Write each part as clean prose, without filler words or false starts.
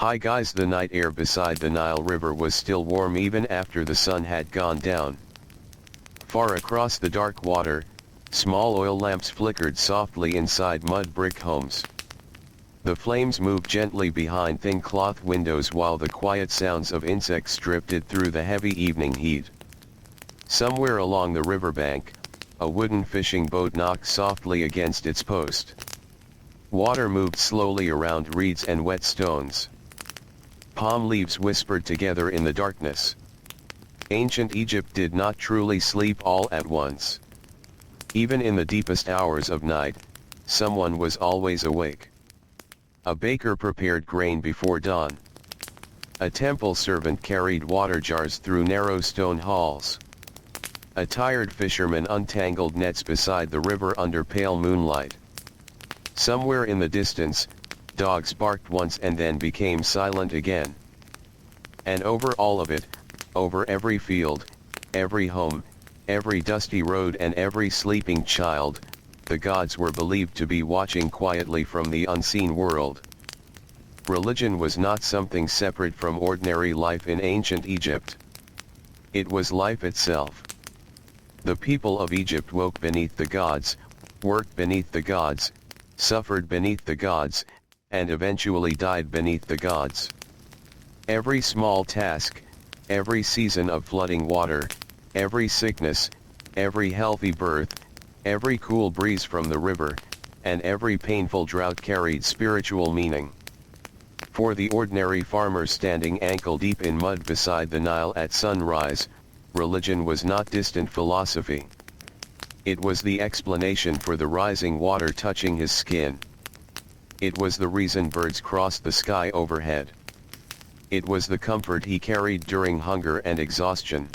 Hi guys, the night air beside the Nile River was still warm even after the sun had gone down. Far across the dark water, small oil lamps flickered softly inside mud brick homes. The flames moved gently behind thin cloth windows while the quiet sounds of insects drifted through the heavy evening heat. Somewhere along the riverbank, a wooden fishing boat knocked softly against its post. Water moved slowly around reeds and wet stones. Palm leaves whispered together in the darkness. Ancient Egypt did not truly sleep all at once. Even in the deepest hours of night, someone was always awake. A baker prepared grain before dawn. A temple servant carried water jars through narrow stone halls. A tired fisherman untangled nets beside the river under pale moonlight. Somewhere in the distance, dogs barked once and then became silent again. And over all of it, over every field, every home, every dusty road and every sleeping child, the gods were believed to be watching quietly from the unseen world. Religion was not something separate from ordinary life in ancient Egypt. It was life itself. The people of Egypt woke beneath the gods, worked beneath the gods, suffered beneath the gods, and eventually died beneath the gods. Every small task, every season of flooding water, every sickness, every healthy birth, every cool breeze from the river, and every painful drought carried spiritual meaning. For the ordinary farmer standing ankle-deep in mud beside the Nile at sunrise, religion was not distant philosophy. It was the explanation for the rising water touching his skin. It was the reason birds crossed the sky overhead. It was the comfort he carried during hunger and exhaustion.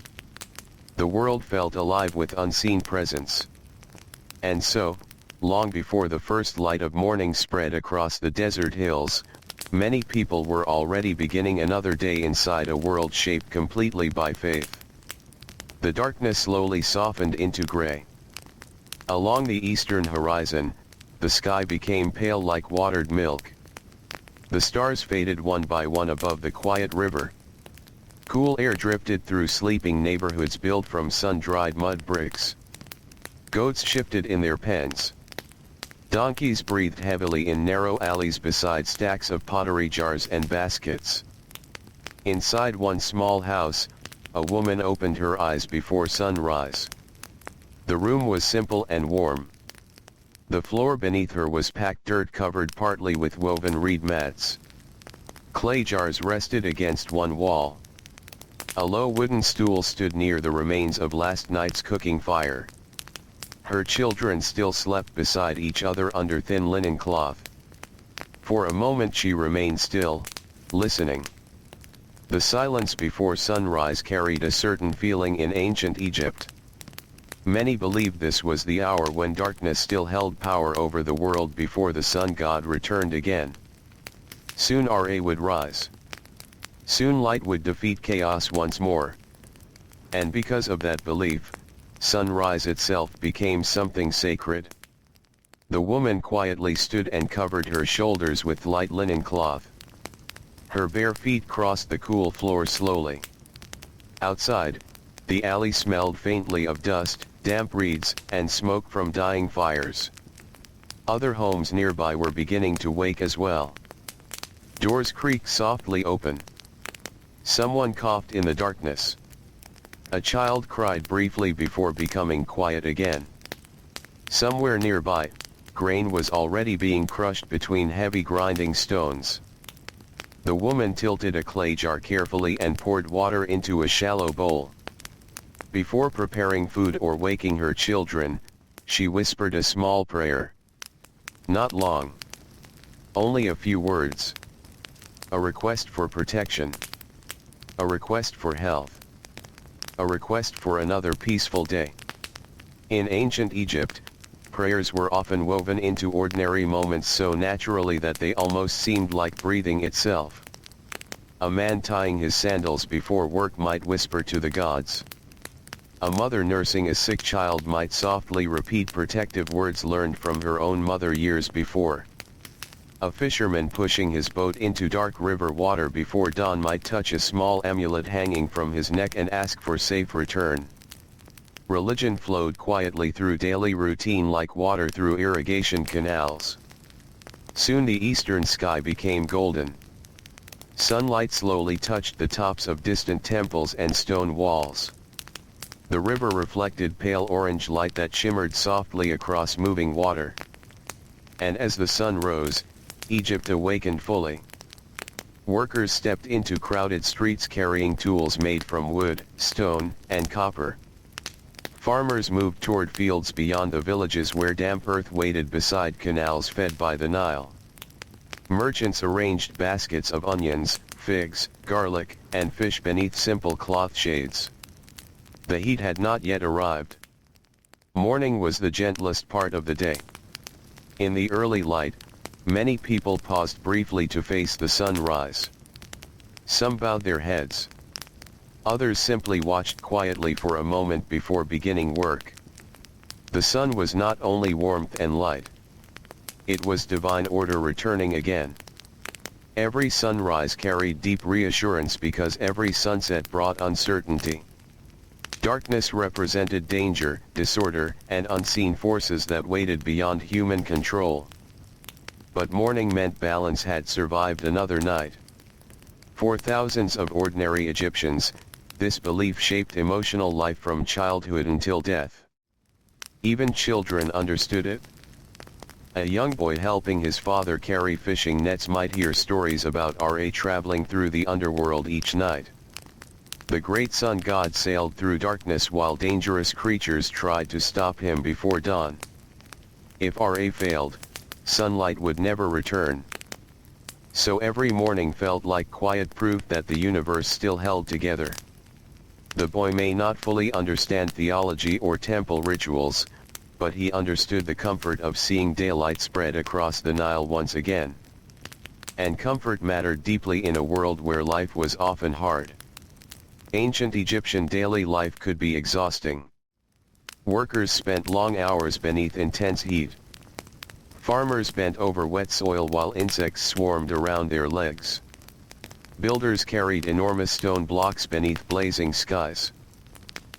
The world felt alive with unseen presence. And so, long before the first light of morning spread across the desert hills, many people were already beginning another day inside a world shaped completely by faith. The darkness slowly softened into gray. Along the eastern horizon, the sky became pale like watered milk. The stars faded one by one above the quiet river. Cool air drifted through sleeping neighborhoods built from sun-dried mud bricks. Goats shifted in their pens. Donkeys breathed heavily in narrow alleys beside stacks of pottery jars and baskets. Inside one small house, a woman opened her eyes before sunrise. The room was simple and warm. The floor beneath her was packed dirt covered partly with woven reed mats. Clay jars rested against one wall. A low wooden stool stood near the remains of last night's cooking fire. Her children still slept beside each other under thin linen cloth. For a moment she remained still, listening. The silence before sunrise carried a certain feeling in ancient Egypt. Many believed this was the hour when darkness still held power over the world before the sun god returned again. Soon Ra would rise. Soon light would defeat chaos once more. And because of that belief, sunrise itself became something sacred. The woman quietly stood and covered her shoulders with light linen cloth. Her bare feet crossed the cool floor slowly. Outside, the alley smelled faintly of dust, damp reeds, and smoke from dying fires. Other homes nearby were beginning to wake as well. Doors creaked softly open. Someone coughed in the darkness. A child cried briefly before becoming quiet again. Somewhere nearby, grain was already being crushed between heavy grinding stones. The woman tilted a clay jar carefully and poured water into a shallow bowl. Before preparing food or waking her children, she whispered a small prayer. Not long. Only a few words. A request for protection. A request for health. A request for another peaceful day. In ancient Egypt, prayers were often woven into ordinary moments so naturally that they almost seemed like breathing itself. A man tying his sandals before work might whisper to the gods. A mother nursing a sick child might softly repeat protective words learned from her own mother years before. A fisherman pushing his boat into dark river water before dawn might touch a small amulet hanging from his neck and ask for safe return. Religion flowed quietly through daily routine like water through irrigation canals. Soon the eastern sky became golden. Sunlight slowly touched the tops of distant temples and stone walls. The river reflected pale orange light that shimmered softly across moving water. And as the sun rose, Egypt awakened fully. Workers stepped into crowded streets carrying tools made from wood, stone, and copper. Farmers moved toward fields beyond the villages where damp earth waited beside canals fed by the Nile. Merchants arranged baskets of onions, figs, garlic, and fish beneath simple cloth shades. The heat had not yet arrived. Morning was the gentlest part of the day. In the early light, many people paused briefly to face the sunrise. Some bowed their heads. Others simply watched quietly for a moment before beginning work. The sun was not only warmth and light. It was divine order returning again. Every sunrise carried deep reassurance because every sunset brought uncertainty. Darkness represented danger, disorder, and unseen forces that waited beyond human control. But morning meant balance had survived another night. For thousands of ordinary Egyptians, this belief shaped emotional life from childhood until death. Even children understood it. A young boy helping his father carry fishing nets might hear stories about Ra traveling through the underworld each night. The great sun god sailed through darkness while dangerous creatures tried to stop him before dawn. If Ra failed, sunlight would never return. So every morning felt like quiet proof that the universe still held together. The boy may not fully understand theology or temple rituals, but he understood the comfort of seeing daylight spread across the Nile once again. And comfort mattered deeply in a world where life was often hard. Ancient Egyptian daily life could be exhausting. Workers spent long hours beneath intense heat. Farmers bent over wet soil while insects swarmed around their legs. Builders carried enormous stone blocks beneath blazing skies.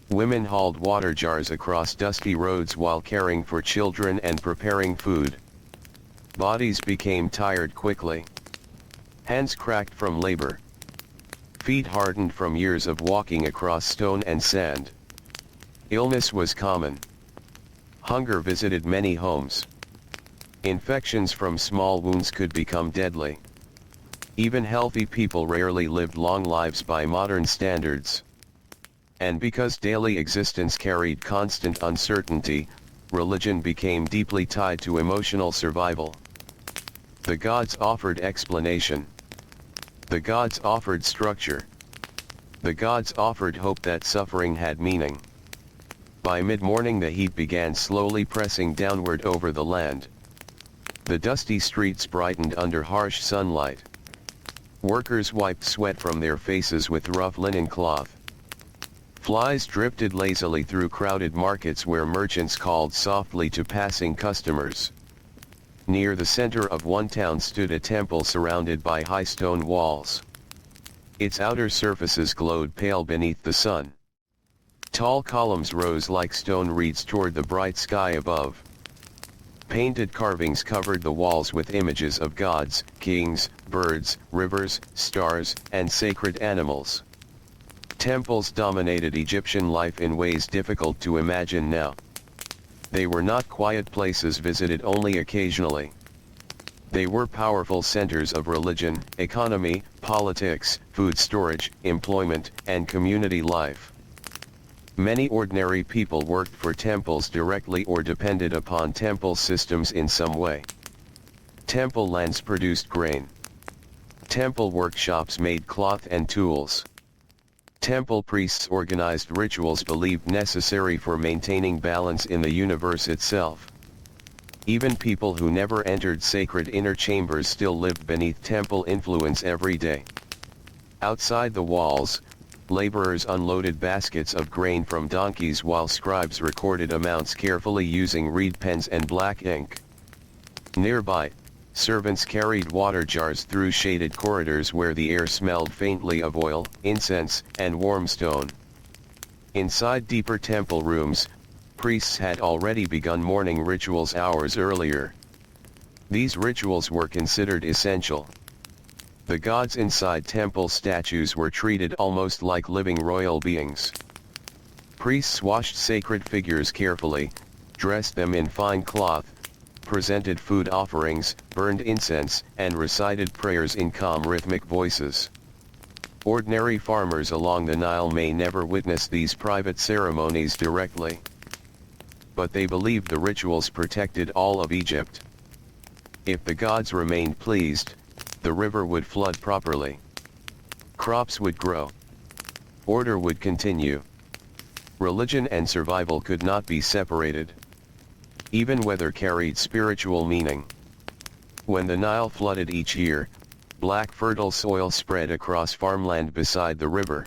Women hauled water jars across dusty roads while caring for children and preparing food. Bodies became tired quickly. Hands cracked from labor. Feet hardened from years of walking across stone and sand. Illness was common. Hunger visited many homes. Infections from small wounds could become deadly. Even healthy people rarely lived long lives by modern standards. And because daily existence carried constant uncertainty, religion became deeply tied to emotional survival. The gods offered explanation. The gods offered structure. The gods offered hope that suffering had meaning. By mid-morning the heat began slowly pressing downward over the land. The dusty streets brightened under harsh sunlight. Workers wiped sweat from their faces with rough linen cloth. Flies drifted lazily through crowded markets where merchants called softly to passing customers. Near the center of one town stood a temple surrounded by high stone walls. Its outer surfaces glowed pale beneath the sun. Tall columns rose like stone reeds toward the bright sky above. Painted carvings covered the walls with images of gods, kings, birds, rivers, stars, and sacred animals. Temples dominated Egyptian life in ways difficult to imagine now. They were not quiet places visited only occasionally. They were powerful centers of religion, economy, politics, food storage, employment, and community life. Many ordinary people worked for temples directly or depended upon temple systems in some way. Temple lands produced grain. Temple workshops made cloth and tools. Temple priests organized rituals believed necessary for maintaining balance in the universe itself. Even people who never entered sacred inner chambers still lived beneath temple influence every day. Outside the walls, laborers unloaded baskets of grain from donkeys while scribes recorded amounts carefully using reed pens and black ink. Nearby, Servants carried water jars through shaded corridors where the air smelled faintly of oil, incense, and warm stone. Inside deeper temple rooms, priests had already begun morning rituals hours earlier. These rituals were considered essential. The gods inside temple statues were treated almost like living royal beings. Priests washed sacred figures carefully, dressed them in fine cloth, presented food offerings, burned incense, and recited prayers in calm rhythmic voices. Ordinary farmers along the Nile may never witness these private ceremonies directly. But they believed the rituals protected all of Egypt. If the gods remained pleased, the river would flood properly. Crops would grow. Order would continue. Religion and survival could not be separated. Even weather carried spiritual meaning. When the Nile flooded each year, black fertile soil spread across farmland beside the river.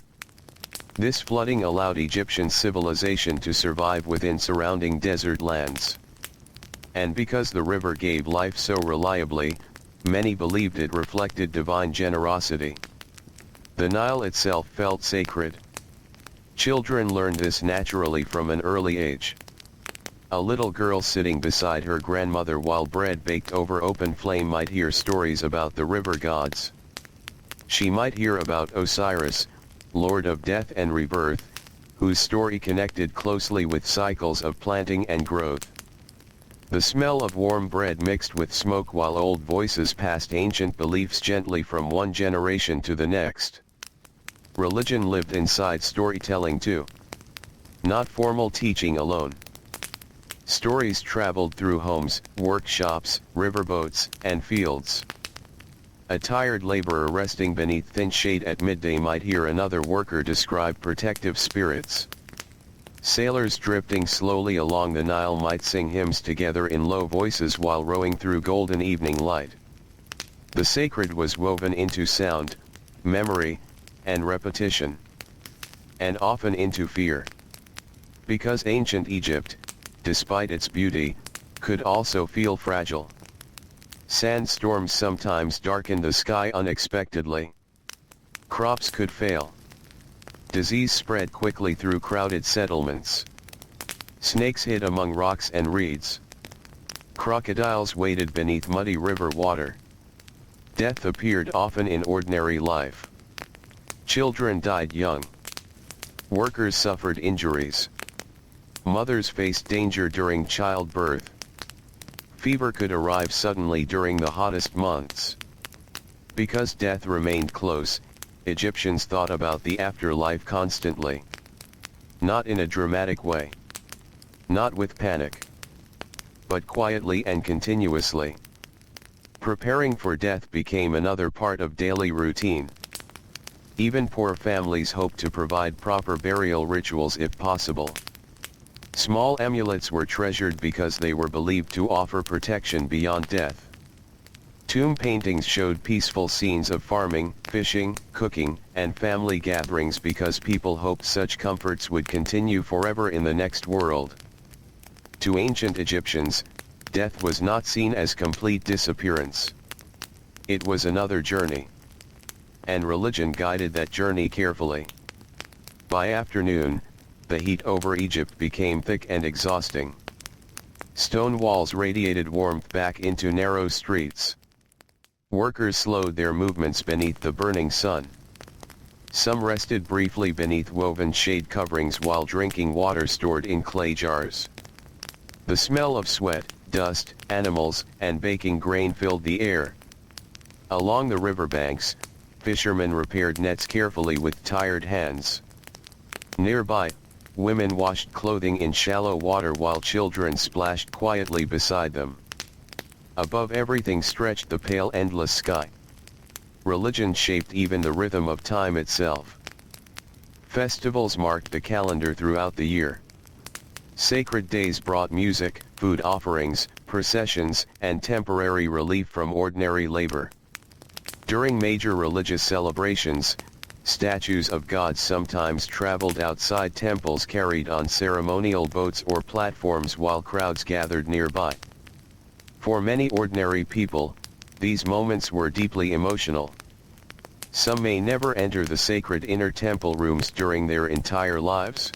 This flooding allowed Egyptian civilization to survive within surrounding desert lands. And because the river gave life so reliably, many believed it reflected divine generosity. The Nile itself felt sacred. Children learned this naturally from an early age. A little girl sitting beside her grandmother while bread baked over open flame might hear stories about the river gods. She might hear about Osiris, Lord of Death and Rebirth, whose story connected closely with cycles of planting and growth. The smell of warm bread mixed with smoke while old voices passed ancient beliefs gently from one generation to the next. Religion lived inside storytelling too. Not formal teaching alone. Stories traveled through homes, workshops, riverboats, and fields. A tired laborer resting beneath thin shade at midday might hear another worker describe protective spirits. Sailors drifting slowly along the Nile might sing hymns together in low voices while rowing through golden evening light. The sacred was woven into sound, memory, and repetition. And often into fear. Because ancient Egypt, despite its beauty, could also feel fragile. Sandstorms sometimes darkened the sky unexpectedly. Crops could fail. Disease spread quickly through crowded settlements. Snakes hid among rocks and reeds. Crocodiles waded beneath muddy river water. Death appeared often in ordinary life. Children died young. Workers suffered injuries. Mothers faced danger during childbirth. Fever could arrive suddenly during the hottest months. Because death remained close, Egyptians thought about the afterlife constantly. Not in a dramatic way. Not with panic. But quietly and continuously. Preparing for death became another part of daily routine. Even poor families hoped to provide proper burial rituals if possible. Small amulets were treasured because they were believed to offer protection beyond death. Tomb paintings showed peaceful scenes of farming, fishing, cooking, and family gatherings because people hoped such comforts would continue forever in the next world. To ancient Egyptians, death was not seen as complete disappearance. It was another journey. And religion guided that journey carefully. By afternoon, the heat over Egypt became thick and exhausting. Stone walls radiated warmth back into narrow streets. Workers slowed their movements beneath the burning sun. Some rested briefly beneath woven shade coverings while drinking water stored in clay jars. The smell of sweat, dust, animals, and baking grain filled the air. Along the riverbanks, fishermen repaired nets carefully with tired hands. Nearby, women washed clothing in shallow water while children splashed quietly beside them. Above everything stretched the pale endless sky. Religion shaped even the rhythm of time itself. Festivals marked the calendar throughout the year. Sacred days brought music, food offerings, processions, and temporary relief from ordinary labor. During major religious celebrations, statues of gods sometimes traveled outside temples carried on ceremonial boats or platforms while crowds gathered nearby. For many ordinary people, These moments were deeply emotional. Some may never enter the sacred inner temple rooms during their entire lives.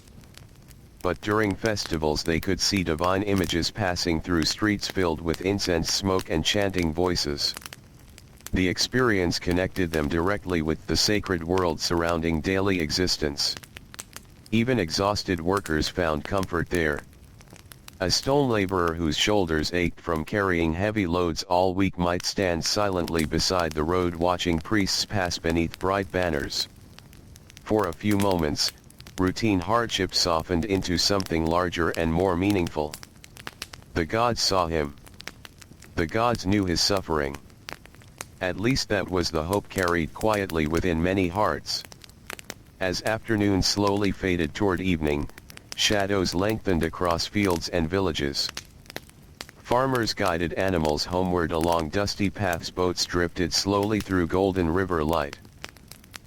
But during festivals they could see divine images passing through streets filled with incense smoke and chanting voices. The experience connected them directly with the sacred world surrounding daily existence. Even exhausted workers found comfort there. A stone laborer whose shoulders ached from carrying heavy loads all week might stand silently beside the road watching priests pass beneath bright banners. For a few moments, routine hardship softened into something larger and more meaningful. The gods saw him. The gods knew his suffering. At least that was the hope carried quietly within many hearts. As afternoon slowly faded toward evening, shadows lengthened across fields and villages. Farmers guided animals homeward along dusty paths, boats drifted slowly through golden river light.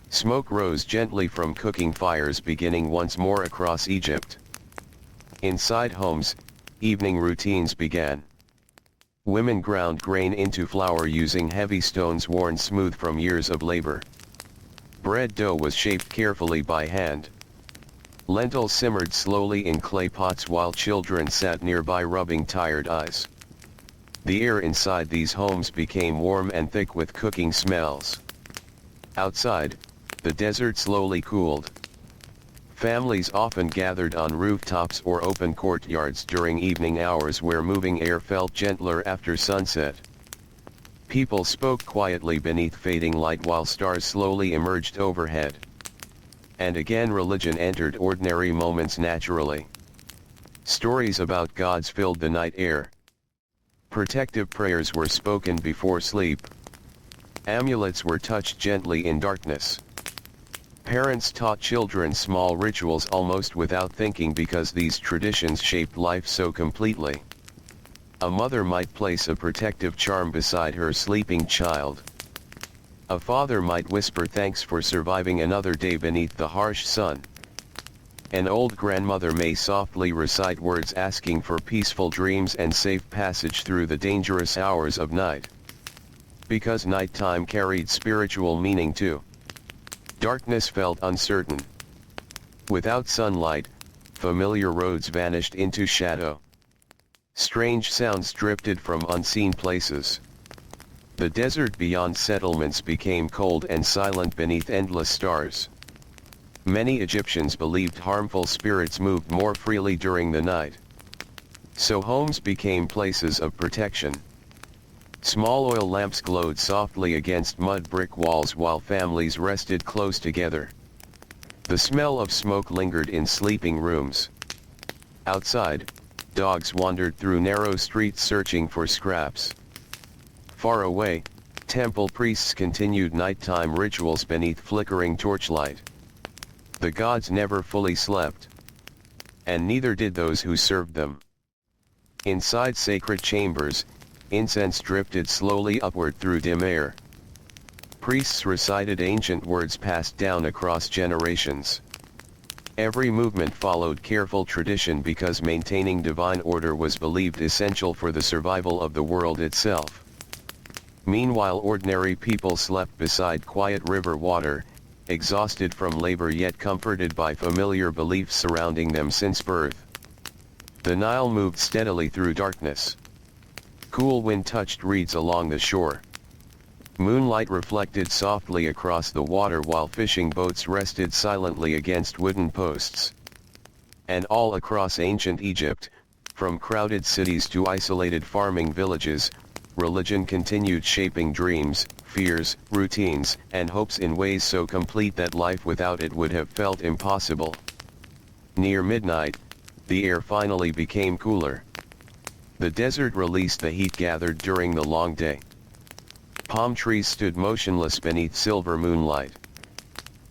Smoke rose gently from cooking fires beginning once more across Egypt. Inside homes, evening routines began. Women ground grain into flour using heavy stones worn smooth from years of labor. Bread dough was shaped carefully by hand. Lentils simmered slowly in clay pots while children sat nearby rubbing tired eyes. The air inside these homes became warm and thick with cooking smells. Outside, the desert slowly cooled. Families often gathered on rooftops or open courtyards during evening hours where moving air felt gentler after sunset. People spoke quietly beneath fading light while stars slowly emerged overhead. And again religion entered ordinary moments naturally. Stories about gods filled the night air. Protective prayers were spoken before sleep. Amulets were touched gently in darkness. Parents taught children small rituals almost without thinking because these traditions shaped life so completely. A mother might place a protective charm beside her sleeping child. A father might whisper thanks for surviving another day beneath the harsh sun. An old grandmother may softly recite words asking for peaceful dreams and safe passage through the dangerous hours of night. Because nighttime carried spiritual meaning too. Darkness felt uncertain. Without sunlight, familiar roads vanished into shadow. Strange sounds drifted from unseen places. The desert beyond settlements became cold and silent beneath endless stars. Many Egyptians believed harmful spirits moved more freely during the night. So homes became places of protection. Small oil lamps glowed softly against mud brick walls while families rested close together. The smell of smoke lingered in sleeping rooms. Outside, dogs wandered through narrow streets searching for scraps. Far away, temple priests continued nighttime rituals beneath flickering torchlight. The gods never fully slept. And neither did those who served them. Inside sacred chambers, incense drifted slowly upward through dim air. Priests recited ancient words passed down across generations. Every movement followed careful tradition because maintaining divine order was believed essential for the survival of the world itself. Meanwhile, ordinary people slept beside quiet river water, exhausted from labor yet comforted by familiar beliefs surrounding them since birth. The Nile moved steadily through darkness. Cool wind touched reeds along the shore. Moonlight reflected softly across the water while fishing boats rested silently against wooden posts. And all across ancient Egypt, from crowded cities to isolated farming villages, religion continued shaping dreams, fears, routines, and hopes in ways so complete that life without it would have felt impossible. Near midnight, the air finally became cooler. The desert released the heat gathered during the long day. Palm trees stood motionless beneath silver moonlight.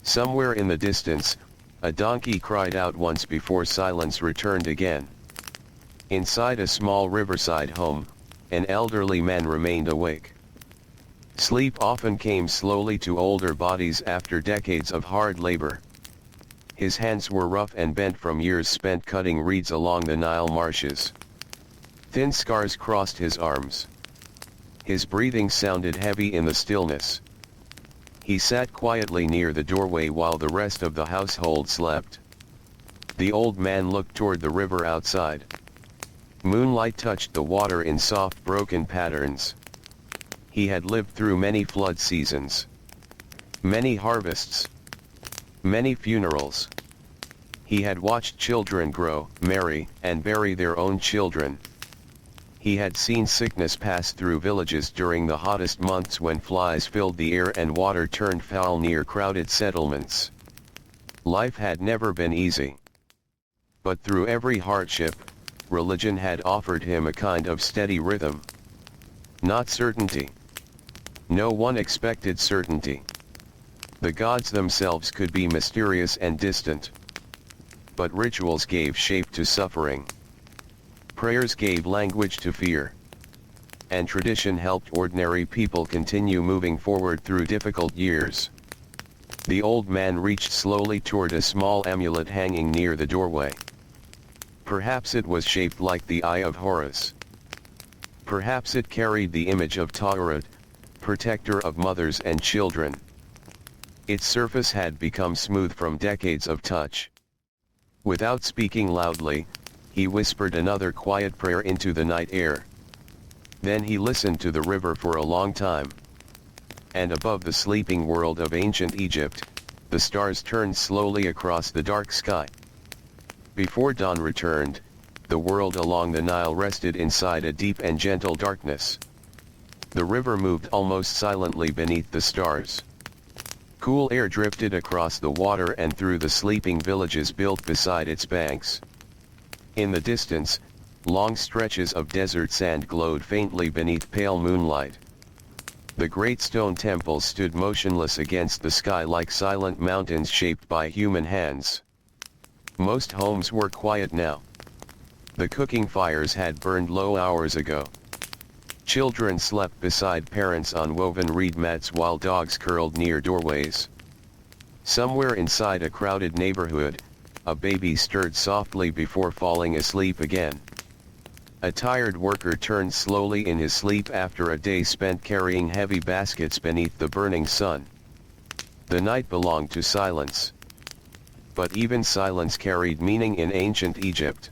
Somewhere in the distance, a donkey cried out once before silence returned again. Inside a small riverside home, an elderly man remained awake. Sleep often came slowly to older bodies after decades of hard labor. His hands were rough and bent from years spent cutting reeds along the Nile marshes. Thin scars crossed his arms. His breathing sounded heavy in the stillness. He sat quietly near the doorway while the rest of the household slept. The old man looked toward the river outside. Moonlight touched the water in soft broken patterns. He had lived through many flood seasons, many harvests, many funerals. He had watched children grow, marry, and bury their own children. He had seen sickness pass through villages during the hottest months when flies filled the air and water turned foul near crowded settlements. Life had never been easy. But through every hardship, religion had offered him a kind of steady rhythm. Not certainty. No one expected certainty. The gods themselves could be mysterious and distant. But rituals gave shape to suffering. Prayers gave language to fear. And tradition helped ordinary people continue moving forward through difficult years. The old man reached slowly toward a small amulet hanging near the doorway. Perhaps it was shaped like the Eye of Horus. Perhaps it carried the image of Ta'arat, protector of mothers and children. Its surface had become smooth from decades of touch. Without speaking loudly, he whispered another quiet prayer into the night air. Then he listened to the river for a long time. And above the sleeping world of ancient Egypt, the stars turned slowly across the dark sky. Before dawn returned, the world along the Nile rested inside a deep and gentle darkness. The river moved almost silently beneath the stars. Cool air drifted across the water and through the sleeping villages built beside its banks. In the distance, long stretches of desert sand glowed faintly beneath pale moonlight. The great stone temples stood motionless against the sky like silent mountains shaped by human hands. Most homes were quiet now. The cooking fires had burned low hours ago. Children slept beside parents on woven reed mats while dogs curled near doorways. Somewhere inside a crowded neighborhood, a baby stirred softly before falling asleep again. A tired worker turned slowly in his sleep after a day spent carrying heavy baskets beneath the burning sun. The night belonged to silence. But even silence carried meaning in ancient Egypt.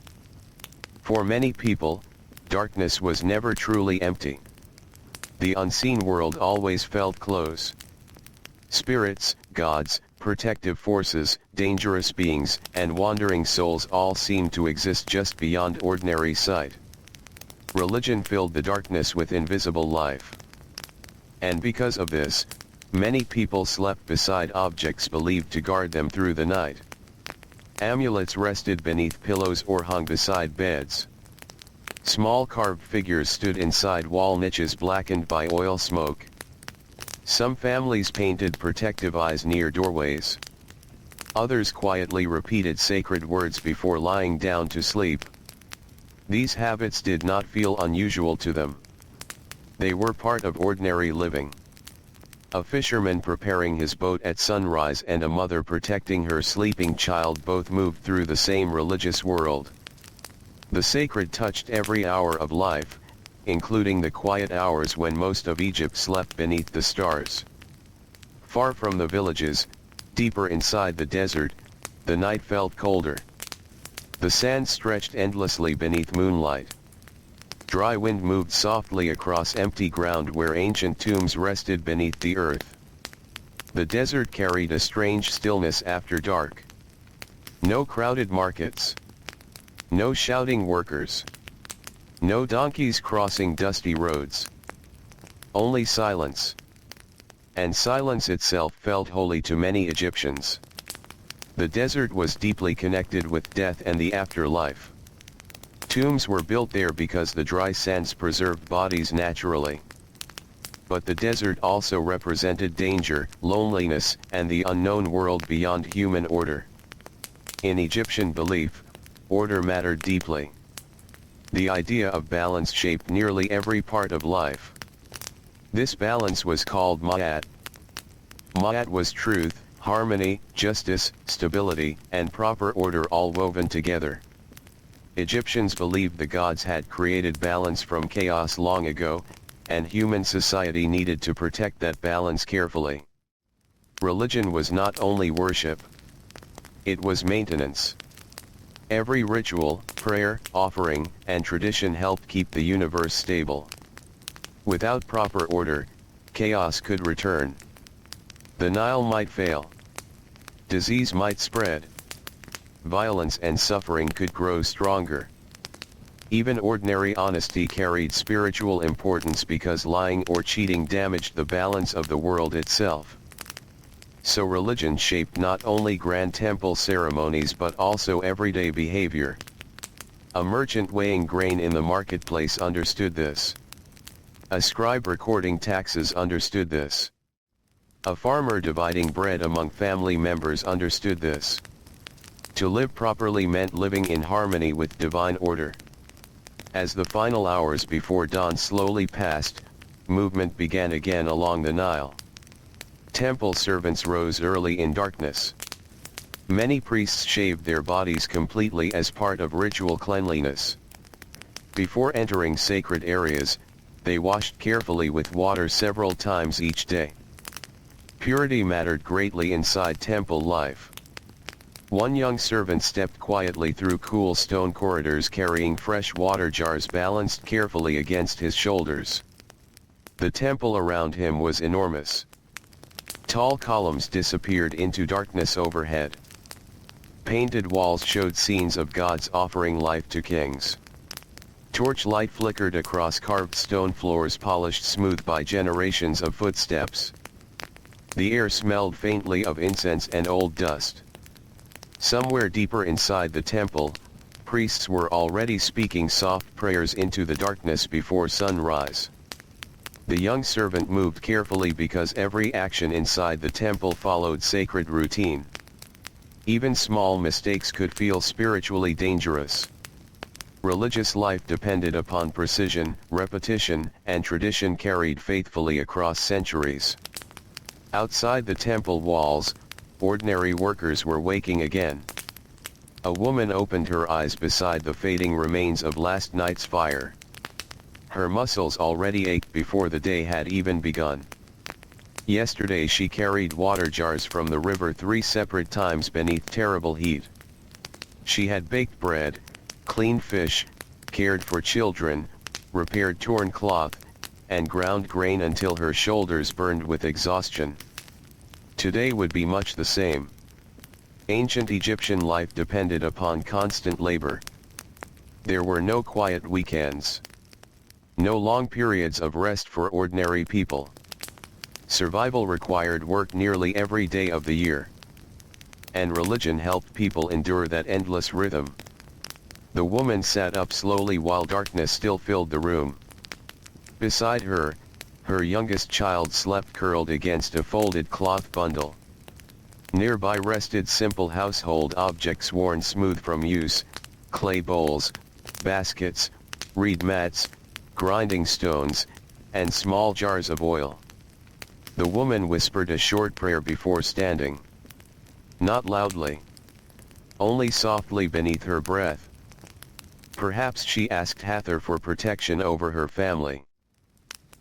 For many people, darkness was never truly empty. The unseen world always felt close. Spirits, gods, protective forces, dangerous beings, and wandering souls all seemed to exist just beyond ordinary sight. Religion filled the darkness with invisible life. And because of this, many people slept beside objects believed to guard them through the night. Amulets rested beneath pillows or hung beside beds. Small carved figures stood inside wall niches blackened by oil smoke. Some families painted protective eyes near doorways. Others quietly repeated sacred words before lying down to sleep. These habits did not feel unusual to them. They were part of ordinary living. A fisherman preparing his boat at sunrise and a mother protecting her sleeping child both moved through the same religious world. The sacred touched every hour of life, including the quiet hours when most of Egypt slept beneath the stars. Far from the villages, deeper inside the desert, the night felt colder. The sand stretched endlessly beneath moonlight. Dry wind moved softly across empty ground where ancient tombs rested beneath the earth. The desert carried a strange stillness after dark. No crowded markets. No shouting workers. No donkeys crossing dusty roads. Only silence. And silence itself felt holy to many Egyptians. The desert was deeply connected with death and the afterlife. Tombs were built there because the dry sands preserved bodies naturally. But the desert also represented danger, loneliness, and the unknown world beyond human order. In Egyptian belief, order mattered deeply. The idea of balance shaped nearly every part of life. This balance was called Ma'at. Ma'at was truth, harmony, justice, stability, and proper order all woven together. Egyptians believed the gods had created balance from chaos long ago, and human society needed to protect that balance carefully. Religion was not only worship, it was maintenance. Every ritual, prayer, offering, and tradition helped keep the universe stable. Without proper order, chaos could return. The Nile might fail. Disease might spread. Violence and suffering could grow stronger. Even ordinary honesty carried spiritual importance because lying or cheating damaged the balance of the world itself. So religion shaped not only grand temple ceremonies but also everyday behavior. A merchant weighing grain in the marketplace understood this. A scribe recording taxes understood this. A farmer dividing bread among family members understood this. To live properly meant living in harmony with divine order. As the final hours before dawn slowly passed, movement began again along the Nile. Temple servants rose early in darkness. Many priests shaved their bodies completely as part of ritual cleanliness. Before entering sacred areas, they washed carefully with water several times each day. Purity mattered greatly inside temple life. One young servant stepped quietly through cool stone corridors carrying fresh water jars balanced carefully against his shoulders. The temple around him was enormous. Tall columns disappeared into darkness overhead. Painted walls showed scenes of gods offering life to kings. Torchlight flickered across carved stone floors polished smooth by generations of footsteps. The air smelled faintly of incense and old dust. Somewhere deeper inside the temple, priests were already speaking soft prayers into the darkness before sunrise. The young servant moved carefully because every action inside the temple followed sacred routine. Even small mistakes could feel spiritually dangerous. Religious life depended upon precision, repetition, and tradition carried faithfully across centuries. Outside the temple walls, ordinary workers were waking again. A woman opened her eyes beside the fading remains of last night's fire. Her muscles already ached before the day had even begun. Yesterday she carried water jars from the river 3 separate times beneath terrible heat. She had baked bread, cleaned fish, cared for children, repaired torn cloth, and ground grain until her shoulders burned with exhaustion. Today would be much the same. Ancient Egyptian life depended upon constant labor. There were no quiet weekends. No long periods of rest for ordinary people. Survival required work nearly every day of the year. And religion helped people endure that endless rhythm. The woman sat up slowly while darkness still filled the room. Beside her, her youngest child slept curled against a folded cloth bundle. Nearby rested simple household objects worn smooth from use: clay bowls, baskets, reed mats, grinding stones, and small jars of oil. The woman whispered a short prayer before standing. Not loudly. Only softly beneath her breath. Perhaps she asked Hathor for protection over her family.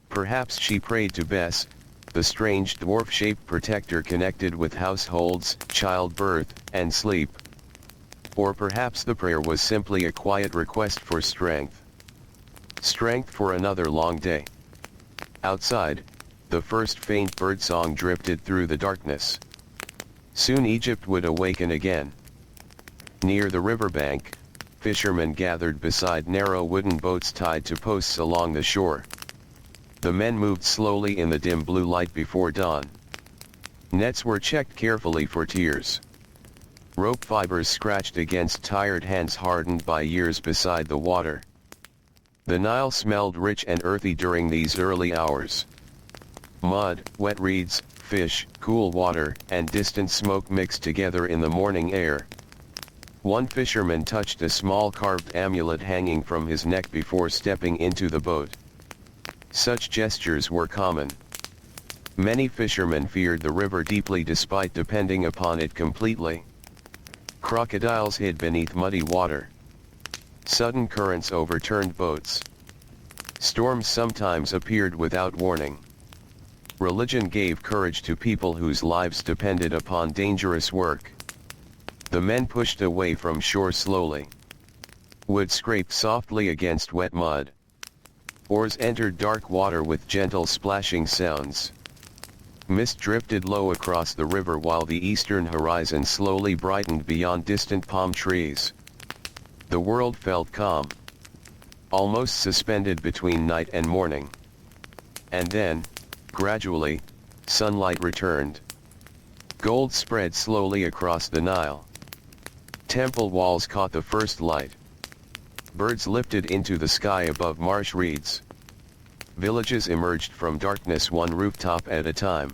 Perhaps she prayed to Bes, the strange dwarf-shaped protector connected with households, childbirth, and sleep. Or perhaps the prayer was simply a quiet request for strength. Strength for another long day. Outside, the first faint birdsong drifted through the darkness. Soon Egypt would awaken again. Near the riverbank, fishermen gathered beside narrow wooden boats tied to posts along the shore. The men moved slowly in the dim blue light before dawn. Nets were checked carefully for tears. Rope fibers scratched against tired hands hardened by years beside the water. The Nile smelled rich and earthy during these early hours. Mud, wet reeds, fish, cool water, and distant smoke mixed together in the morning air. One fisherman touched a small carved amulet hanging from his neck before stepping into the boat. Such gestures were common. Many fishermen feared the river deeply despite depending upon it completely. Crocodiles hid beneath muddy water. Sudden currents overturned boats. Storms sometimes appeared without warning. Religion gave courage to people whose lives depended upon dangerous work. The men pushed away from shore slowly. Wood scraped softly against wet mud. Oars entered dark water with gentle splashing sounds. Mist drifted low across the river while the eastern horizon slowly brightened beyond distant palm trees. The world felt calm, almost suspended between night and morning. And then, gradually, sunlight returned. Gold spread slowly across the Nile. Temple walls caught the first light. Birds lifted into the sky above marsh reeds. Villages emerged from darkness one rooftop at a time.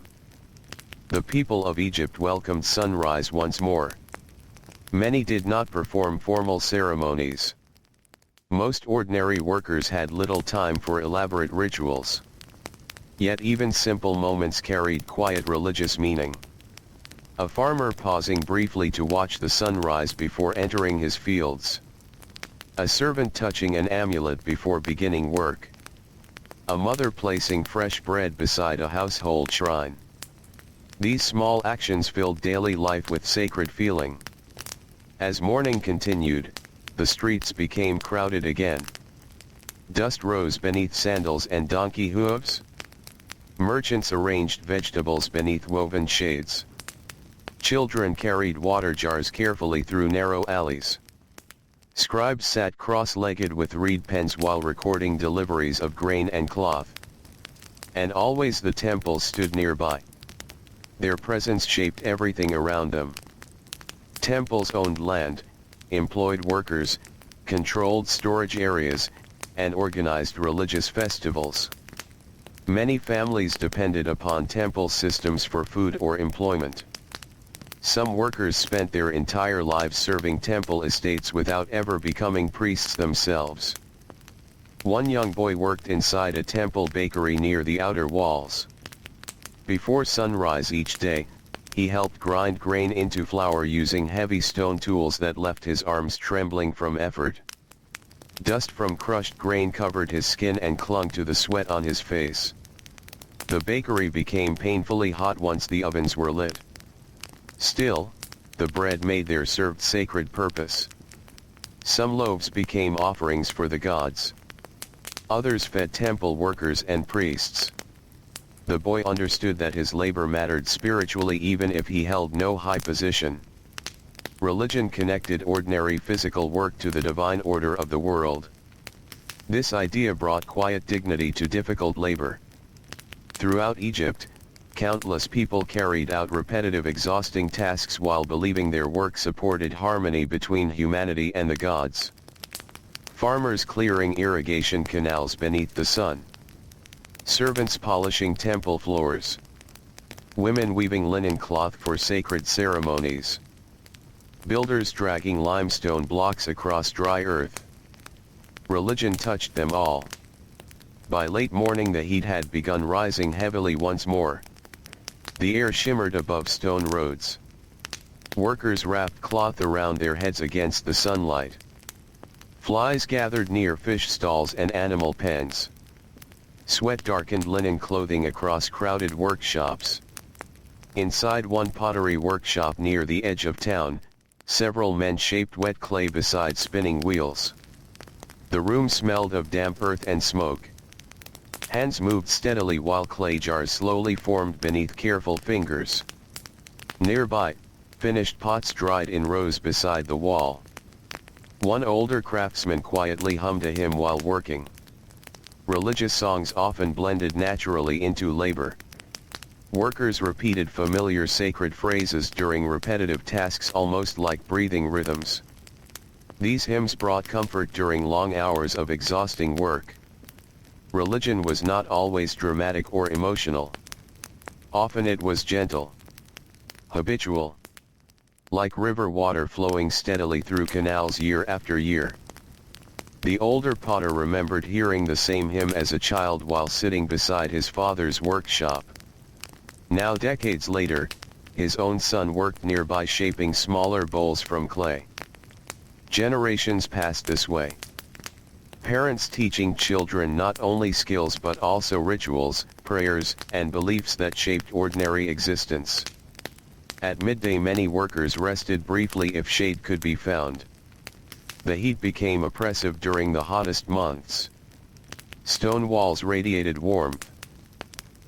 The people of Egypt welcomed sunrise once more. Many did not perform formal ceremonies. Most ordinary workers had little time for elaborate rituals. Yet even simple moments carried quiet religious meaning. A farmer pausing briefly to watch the sunrise before entering his fields. A servant touching an amulet before beginning work. A mother placing fresh bread beside a household shrine. These small actions filled daily life with sacred feeling. As morning continued, the streets became crowded again. Dust rose beneath sandals and donkey hooves. Merchants arranged vegetables beneath woven shades. Children carried water jars carefully through narrow alleys. Scribes sat cross-legged with reed pens while recording deliveries of grain and cloth. And always the temples stood nearby. Their presence shaped everything around them. Temples owned land, employed workers, controlled storage areas, and organized religious festivals. Many families depended upon temple systems for food or employment. Some workers spent their entire lives serving temple estates without ever becoming priests themselves. One young boy worked inside a temple bakery near the outer walls. Before sunrise each day, he helped grind grain into flour using heavy stone tools that left his arms trembling from effort. Dust from crushed grain covered his skin and clung to the sweat on his face. The bakery became painfully hot once the ovens were lit. Still, the bread made there served sacred purpose. Some loaves became offerings for the gods. Others fed temple workers and priests. The boy understood that his labor mattered spiritually even if he held no high position. Religion connected ordinary physical work to the divine order of the world. This idea brought quiet dignity to difficult labor. Throughout Egypt, countless people carried out repetitive exhausting tasks while believing their work supported harmony between humanity and the gods. Farmers clearing irrigation canals beneath the sun. Servants polishing temple floors. Women weaving linen cloth for sacred ceremonies. Builders dragging limestone blocks across dry earth. Religion touched them all. By late morning the heat had begun rising heavily once more. The air shimmered above stone roads. Workers wrapped cloth around their heads against the sunlight. Flies gathered near fish stalls and animal pens. Sweat darkened linen clothing across crowded workshops. Inside one pottery workshop near the edge of town, several men shaped wet clay beside spinning wheels. The room smelled of damp earth and smoke. Hands moved steadily while clay jars slowly formed beneath careful fingers. Nearby, finished pots dried in rows beside the wall. One older craftsman quietly hummed a hymn while working. Religious songs often blended naturally into labor. Workers repeated familiar sacred phrases during repetitive tasks almost like breathing rhythms. These hymns brought comfort during long hours of exhausting work. Religion was not always dramatic or emotional. Often it was gentle, habitual, like river water flowing steadily through canals year after year. The older potter remembered hearing the same hymn as a child while sitting beside his father's workshop. Now decades later, his own son worked nearby shaping smaller bowls from clay. Generations passed this way. Parents teaching children not only skills but also rituals, prayers, and beliefs that shaped ordinary existence. At midday many workers rested briefly if shade could be found. The heat became oppressive during the hottest months. Stone walls radiated warmth.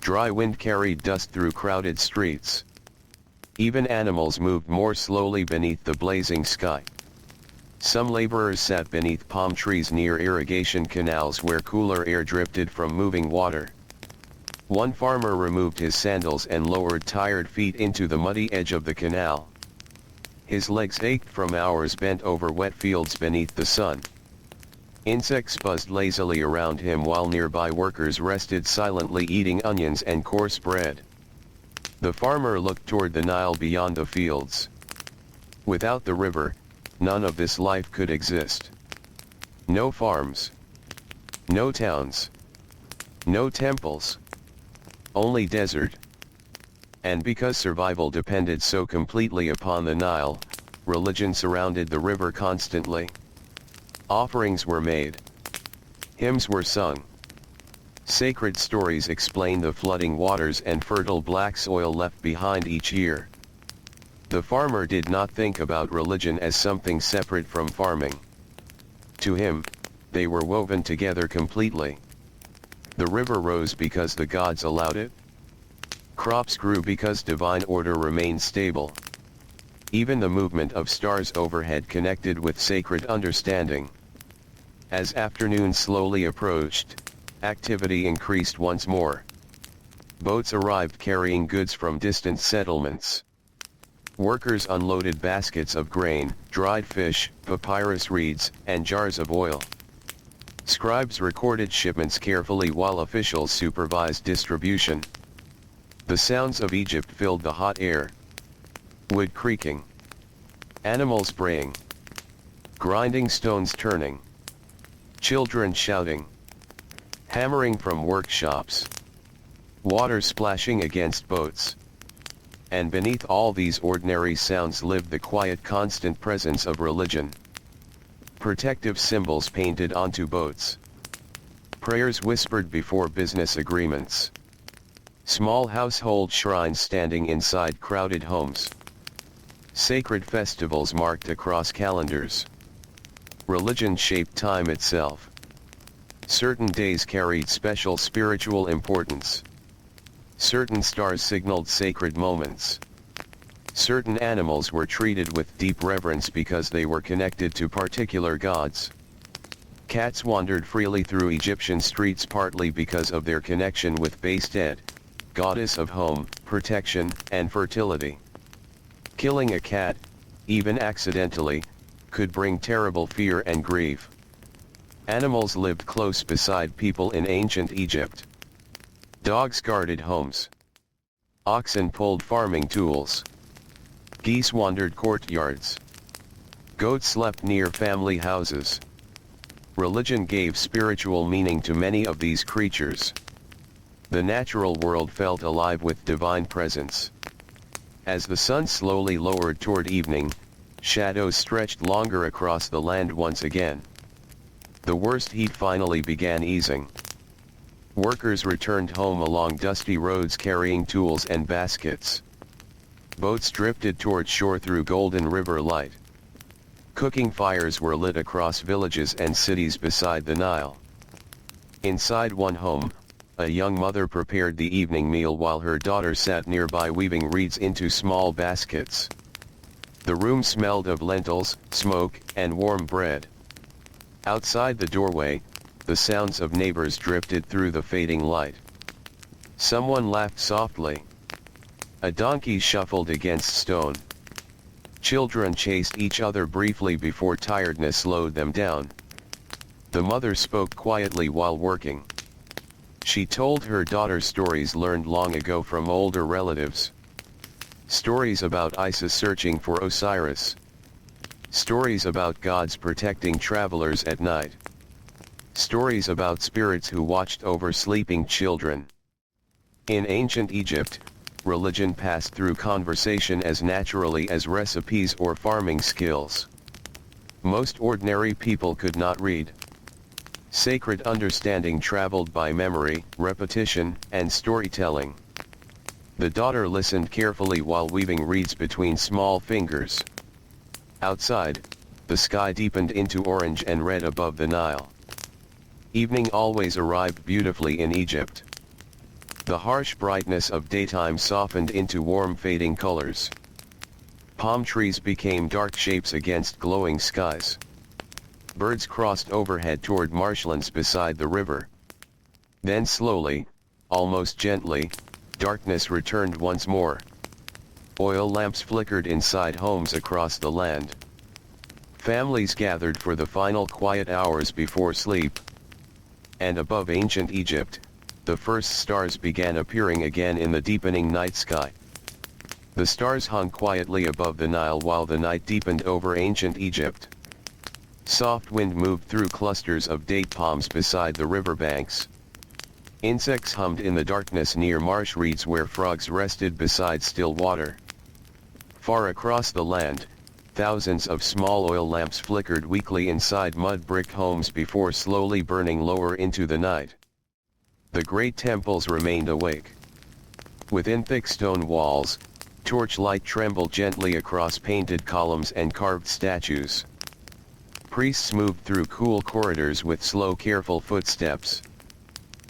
Dry wind carried dust through crowded streets. Even animals moved more slowly beneath the blazing sky. Some laborers sat beneath palm trees near irrigation canals where cooler air drifted from moving water. One farmer removed his sandals and lowered tired feet into the muddy edge of the canal. His legs ached from hours bent over wet fields beneath the sun. Insects buzzed lazily around him while nearby workers rested silently eating onions and coarse bread. The farmer looked toward the Nile beyond the fields. Without the river, none of this life could exist. No farms. No towns. No temples. Only desert. And because survival depended so completely upon the Nile, religion surrounded the river constantly. Offerings were made. Hymns were sung. Sacred stories explained the flooding waters and fertile black soil left behind each year. The farmer did not think about religion as something separate from farming. To him, they were woven together completely. The river rose because the gods allowed it. Crops grew because divine order remained stable. Even the movement of stars overhead connected with sacred understanding. As afternoon slowly approached, activity increased once more. Boats arrived carrying goods from distant settlements. Workers unloaded baskets of grain, dried fish, papyrus reeds, and jars of oil. Scribes recorded shipments carefully while officials supervised distribution. The sounds of Egypt filled the hot air. Wood creaking. Animals braying. Grinding stones turning. Children shouting. Hammering from workshops. Water splashing against boats. And beneath all these ordinary sounds lived the quiet constant presence of religion. Protective symbols painted onto boats. Prayers whispered before business agreements. Small household shrines standing inside crowded homes. Sacred festivals marked across calendars. Religion shaped time itself. Certain days carried special spiritual importance. Certain stars signaled sacred moments. Certain animals were treated with deep reverence because they were connected to particular gods. Cats wandered freely through Egyptian streets partly because of their connection with Bastet, goddess of home, protection, and fertility. Killing a cat, even accidentally, could bring terrible fear and grief. Animals lived close beside people in ancient Egypt. Dogs guarded homes. Oxen pulled farming tools. Geese wandered courtyards. Goats slept near family houses. Religion gave spiritual meaning to many of these creatures. The natural world felt alive with divine presence. As the sun slowly lowered toward evening, shadows stretched longer across the land once again. The worst heat finally began easing. Workers returned home along dusty roads carrying tools and baskets. Boats drifted toward shore through golden river light. Cooking fires were lit across villages and cities beside the Nile. Inside one home, a young mother prepared the evening meal while her daughter sat nearby weaving reeds into small baskets. The room smelled of lentils, smoke, and warm bread. Outside the doorway, the sounds of neighbors drifted through the fading light. Someone laughed softly. A donkey shuffled against stone. Children chased each other briefly before tiredness slowed them down. The mother spoke quietly while working. She told her daughter stories learned long ago from older relatives. Stories about Isis searching for Osiris. Stories about gods protecting travelers at night. Stories about spirits who watched over sleeping children. In ancient Egypt, religion passed through conversation as naturally as recipes or farming skills. Most ordinary people could not read. Sacred understanding traveled by memory, repetition, and storytelling. The daughter listened carefully while weaving reeds between small fingers. Outside, the sky deepened into orange and red above the Nile. Evening always arrived beautifully in Egypt. The harsh brightness of daytime softened into warm fading colors. Palm trees became dark shapes against glowing skies. Birds crossed overhead toward marshlands beside the river. Then slowly, almost gently, darkness returned once more. Oil lamps flickered inside homes across the land. Families gathered for the final quiet hours before sleep. And above ancient Egypt, the first stars began appearing again in the deepening night sky. The stars hung quietly above the Nile while the night deepened over ancient Egypt. Soft wind moved through clusters of date palms beside the riverbanks. Insects hummed in the darkness near marsh reeds where frogs rested beside still water. Far across the land, thousands of small oil lamps flickered weakly inside mud brick homes before slowly burning lower into the night. The great temples remained awake. Within thick stone walls, torchlight trembled gently across painted columns and carved statues. Priests moved through cool corridors with slow, careful footsteps.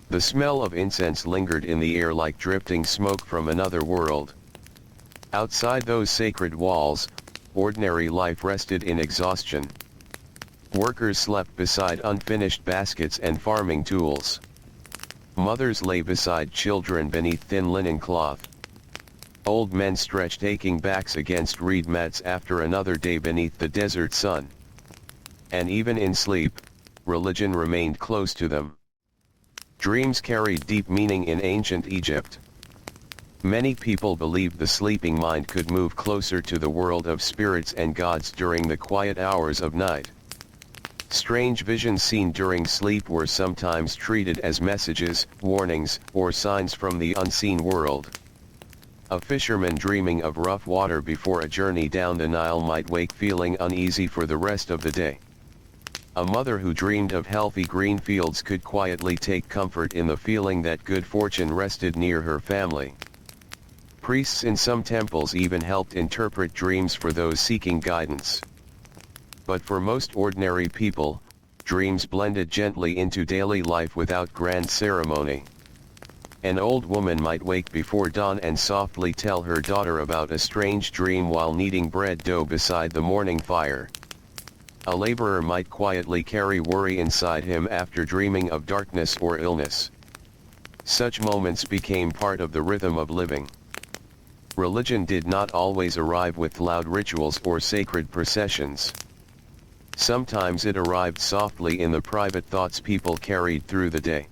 The smell of incense lingered in the air like drifting smoke from another world. Outside those sacred walls, ordinary life rested in exhaustion. Workers slept beside unfinished baskets and farming tools. Mothers lay beside children beneath thin linen cloth. Old men stretched aching backs against reed mats after another day beneath the desert sun. And even in sleep, religion remained close to them. Dreams carried deep meaning in ancient Egypt. Many people believed the sleeping mind could move closer to the world of spirits and gods during the quiet hours of night. Strange visions seen during sleep were sometimes treated as messages, warnings, or signs from the unseen world. A fisherman dreaming of rough water before a journey down the Nile might wake feeling uneasy for the rest of the day. A mother who dreamed of healthy green fields could quietly take comfort in the feeling that good fortune rested near her family. Priests in some temples even helped interpret dreams for those seeking guidance. But for most ordinary people, dreams blended gently into daily life without grand ceremony. An old woman might wake before dawn and softly tell her daughter about a strange dream while kneading bread dough beside the morning fire. A laborer might quietly carry worry inside him after dreaming of darkness or illness. Such moments became part of the rhythm of living. Religion did not always arrive with loud rituals or sacred processions. Sometimes it arrived softly in the private thoughts people carried through the day.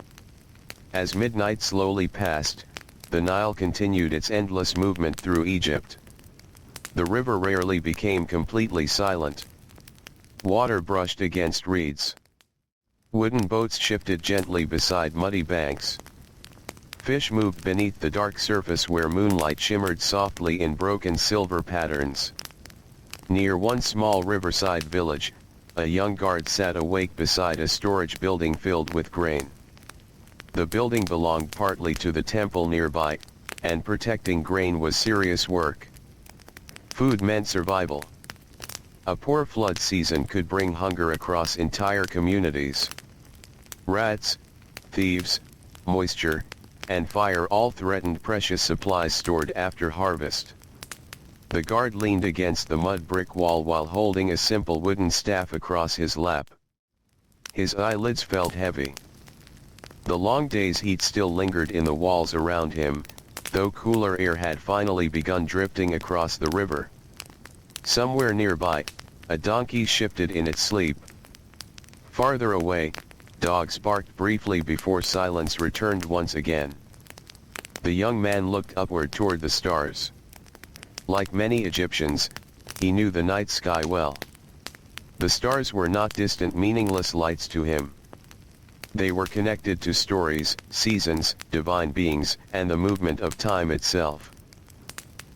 As midnight slowly passed, the Nile continued its endless movement through Egypt. The river rarely became completely silent. Water brushed against reeds. Wooden boats shifted gently beside muddy banks. Fish moved beneath the dark surface where moonlight shimmered softly in broken silver patterns. Near one small riverside village, a young guard sat awake beside a storage building filled with grain. The building belonged partly to the temple nearby, and protecting grain was serious work. Food meant survival. A poor flood season could bring hunger across entire communities. Rats, thieves, moisture, and fire all threatened precious supplies stored after harvest. The guard leaned against the mud brick wall while holding a simple wooden staff across his lap. His eyelids felt heavy. The long day's heat still lingered in the walls around him, though cooler air had finally begun drifting across the river. Somewhere nearby, a donkey shifted in its sleep. Farther away, dogs barked briefly before silence returned once again. The young man looked upward toward the stars. Like many Egyptians, he knew the night sky well. The stars were not distant meaningless lights to him. They were connected to stories, seasons, divine beings, and the movement of time itself.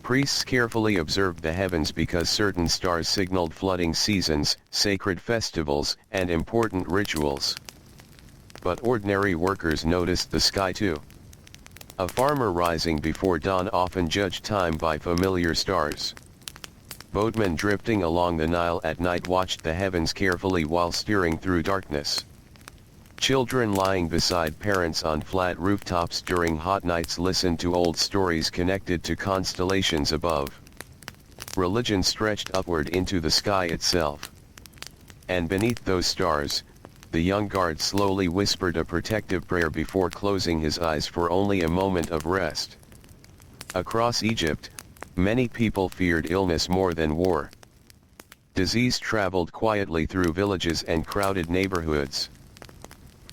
Priests carefully observed the heavens because certain stars signaled flooding seasons, sacred festivals, and important rituals. but ordinary workers noticed the sky too. A farmer rising before dawn often judged time by familiar stars. Boatmen drifting along the Nile at night watched the heavens carefully while steering through darkness. Children lying beside parents on flat rooftops during hot nights listened to old stories connected to constellations above. Religion stretched upward into the sky itself. And beneath those stars, the young guard slowly whispered a protective prayer before closing his eyes for only a moment of rest. Across Egypt, many people feared illness more than war. Disease traveled quietly through villages and crowded neighborhoods.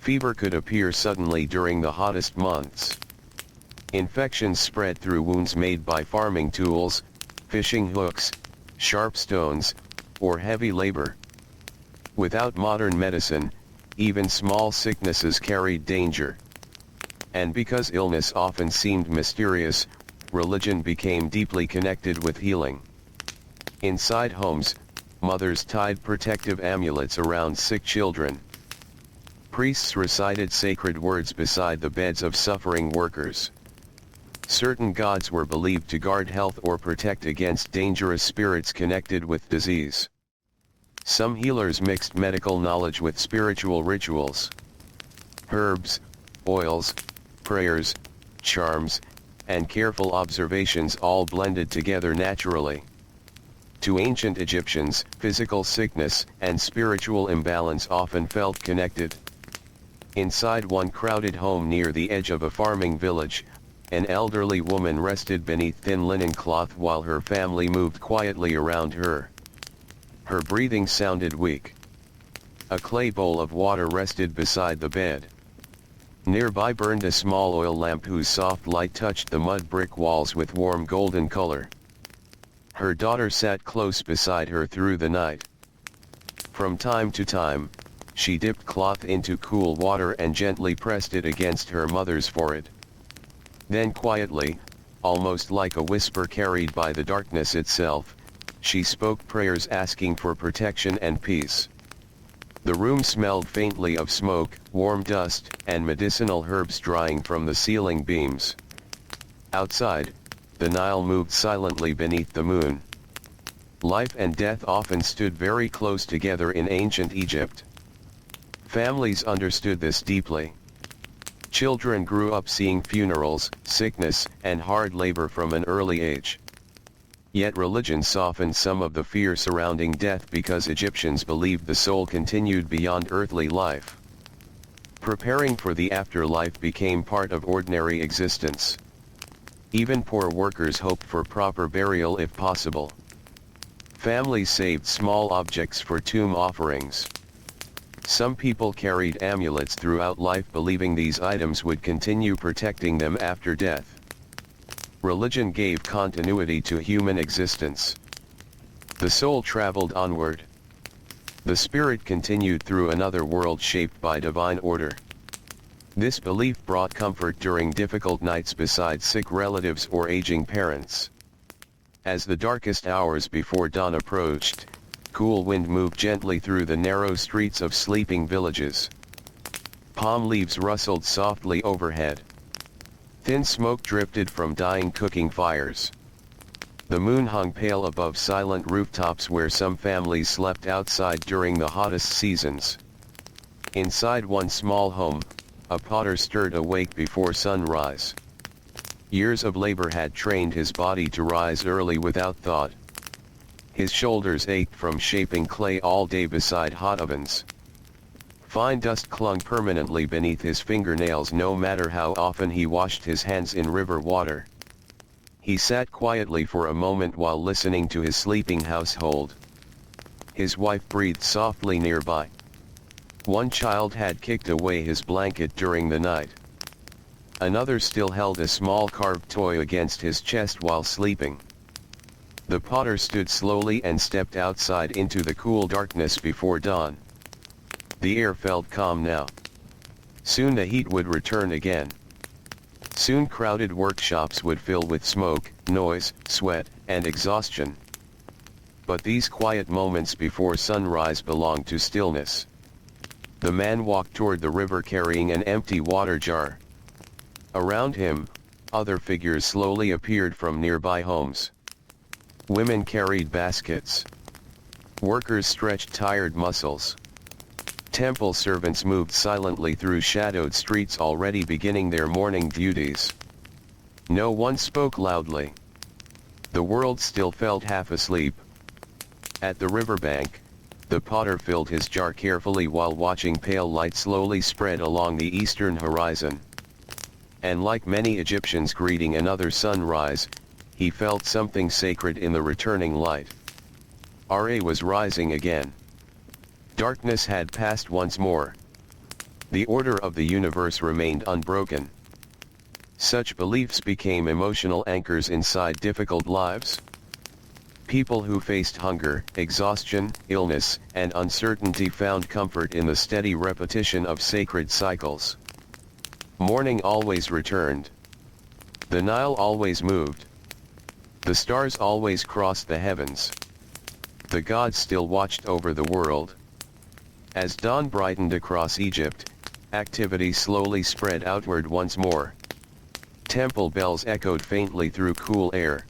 Fever could appear suddenly during the hottest months. Infections spread through wounds made by farming tools, fishing hooks, sharp stones, or heavy labor. Without modern medicine, even small sicknesses carried danger. And because illness often seemed mysterious, religion became deeply connected with healing. Inside homes, mothers tied protective amulets around sick children. Priests recited sacred words beside the beds of suffering workers. Certain gods were believed to guard health or protect against dangerous spirits connected with disease. Some healers mixed medical knowledge with spiritual rituals. Herbs, oils, prayers, charms, and careful observations all blended together naturally. To ancient Egyptians, physical sickness and spiritual imbalance often felt connected. Inside one crowded home near the edge of a farming village, an elderly woman rested beneath thin linen cloth while her family moved quietly around her. Her breathing sounded weak. A clay bowl of water rested beside the bed. Nearby burned a small oil lamp whose soft light touched the mud brick walls with warm golden color. Her daughter sat close beside her through the night. From time to time, she dipped cloth into cool water and gently pressed it against her mother's forehead. Then quietly, almost like a whisper carried by the darkness itself, she spoke prayers asking for protection and peace. The room smelled faintly of smoke, warm dust, and medicinal herbs drying from the ceiling beams. Outside, the Nile moved silently beneath the moon. Life and death often stood very close together in ancient Egypt. Families understood this deeply. Children grew up seeing funerals, sickness, and hard labor from an early age. Yet religion softened some of the fear surrounding death because Egyptians believed the soul continued beyond earthly life. Preparing for the afterlife became part of ordinary existence. Even poor workers hoped for proper burial if possible. Families saved small objects for tomb offerings. Some people carried amulets throughout life believing these items would continue protecting them after death. Religion gave continuity to human existence. The soul traveled onward. The spirit continued through another world shaped by divine order. This belief brought comfort during difficult nights beside sick relatives or aging parents. As the darkest hours before dawn approached, cool wind moved gently through the narrow streets of sleeping villages. Palm leaves rustled softly overhead. Thin smoke drifted from dying cooking fires. The moon hung pale above silent rooftops where some families slept outside during the hottest seasons. Inside one small home, a potter stirred awake before sunrise. Years of labor had trained his body to rise early without thought. His shoulders ached from shaping clay all day beside hot ovens. Fine dust clung permanently beneath his fingernails no matter how often he washed his hands in river water. He sat quietly for a moment while listening to his sleeping household. His wife breathed softly nearby. One child had kicked away his blanket during the night. Another still held a small carved toy against his chest while sleeping. The potter stood slowly and stepped outside into the cool darkness before dawn. The air felt calm now. Soon the heat would return again. Soon crowded workshops would fill with smoke, noise, sweat, and exhaustion. But these quiet moments before sunrise belonged to stillness. The man walked toward the river carrying an empty water jar. Around him, other figures slowly appeared from nearby homes. Women carried baskets. Workers stretched tired muscles. Temple servants moved silently through shadowed streets already beginning their morning duties. No one spoke loudly. The world still felt half asleep. At the riverbank, the potter filled his jar carefully while watching pale light slowly spread along the eastern horizon. And like many Egyptians greeting another sunrise, he felt something sacred in the returning light. Ra was rising again. Darkness had passed once more. The order of the universe remained unbroken. Such beliefs became emotional anchors inside difficult lives. People who faced hunger, exhaustion, illness, and uncertainty found comfort in the steady repetition of sacred cycles. Morning always returned. The Nile always moved. The stars always crossed the heavens. The gods still watched over the world. As dawn brightened across Egypt, activity slowly spread outward once more. Temple bells echoed faintly through cool air.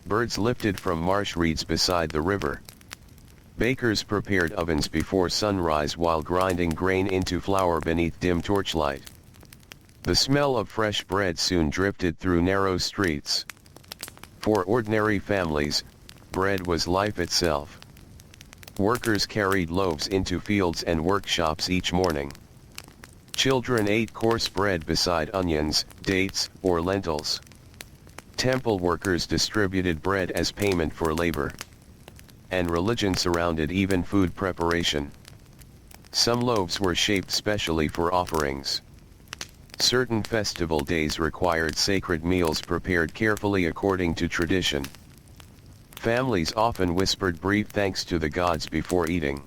Birds lifted from marsh reeds beside the river. Bakers prepared ovens before sunrise while grinding grain into flour beneath dim torchlight. The smell of fresh bread soon drifted through narrow streets. For ordinary families, bread was life itself. Workers carried loaves into fields and workshops each morning. Children ate coarse bread beside onions, dates, or lentils. Temple workers distributed bread as payment for labor. And religion surrounded even food preparation. Some loaves were shaped specially for offerings. Certain festival days required sacred meals prepared carefully according to tradition. Families often whispered brief thanks to the gods before eating.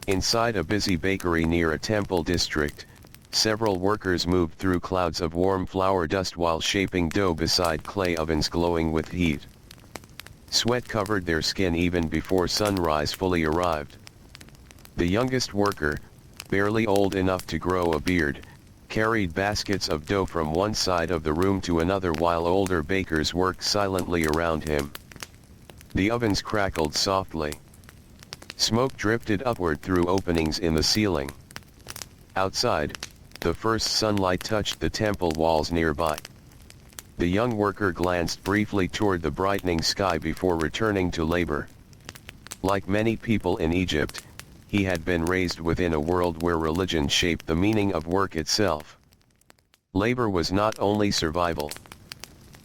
Inside a busy bakery near a temple district, several workers moved through clouds of warm flour dust while shaping dough beside clay ovens glowing with heat. Sweat covered their skin even before sunrise fully arrived. The youngest worker, barely old enough to grow a beard, carried baskets of dough from one side of the room to another while older bakers worked silently around him. The ovens crackled softly. Smoke drifted upward through openings in the ceiling. Outside, the first sunlight touched the temple walls nearby. The young worker glanced briefly toward the brightening sky before returning to labor. Like many people in Egypt, he had been raised within a world where religion shaped the meaning of work itself. Labor was not only survival.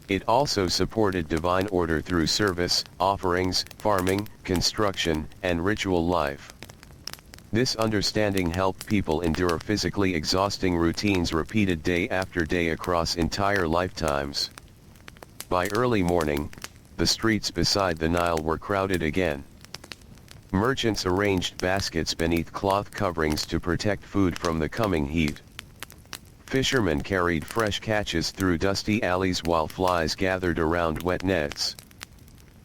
It also supported divine order through service, offerings, farming, construction, and ritual life. This understanding helped people endure physically exhausting routines repeated day after day across entire lifetimes. By early morning, the streets beside the Nile were crowded again. Merchants arranged baskets beneath cloth coverings to protect food from the coming heat. Fishermen carried fresh catches through dusty alleys while flies gathered around wet nets.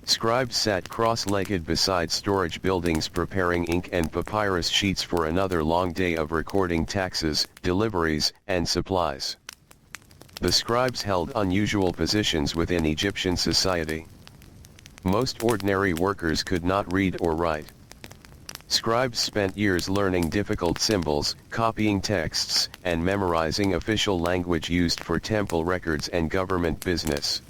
Scribes sat cross-legged beside storage buildings preparing ink and papyrus sheets for another long day of recording taxes, deliveries, and supplies. The scribes held unusual positions within Egyptian society. Most ordinary workers could not read or write. Scribes spent years learning difficult symbols, copying texts, and memorizing official language used for temple records and government business.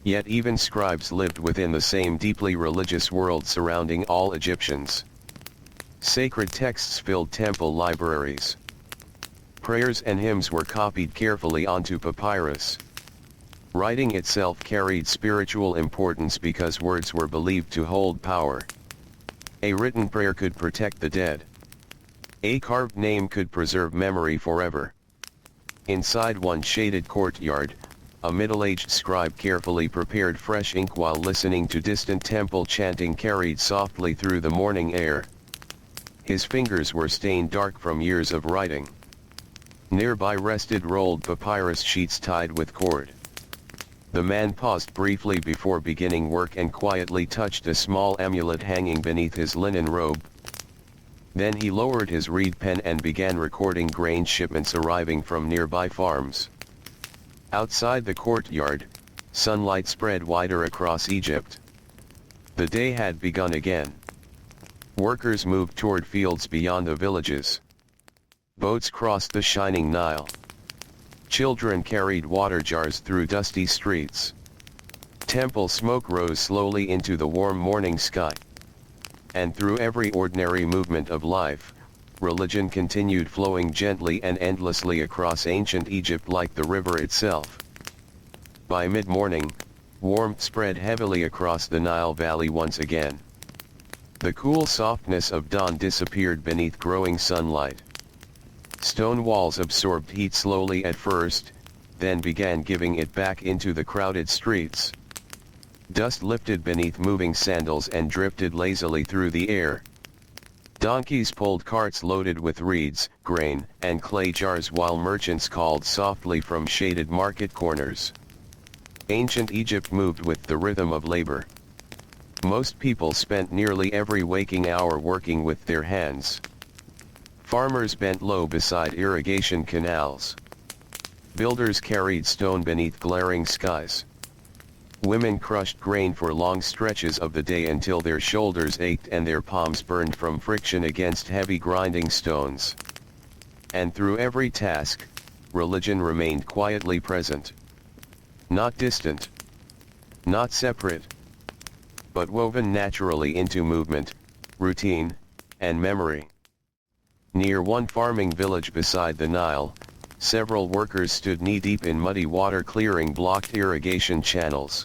Yet even scribes lived within the same deeply religious world surrounding all Egyptians. Sacred texts filled temple libraries. Prayers and hymns were copied carefully onto papyrus. Writing itself carried spiritual importance because words were believed to hold power. A written prayer could protect the dead. A carved name could preserve memory forever. Inside one shaded courtyard, a middle-aged scribe carefully prepared fresh ink while listening to distant temple chanting carried softly through the morning air. His fingers were stained dark from years of writing. Nearby rested rolled papyrus sheets tied with cord. The man paused briefly before beginning work and quietly touched a small amulet hanging beneath his linen robe. Then he lowered his reed pen and began recording grain shipments arriving from nearby farms. Outside the courtyard, sunlight spread wider across Egypt. The day had begun again. Workers moved toward fields beyond the villages. Boats crossed the shining Nile. Children carried water jars through dusty streets. Temple smoke rose slowly into the warm morning sky. And through every ordinary movement of life, religion continued flowing gently and endlessly across ancient Egypt like the river itself. By mid-morning, warmth spread heavily across the Nile Valley once again. The cool softness of dawn disappeared beneath growing sunlight. Stone walls absorbed heat slowly at first, then began giving it back into the crowded streets. Dust lifted beneath moving sandals and drifted lazily through the air. Donkeys pulled carts loaded with reeds, grain, and clay jars while merchants called softly from shaded market corners. Ancient Egypt moved with the rhythm of labor. Most people spent nearly every waking hour working with their hands. Farmers bent low beside irrigation canals. Builders carried stone beneath glaring skies. Women crushed grain for long stretches of the day until their shoulders ached and their palms burned from friction against heavy grinding stones. And through every task, religion remained quietly present. Not distant. Not separate. But woven naturally into movement, routine, and memory. Near one farming village beside the Nile, several workers stood knee-deep in muddy water clearing blocked irrigation channels.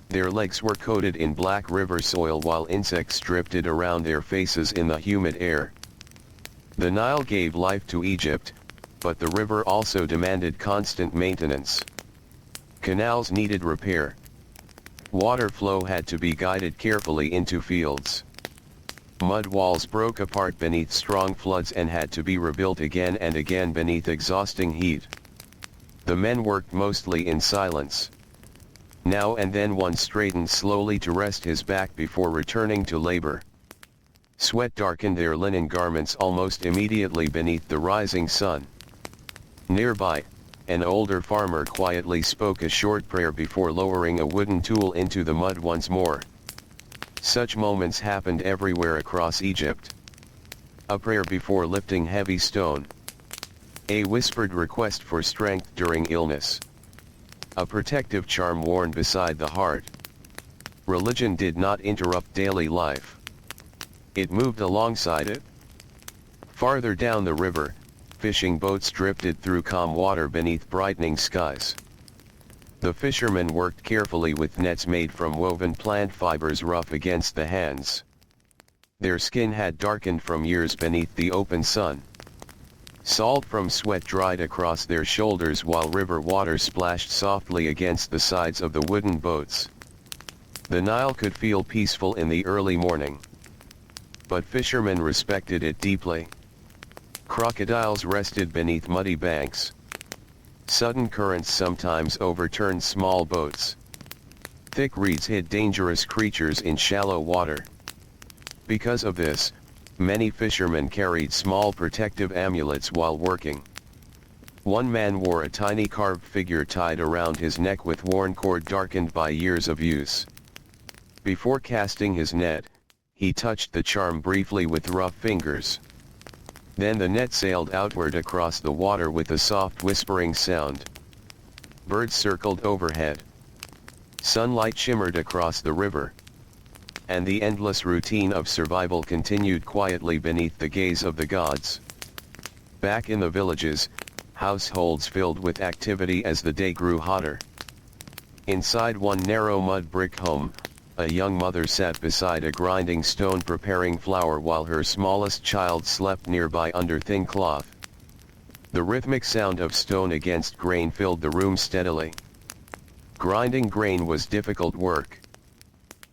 Their legs were coated in black river soil while insects drifted around their faces in the humid air. The Nile gave life to Egypt, but the river also demanded constant maintenance. Canals needed repair. Water flow had to be guided carefully into fields. Mud walls broke apart beneath strong floods and had to be rebuilt again and again beneath exhausting heat. The men worked mostly in silence. Now and then one straightened slowly to rest his back before returning to labor. Sweat darkened their linen garments almost immediately beneath the rising sun. Nearby, an older farmer quietly spoke a short prayer before lowering a wooden tool into the mud once more. Such moments happened everywhere across Egypt. A prayer before lifting heavy stone. A whispered request for strength during illness. A protective charm worn beside the heart. Religion did not interrupt daily life. It moved alongside it. Farther down the river, fishing boats drifted through calm water beneath brightening skies. The fishermen worked carefully with nets made from woven plant fibers rough against the hands. Their skin had darkened from years beneath the open sun. Salt from sweat dried across their shoulders while river water splashed softly against the sides of the wooden boats. The Nile could feel peaceful in the early morning. But fishermen respected it deeply. Crocodiles rested beneath muddy banks. Sudden currents sometimes overturned small boats. Thick reeds hid dangerous creatures in shallow water. Because of this, many fishermen carried small protective amulets while working. One man wore a tiny carved figure tied around his neck with worn cord darkened by years of use. Before casting his net, he touched the charm briefly with rough fingers. Then the net sailed outward across the water with a soft whispering sound. Birds circled overhead. Sunlight shimmered across the river. And the endless routine of survival continued quietly beneath the gaze of the gods. Back in the villages, households filled with activity as the day grew hotter. Inside one narrow mud brick home, a young mother sat beside a grinding stone preparing flour while her smallest child slept nearby under thin cloth. The rhythmic sound of stone against grain filled the room steadily. Grinding grain was difficult work.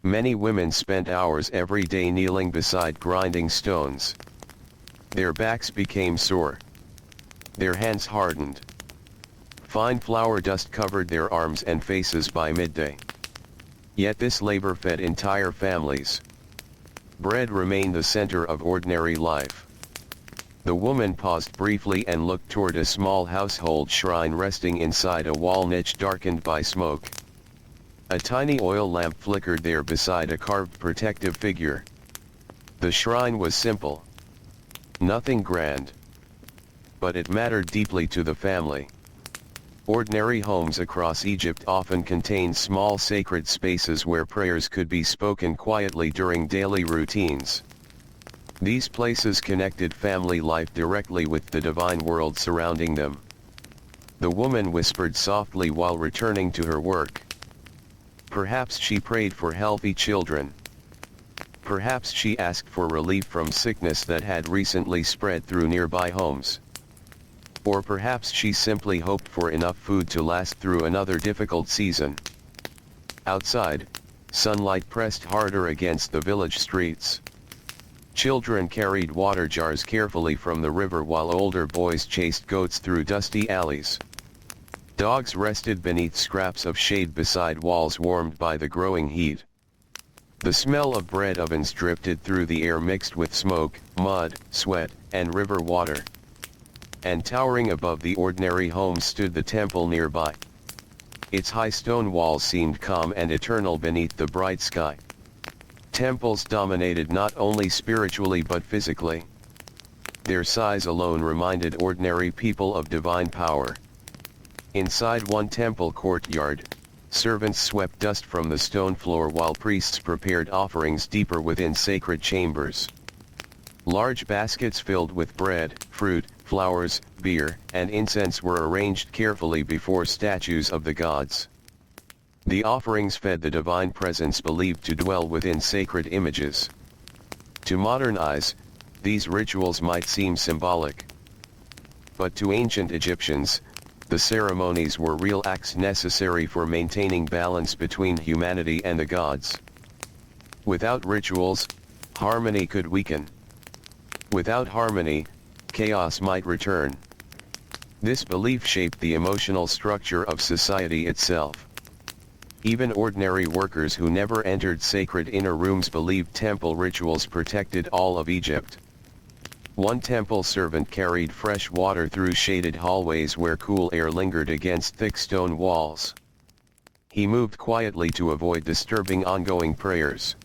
Many women spent hours every day kneeling beside grinding stones. Their backs became sore. Their hands hardened. Fine flour dust covered their arms and faces by midday. Yet this labor fed entire families. bread remained the center of ordinary life. The woman paused briefly and looked toward a small household shrine resting inside a wall niche darkened by smoke. A tiny oil lamp flickered there beside a carved protective figure. The shrine was simple. Nothing grand. But it mattered deeply to the family. Ordinary homes across Egypt often contained small sacred spaces where prayers could be spoken quietly during daily routines. These places connected family life directly with the divine world surrounding them. The woman whispered softly while returning to her work. Perhaps she prayed for healthy children. Perhaps she asked for relief from sickness that had recently spread through nearby homes. Or perhaps she simply hoped for enough food to last through another difficult season. Outside, sunlight pressed harder against the village streets. Children carried water jars carefully from the river while older boys chased goats through dusty alleys. Dogs rested beneath scraps of shade beside walls warmed by the growing heat. The smell of bread ovens drifted through the air mixed with smoke, mud, sweat, and river water. And towering above the ordinary home stood the temple nearby. Its high stone walls seemed calm and eternal beneath the bright sky. Temples dominated not only spiritually but physically. Their size alone reminded ordinary people of divine power. Inside one temple courtyard, servants swept dust from the stone floor while priests prepared offerings deeper within sacred chambers. Large baskets filled with bread, fruit, flowers, beer, and incense were arranged carefully before statues of the gods. The offerings fed the divine presence believed to dwell within sacred images. To modern eyes, these rituals might seem symbolic. But to ancient Egyptians, the ceremonies were real acts necessary for maintaining balance between humanity and the gods. Without rituals, harmony could weaken. Without harmony, chaos might return. This belief shaped the emotional structure of society itself. Even ordinary workers who never entered sacred inner rooms believed temple rituals protected all of Egypt. One temple servant carried fresh water through shaded hallways where cool air lingered against thick stone walls. He moved quietly to avoid disturbing ongoing prayers.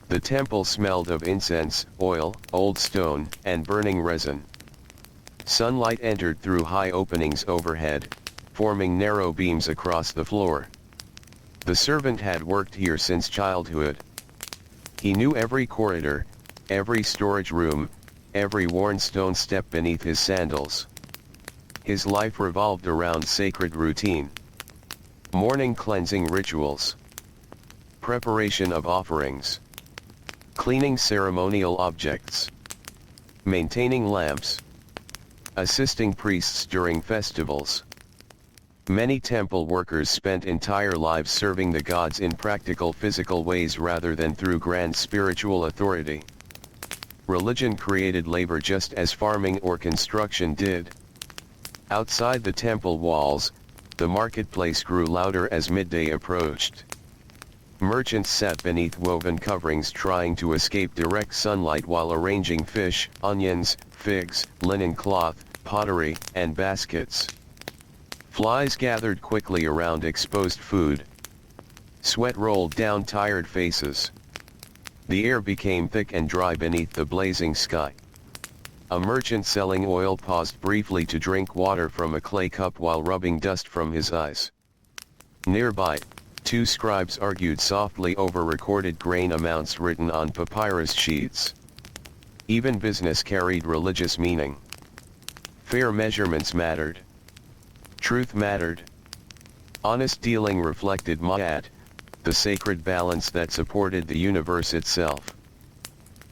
The temple smelled of incense, oil, old stone, and burning resin. Sunlight entered through high openings overhead, forming narrow beams across the floor. The servant had worked here since childhood. He knew every corridor, every storage room, every worn stone step beneath his sandals. His life revolved around sacred routine. Morning cleansing rituals. Preparation of offerings. Cleaning ceremonial objects. Maintaining lamps. Assisting priests during festivals. Many temple workers spent entire lives serving the gods in practical physical ways rather than through grand spiritual authority. Religion created labor just as farming or construction did. Outside the temple walls, the marketplace grew louder as midday approached. Merchants sat beneath woven coverings trying to escape direct sunlight while arranging fish, onions, figs, linen cloth, pottery, and baskets. Flies gathered quickly around exposed food. Sweat rolled down tired faces. The air became thick and dry beneath the blazing sky. A merchant selling oil paused briefly to drink water from a clay cup while rubbing dust from his eyes. Nearby, two scribes argued softly over recorded grain amounts written on papyrus sheets. Even business carried religious meaning. Fair measurements mattered. Truth mattered. Honest dealing reflected Ma'at, the sacred balance that supported the universe itself.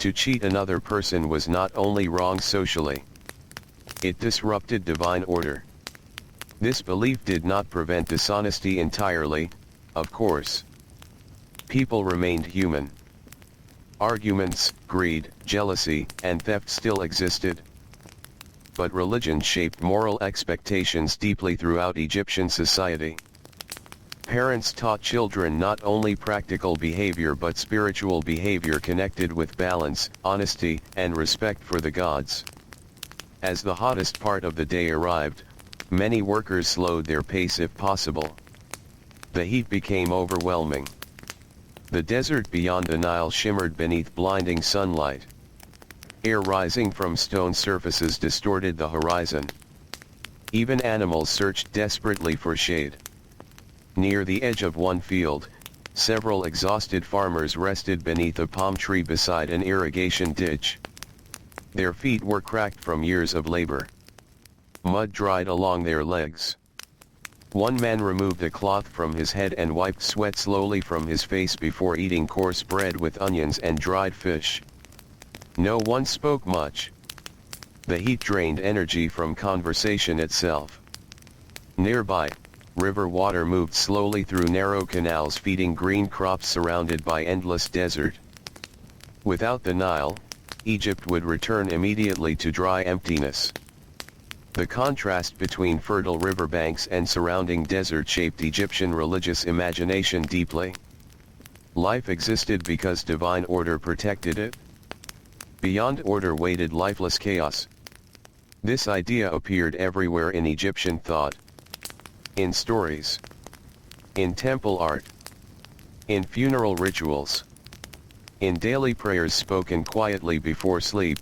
To cheat another person was not only wrong socially. It disrupted divine order. This belief did not prevent dishonesty entirely, of course. People remained human. Arguments, greed, jealousy, and theft still existed. But religion shaped moral expectations deeply throughout Egyptian society. Parents taught children not only practical behavior but spiritual behavior connected with balance, honesty, and respect for the gods. As the hottest part of the day arrived, many workers slowed their pace if possible. The heat became overwhelming. The desert beyond the Nile shimmered beneath blinding sunlight. Air rising from stone surfaces distorted the horizon. Even animals searched desperately for shade. Near the edge of one field, several exhausted farmers rested beneath a palm tree beside an irrigation ditch. Their feet were cracked from years of labor. Mud dried along their legs. One man removed a cloth from his head and wiped sweat slowly from his face before eating coarse bread with onions and dried fish. No one spoke much. The heat drained energy from conversation itself. Nearby, river water moved slowly through narrow canals feeding green crops surrounded by endless desert. Without the Nile, Egypt would return immediately to dry emptiness. The contrast between fertile riverbanks and surrounding desert shaped Egyptian religious imagination deeply. Life existed because divine order protected it. Beyond order waited lifeless chaos. This idea appeared everywhere in Egyptian thought. In stories. In temple art. In funeral rituals. In daily prayers spoken quietly before sleep.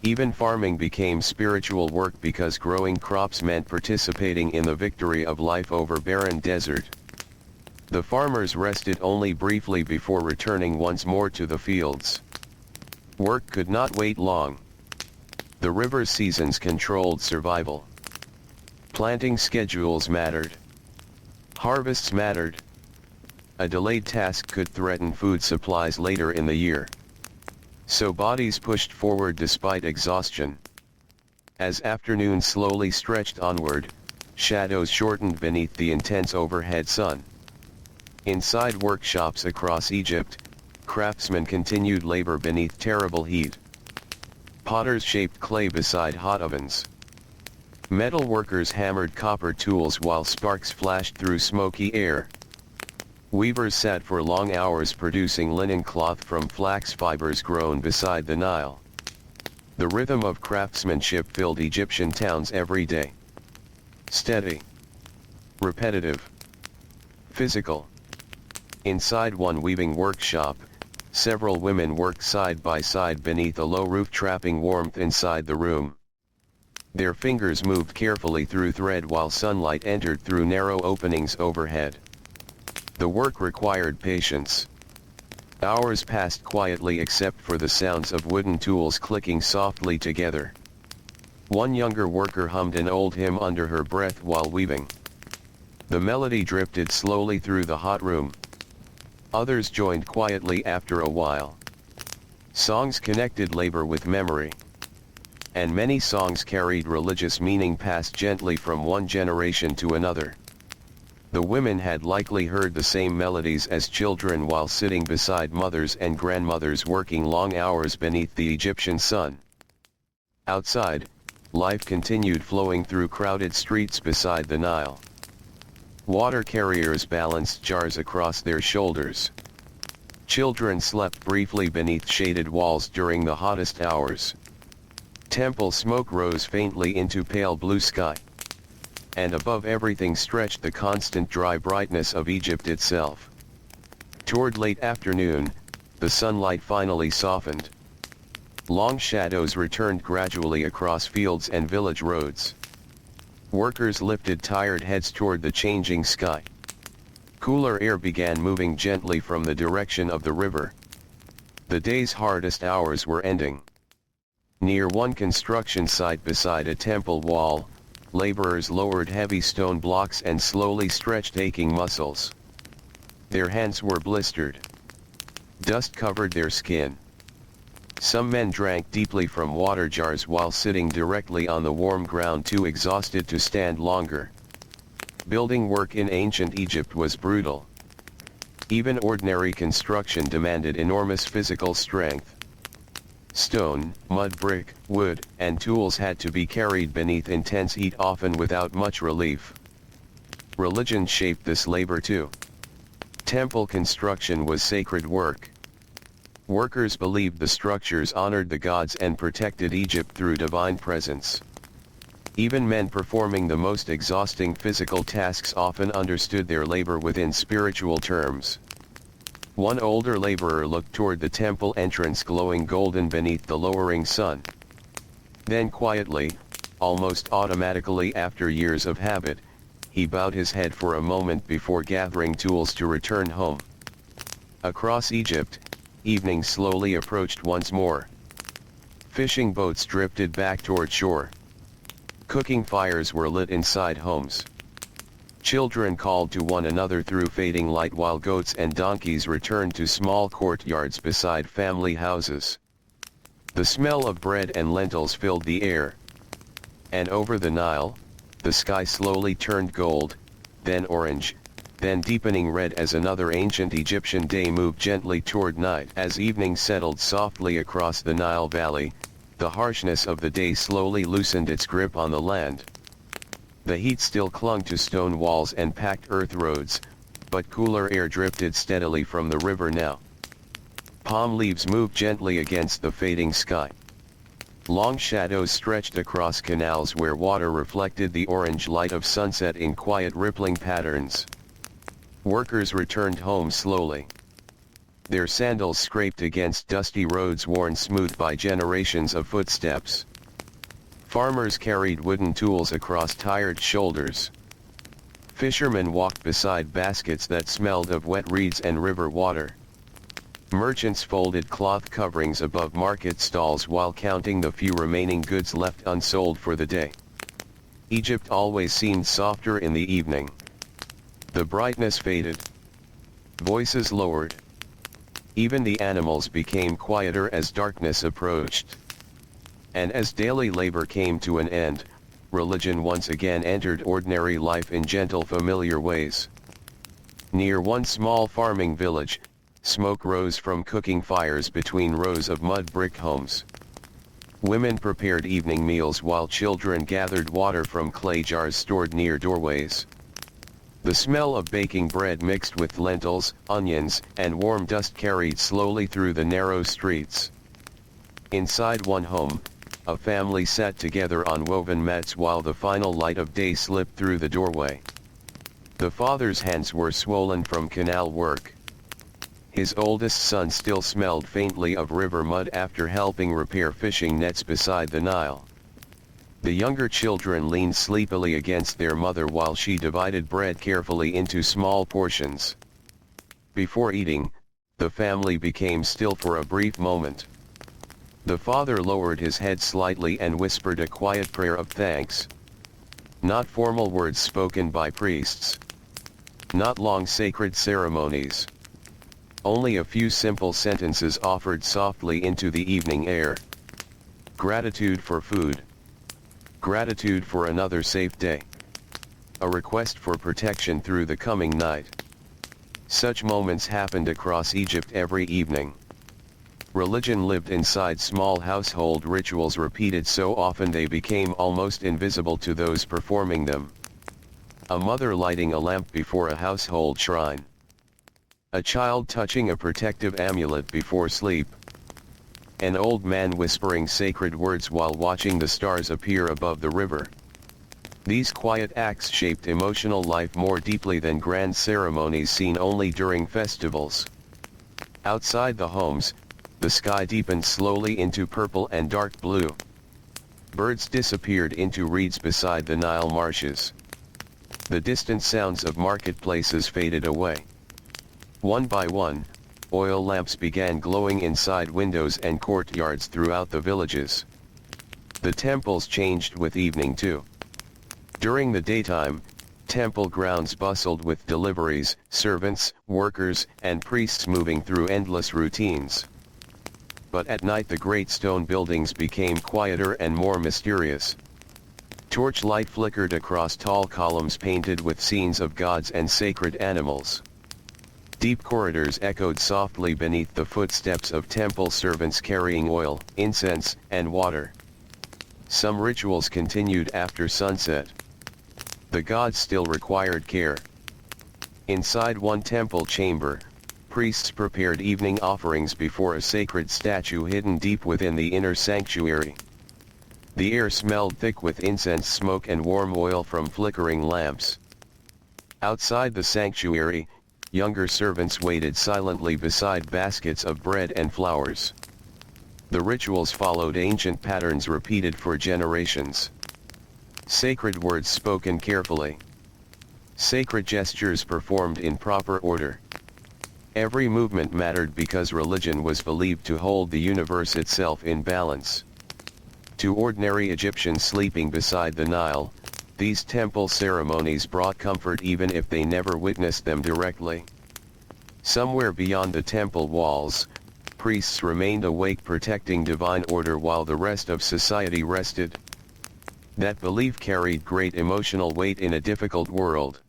Even farming became spiritual work because growing crops meant participating in the victory of life over barren desert. The farmers rested only briefly before returning once more to the fields. Work could not wait long. The river seasons controlled survival. Planting schedules mattered. Harvests mattered. A delayed task could threaten food supplies later in the year. So bodies pushed forward despite exhaustion. As afternoon slowly stretched onward, shadows shortened beneath the intense overhead sun. Inside workshops across Egypt, craftsmen continued labor beneath terrible heat. Potters shaped clay beside hot ovens. Metal workers hammered copper tools while sparks flashed through smoky air. Weavers sat for long hours producing linen cloth from flax fibers grown beside the Nile. The rhythm of craftsmanship filled Egyptian towns every day. Steady. Repetitive. Physical. Inside one weaving workshop, several women worked side by side beneath a low roof trapping warmth inside the room. Their fingers moved carefully through thread while sunlight entered through narrow openings overhead. The work required patience. Hours passed quietly except for the sounds of wooden tools clicking softly together. One younger worker hummed an old hymn under her breath while weaving. The melody drifted slowly through the hot room. Others joined quietly after a while. Songs connected labor with memory. And many songs carried religious meaning passed gently from one generation to another. The women had likely heard the same melodies as children while sitting beside mothers and grandmothers working long hours beneath the Egyptian sun. Outside, life continued flowing through crowded streets beside the Nile. Water carriers balanced jars across their shoulders. Children slept briefly beneath shaded walls during the hottest hours. Temple smoke rose faintly into pale blue sky. And above everything stretched the constant dry brightness of Egypt itself. Toward late afternoon, the sunlight finally softened. Long shadows returned gradually across fields and village roads. Workers lifted tired heads toward the changing sky. Cooler air began moving gently from the direction of the river. The day's hardest hours were ending. Near one construction site beside a temple wall, laborers lowered heavy stone blocks and slowly stretched aching muscles. Their hands were blistered. Dust covered their skin. Some men drank deeply from water jars while sitting directly on the warm ground, too exhausted to stand longer. Building work in ancient Egypt was brutal. Even ordinary construction demanded enormous physical strength. Stone, mud brick, wood, and tools had to be carried beneath intense heat, often without much relief. Religion shaped this labor too. Temple construction was sacred work. Workers believed the structures honored the gods and protected Egypt through divine presence. Even men performing the most exhausting physical tasks often understood their labor within spiritual terms. One older laborer looked toward the temple entrance glowing golden beneath the lowering sun. Then quietly, almost automatically after years of habit, he bowed his head for a moment before gathering tools to return home. Across Egypt, evening slowly approached once more. Fishing boats drifted back toward shore. Cooking fires were lit inside homes. Children called to one another through fading light while goats and donkeys returned to small courtyards beside family houses. The smell of bread and lentils filled the air. And over the Nile, the sky slowly turned gold, then orange, then deepening red as another ancient Egyptian day moved gently toward night. As evening settled softly across the Nile Valley, the harshness of the day slowly loosened its grip on the land. The heat still clung to stone walls and packed earth roads, but cooler air drifted steadily from the river now. Palm leaves moved gently against the fading sky. Long shadows stretched across canals where water reflected the orange light of sunset in quiet rippling patterns. Workers returned home slowly. Their sandals scraped against dusty roads worn smooth by generations of footsteps. Farmers carried wooden tools across tired shoulders. Fishermen walked beside baskets that smelled of wet reeds and river water. Merchants folded cloth coverings above market stalls while counting the few remaining goods left unsold for the day. Egypt always seemed softer in the evening. The brightness faded. Voices lowered. Even the animals became quieter as darkness approached. And as daily labor came to an end, religion once again entered ordinary life in gentle familiar ways. Near one small farming village, smoke rose from cooking fires between rows of mud brick homes. Women prepared evening meals while children gathered water from clay jars stored near doorways. The smell of baking bread mixed with lentils, onions, and warm dust carried slowly through the narrow streets. Inside one home, a family sat together on woven mats while the final light of day slipped through the doorway. The father's hands were swollen from canal work. His oldest son still smelled faintly of river mud after helping repair fishing nets beside the Nile. The younger children leaned sleepily against their mother while she divided bread carefully into small portions. Before eating, the family became still for a brief moment. The father lowered his head slightly and whispered a quiet prayer of thanks. Not formal words spoken by priests. Not long sacred ceremonies. Only a few simple sentences offered softly into the evening air. Gratitude for food. Gratitude for another safe day. A request for protection through the coming night. Such moments happened across Egypt every evening. Religion lived inside small household rituals repeated so often they became almost invisible to those performing them. A mother lighting a lamp before a household shrine. A child touching a protective amulet before sleep. An old man whispering sacred words while watching the stars appear above the river. These quiet acts shaped emotional life more deeply than grand ceremonies seen only during festivals. Outside the homes, the sky deepened slowly into purple and dark blue. Birds disappeared into reeds beside the Nile marshes. The distant sounds of marketplaces faded away. One by one, oil lamps began glowing inside windows and courtyards throughout the villages. The temples changed with evening too. During the daytime, temple grounds bustled with deliveries, servants, workers, and priests moving through endless routines. But at night the great stone buildings became quieter and more mysterious. Torchlight flickered across tall columns painted with scenes of gods and sacred animals. Deep corridors echoed softly beneath the footsteps of temple servants carrying oil, incense, and water. Some rituals continued after sunset. the gods still required care. Inside one temple chamber, priests prepared evening offerings before a sacred statue hidden deep within the inner sanctuary. The air smelled thick with incense smoke and warm oil from flickering lamps. Outside the sanctuary, younger servants waited silently beside baskets of bread and flowers. The rituals followed ancient patterns repeated for generations. Sacred words spoken carefully. Sacred gestures performed in proper order. Every movement mattered because religion was believed to hold the universe itself in balance. To ordinary Egyptians sleeping beside the Nile, these temple ceremonies brought comfort even if they never witnessed them directly. Somewhere beyond the temple walls, priests remained awake protecting divine order while the rest of society rested. That belief carried great emotional weight in a difficult world.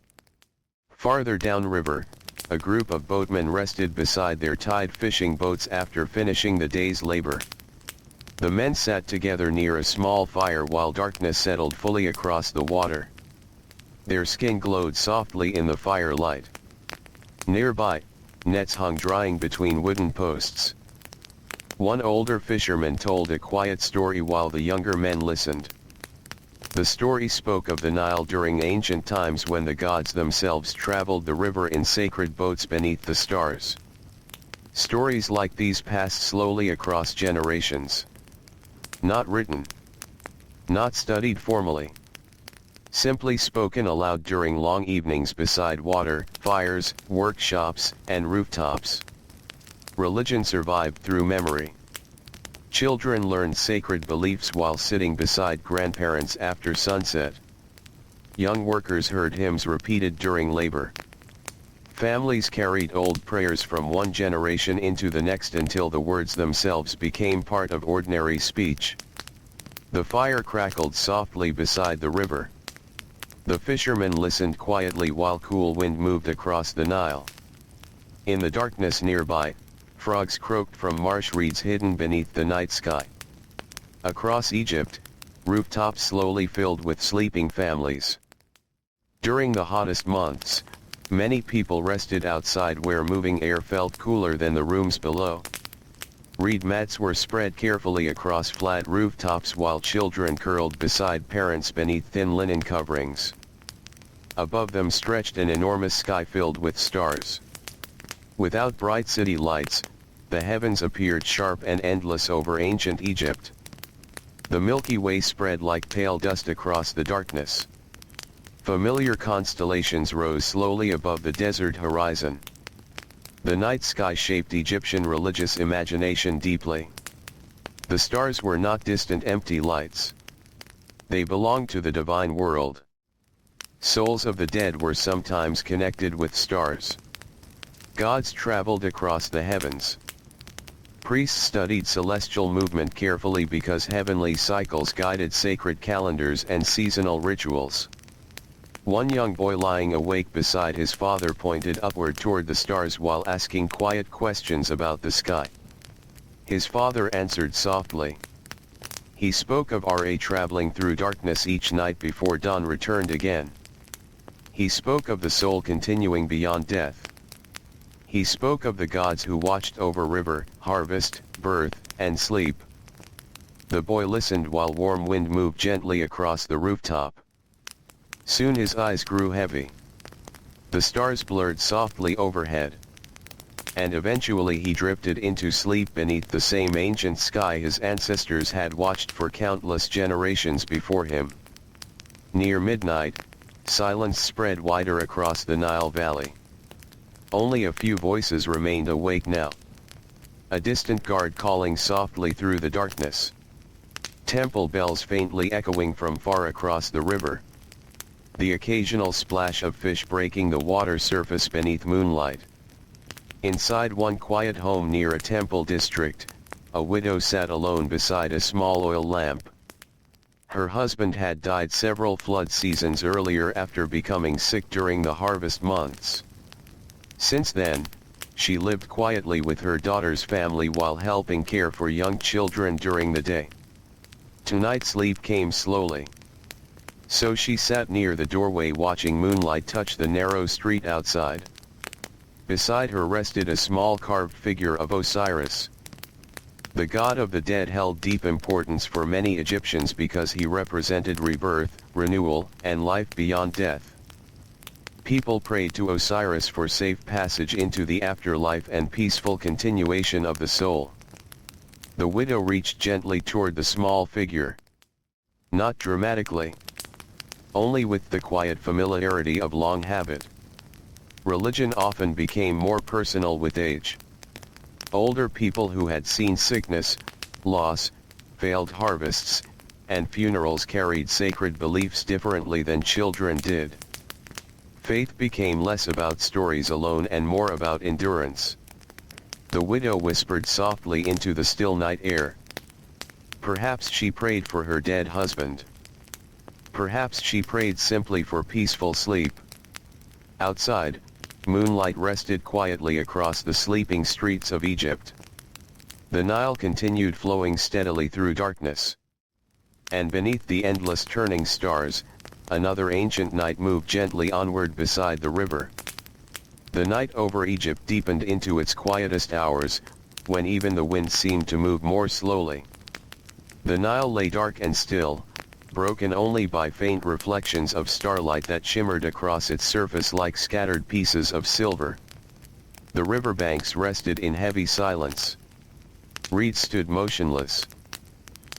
Farther downriver, a group of boatmen rested beside their tied fishing boats after finishing the day's labor. The men sat together near a small fire while darkness settled fully across the water. Their skin glowed softly in the firelight. Nearby, nets hung drying between wooden posts. One older fisherman told a quiet story while the younger men listened. The story spoke of the Nile during ancient times when the gods themselves traveled the river in sacred boats beneath the stars. Stories like these passed slowly across generations. Not written. Not studied formally. Simply spoken aloud during long evenings beside water, fires, workshops, and rooftops. Religion survived through memory. Children learned sacred beliefs while sitting beside grandparents after sunset. Young workers heard hymns repeated during labor. Families carried old prayers from one generation into the next until the words themselves became part of ordinary speech. The fire crackled softly beside the river. The fishermen listened quietly while cool wind moved across the Nile. In the darkness nearby, frogs croaked from marsh reeds hidden beneath the night sky. Across Egypt, rooftops slowly filled with sleeping families. During the hottest months, many people rested outside where moving air felt cooler than the rooms below. Reed mats were spread carefully across flat rooftops while children curled beside parents beneath thin linen coverings. Above them stretched an enormous sky filled with stars. Without bright city lights, the heavens appeared sharp and endless over ancient Egypt. The Milky Way spread like pale dust across the darkness. Familiar constellations rose slowly above the desert horizon. The night sky shaped Egyptian religious imagination deeply. The stars were not distant empty lights. They belonged to the divine world. Souls of the dead were sometimes connected with stars. Gods traveled across the heavens. Priests studied celestial movement carefully because heavenly cycles guided sacred calendars and seasonal rituals. One young boy lying awake beside his father pointed upward toward the stars while asking quiet questions about the sky. His father answered softly. He spoke of Ra traveling through darkness each night before dawn returned again. He spoke of the soul continuing beyond death. He spoke of the gods who watched over river, harvest, birth, and sleep. The boy listened while warm wind moved gently across the rooftop. Soon his eyes grew heavy. The stars blurred softly overhead. And eventually he drifted into sleep beneath the same ancient sky his ancestors had watched for countless generations before him. Near midnight, silence spread wider across the Nile Valley. Only a few voices remained awake now. A distant guard calling softly through the darkness. Temple bells faintly echoing from far across the river. The occasional splash of fish breaking the water surface beneath moonlight. Inside one quiet home near a temple district, a widow sat alone beside a small oil lamp. Her husband had died several flood seasons earlier after becoming sick during the harvest months. Since then, she lived quietly with her daughter's family while helping care for young children during the day. Tonight sleep came slowly. So she sat near the doorway watching moonlight touch the narrow street outside. Beside her rested a small carved figure of Osiris. The god of the dead held deep importance for many Egyptians because he represented rebirth, renewal, and life beyond death. People prayed to Osiris for safe passage into the afterlife and peaceful continuation of the soul. The widow reached gently toward the small figure. Not dramatically. Only with the quiet familiarity of long habit. Religion often became more personal with age. Older people who had seen sickness, loss, failed harvests, and funerals carried sacred beliefs differently than children did. Faith became less about stories alone and more about endurance. The widow whispered softly into the still night air. Perhaps she prayed for her dead husband. Perhaps she prayed simply for peaceful sleep. Outside, moonlight rested quietly across the sleeping streets of Egypt. The Nile continued flowing steadily through darkness. And beneath the endless turning stars, another ancient night moved gently onward beside the river. The night over Egypt deepened into its quietest hours, when even the wind seemed to move more slowly. The Nile lay dark and still, broken only by faint reflections of starlight that shimmered across its surface like scattered pieces of silver. The riverbanks rested in heavy silence. Reeds stood motionless.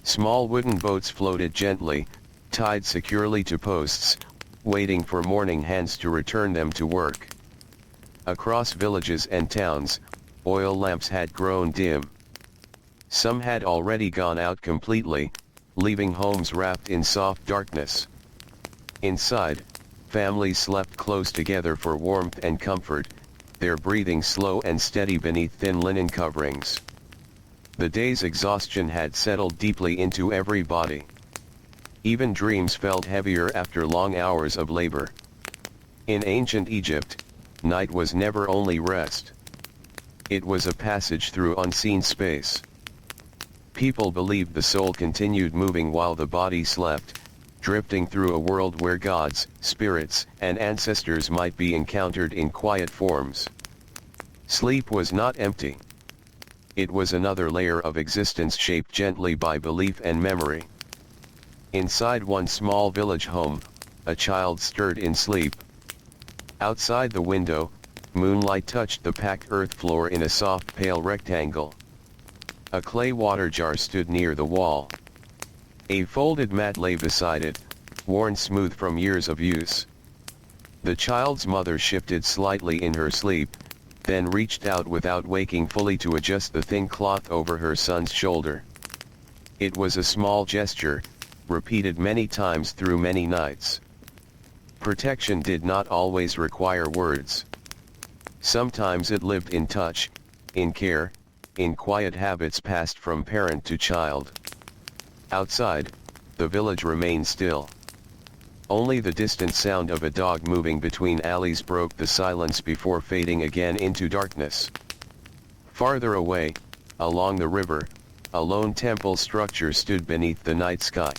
Small wooden boats floated gently, tied securely to posts, waiting for morning hands to return them to work. Across villages and towns, oil lamps had grown dim. Some had already gone out completely, leaving homes wrapped in soft darkness. Inside, families slept close together for warmth and comfort, their breathing slow and steady beneath thin linen coverings. The day's exhaustion had settled deeply into every body. Even dreams felt heavier after long hours of labor. In ancient Egypt, night was never only rest. It was a passage through unseen space. People believed the soul continued moving while the body slept, drifting through a world where gods, spirits, and ancestors might be encountered in quiet forms. Sleep was not empty. It was another layer of existence shaped gently by belief and memory. Inside one small village home, a child stirred in sleep. Outside the window, moonlight touched the packed earth floor in a soft pale rectangle. A clay water jar stood near the wall. A folded mat lay beside it, worn smooth from years of use. The child's mother shifted slightly in her sleep, then reached out without waking fully to adjust the thin cloth over her son's shoulder. It was a small gesture, repeated many times through many nights. Protection did not always require words. Sometimes it lived in touch, in care, in quiet habits passed from parent to child. Outside, the village remained still. Only the distant sound of a dog moving between alleys broke the silence before fading again into darkness. Farther away, along the river, a lone temple structure stood beneath the night sky.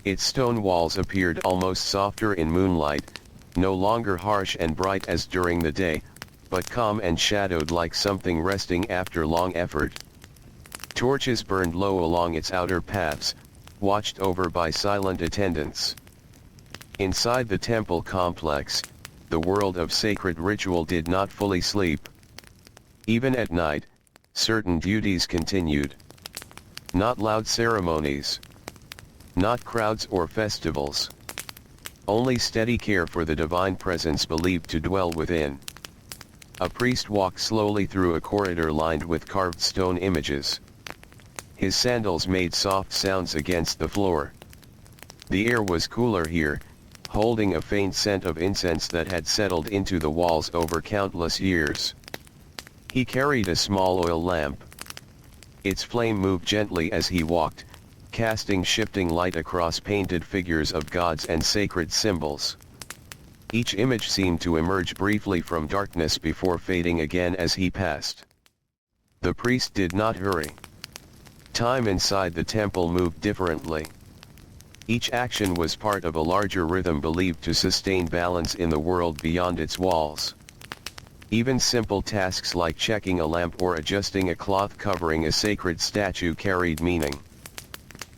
Its stone walls appeared almost softer in moonlight, no longer harsh and bright as during the day, but calm and shadowed like something resting after long effort. Torches burned low along its outer paths, watched over by silent attendants. Inside the temple complex, the world of sacred ritual did not fully sleep. Even at night, certain duties continued. Not loud ceremonies. Not crowds or festivals. Only steady care for the divine presence believed to dwell within. A priest walked slowly through a corridor lined with carved stone images. His sandals made soft sounds against the floor. The air was cooler here, holding a faint scent of incense that had settled into the walls over countless years. He carried a small oil lamp. Its flame moved gently as he walked, casting shifting light across painted figures of gods and sacred symbols. Each image seemed to emerge briefly from darkness before fading again as he passed. The priest did not hurry. Time inside the temple moved differently. Each action was part of a larger rhythm believed to sustain balance in the world beyond its walls. Even simple tasks like checking a lamp or adjusting a cloth covering a sacred statue carried meaning.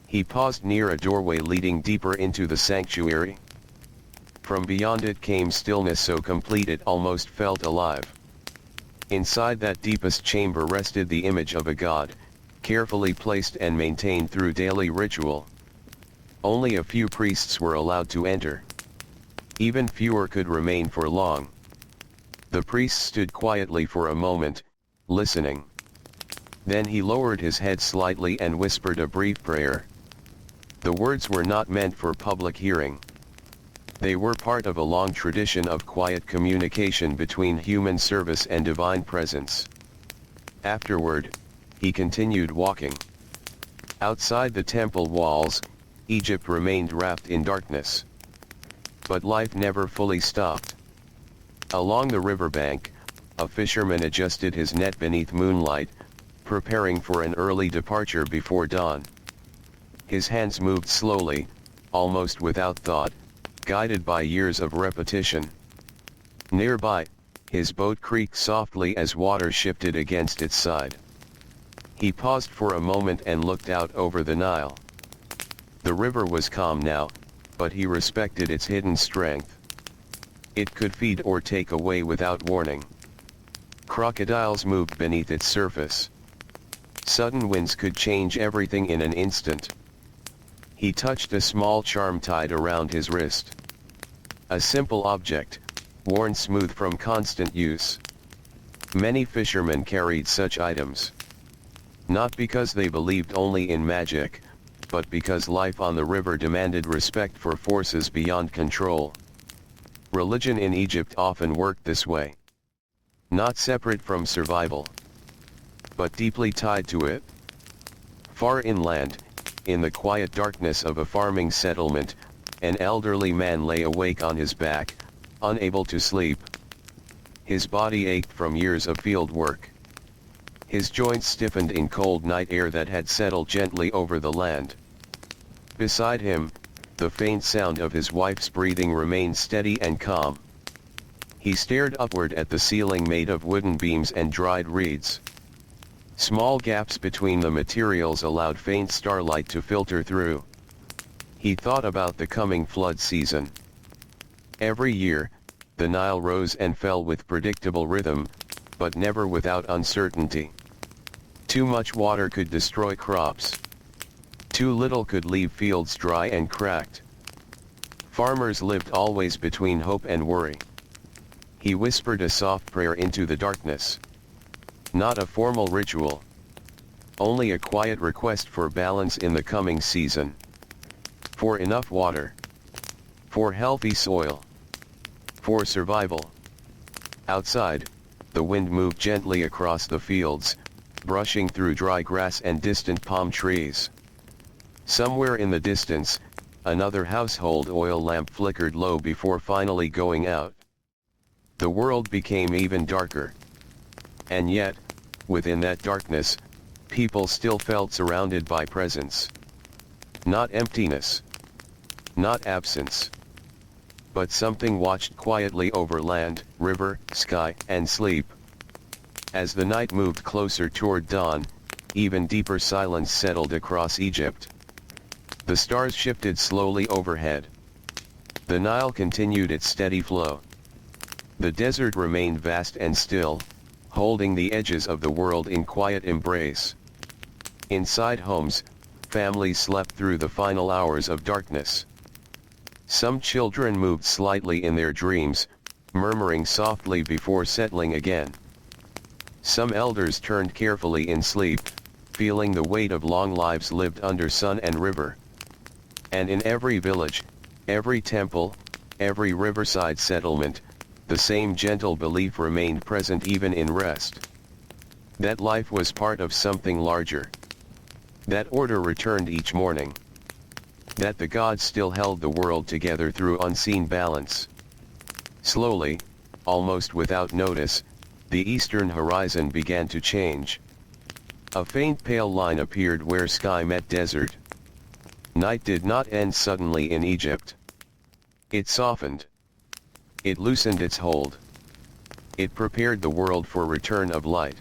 He paused near a doorway leading deeper into the sanctuary. From beyond it came stillness so complete it almost felt alive. Inside that deepest chamber rested the image of a god, carefully placed and maintained through daily ritual. Only a few priests were allowed to enter. Even fewer could remain for long. The priest stood quietly for a moment, listening. Then he lowered his head slightly and whispered a brief prayer. The words were not meant for public hearing. They were part of a long tradition of quiet communication between human service and divine presence. Afterward, he continued walking. Outside the temple walls, Egypt remained wrapped in darkness. But life never fully stopped. Along the riverbank, a fisherman adjusted his net beneath moonlight, preparing for an early departure before dawn. His hands moved slowly, almost without thought, guided by years of repetition. Nearby, his boat creaked softly as water shifted against its side. He paused for a moment and looked out over the Nile. The river was calm now, but he respected its hidden strength. It could feed or take away without warning. Crocodiles moved beneath its surface. Sudden winds could change everything in an instant. He touched a small charm tied around his wrist. A simple object, worn smooth from constant use. Many fishermen carried such items. Not because they believed only in magic, but because life on the river demanded respect for forces beyond control. Religion in Egypt often worked this way. Not separate from survival, but deeply tied to it. Far inland, in the quiet darkness of a farming settlement, an elderly man lay awake on his back, unable to sleep. His body ached from years of field work. His joints stiffened in cold night air that had settled gently over the land. Beside him, the faint sound of his wife's breathing remained steady and calm. He stared upward at the ceiling made of wooden beams and dried reeds. Small gaps between the materials allowed faint starlight to filter through. He thought about the coming flood season. Every year, the Nile rose and fell with predictable rhythm, but never without uncertainty. Too much water could destroy crops. Too little could leave fields dry and cracked. Farmers lived always between hope and worry. He whispered a soft prayer into the darkness. Not a formal ritual. Only a quiet request for balance in the coming season. For enough water. For healthy soil. For survival. Outside, the wind moved gently across the fields, brushing through dry grass and distant palm trees. Somewhere in the distance, another household oil lamp flickered low before finally going out. The world became even darker. And yet, within that darkness, people still felt surrounded by presence. Not emptiness. Not absence. But something watched quietly over land, river, sky, and sleep. As the night moved closer toward dawn, even deeper silence settled across Egypt. The stars shifted slowly overhead. The Nile continued its steady flow. The desert remained vast and still, holding the edges of the world in quiet embrace. Inside homes, families slept through the final hours of darkness. Some children moved slightly in their dreams, murmuring softly before settling again. Some elders turned carefully in sleep, feeling the weight of long lives lived under sun and river. And in every village, every temple, every riverside settlement, the same gentle belief remained present even in rest. That life was part of something larger. That order returned each morning. That the gods still held the world together through unseen balance. Slowly, almost without notice, the eastern horizon began to change. A faint pale line appeared where sky met desert. Night did not end suddenly in Egypt. It softened. It loosened its hold. It prepared the world for return of light.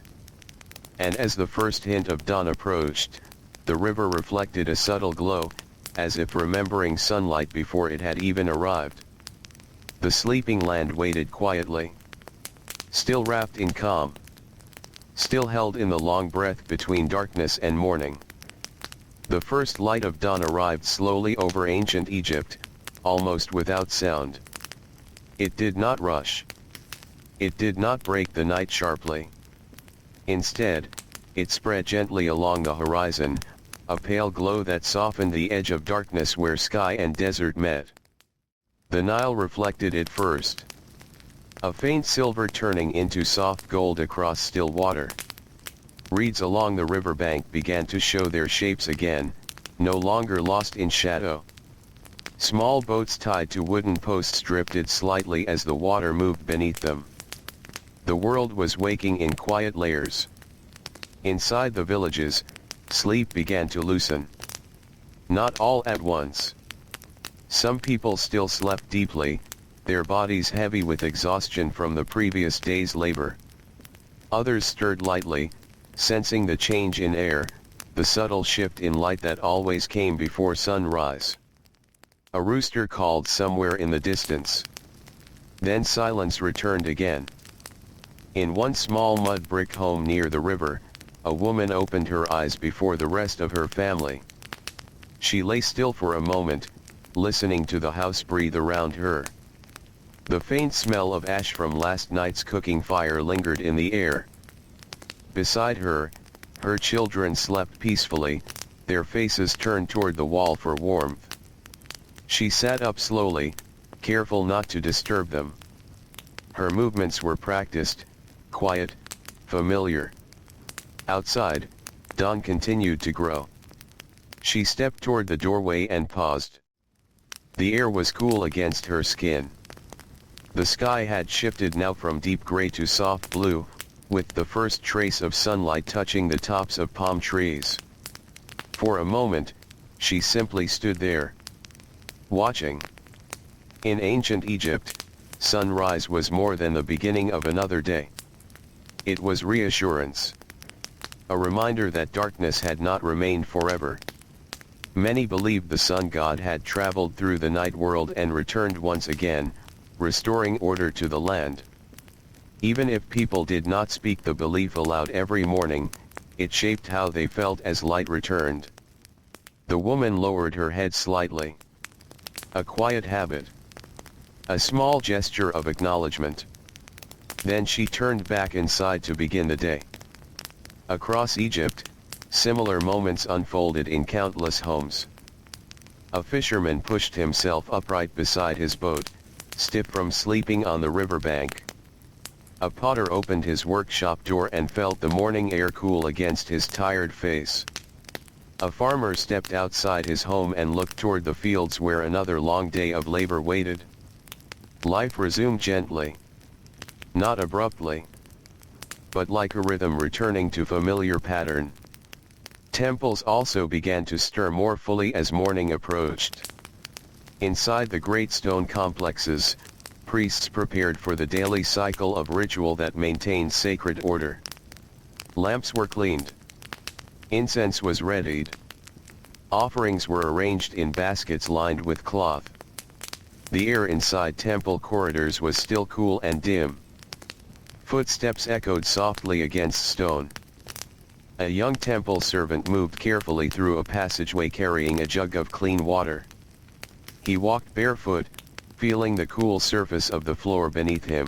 And as the first hint of dawn approached, the river reflected a subtle glow, as if remembering sunlight before it had even arrived. The sleeping land waited quietly. Still wrapped in calm. Still held in the long breath between darkness and morning. The first light of dawn arrived slowly over ancient Egypt, almost without sound. It did not rush. It did not break the night sharply. Instead, it spread gently along the horizon, a pale glow that softened the edge of darkness where sky and desert met. The Nile reflected it first. A faint silver turning into soft gold across still water. Reeds along the riverbank began to show their shapes again, no longer lost in shadow. Small boats tied to wooden posts drifted slightly as the water moved beneath them. The world was waking in quiet layers. Inside the villages, sleep began to loosen. Not all at once. Some people still slept deeply, their bodies heavy with exhaustion from the previous day's labor. Others stirred lightly, sensing the change in air, the subtle shift in light that always came before sunrise. A rooster called somewhere in the distance. Then silence returned again. In one small mud brick home near the river, a woman opened her eyes before the rest of her family. She lay still for a moment, listening to the house breathe around her. The faint smell of ash from last night's cooking fire lingered in the air. Beside her, her children slept peacefully, their faces turned toward the wall for warmth. She sat up slowly, careful not to disturb them. Her movements were practiced, quiet, familiar. Outside, dawn continued to grow. She stepped toward the doorway and paused. The air was cool against her skin. The sky had shifted now from deep gray to soft blue, with the first trace of sunlight touching the tops of palm trees. For a moment, she simply stood there, watching. In ancient Egypt, sunrise was more than the beginning of another day. It was reassurance. A reminder that darkness had not remained forever. Many believed the sun god had traveled through the night world and returned once again, restoring order to the land. Even if people did not speak the belief aloud every morning, it shaped how they felt as light returned. The woman lowered her head slightly. A quiet habit. A small gesture of acknowledgement. Then she turned back inside to begin the day. Across Egypt, similar moments unfolded in countless homes. A fisherman pushed himself upright beside his boat, stiff from sleeping on the riverbank. A potter opened his workshop door and felt the morning air cool against his tired face. A farmer stepped outside his home and looked toward the fields where another long day of labor waited. Life resumed gently. Not abruptly, but like a rhythm returning to familiar pattern. Temples also began to stir more fully as morning approached. Inside the great stone complexes, priests prepared for the daily cycle of ritual that maintained sacred order. Lamps were cleaned. Incense was readied. Offerings were arranged in baskets lined with cloth. The air inside temple corridors was still cool and dim. Footsteps echoed softly against stone. A young temple servant moved carefully through a passageway carrying a jug of clean water. He walked barefoot, feeling the cool surface of the floor beneath him.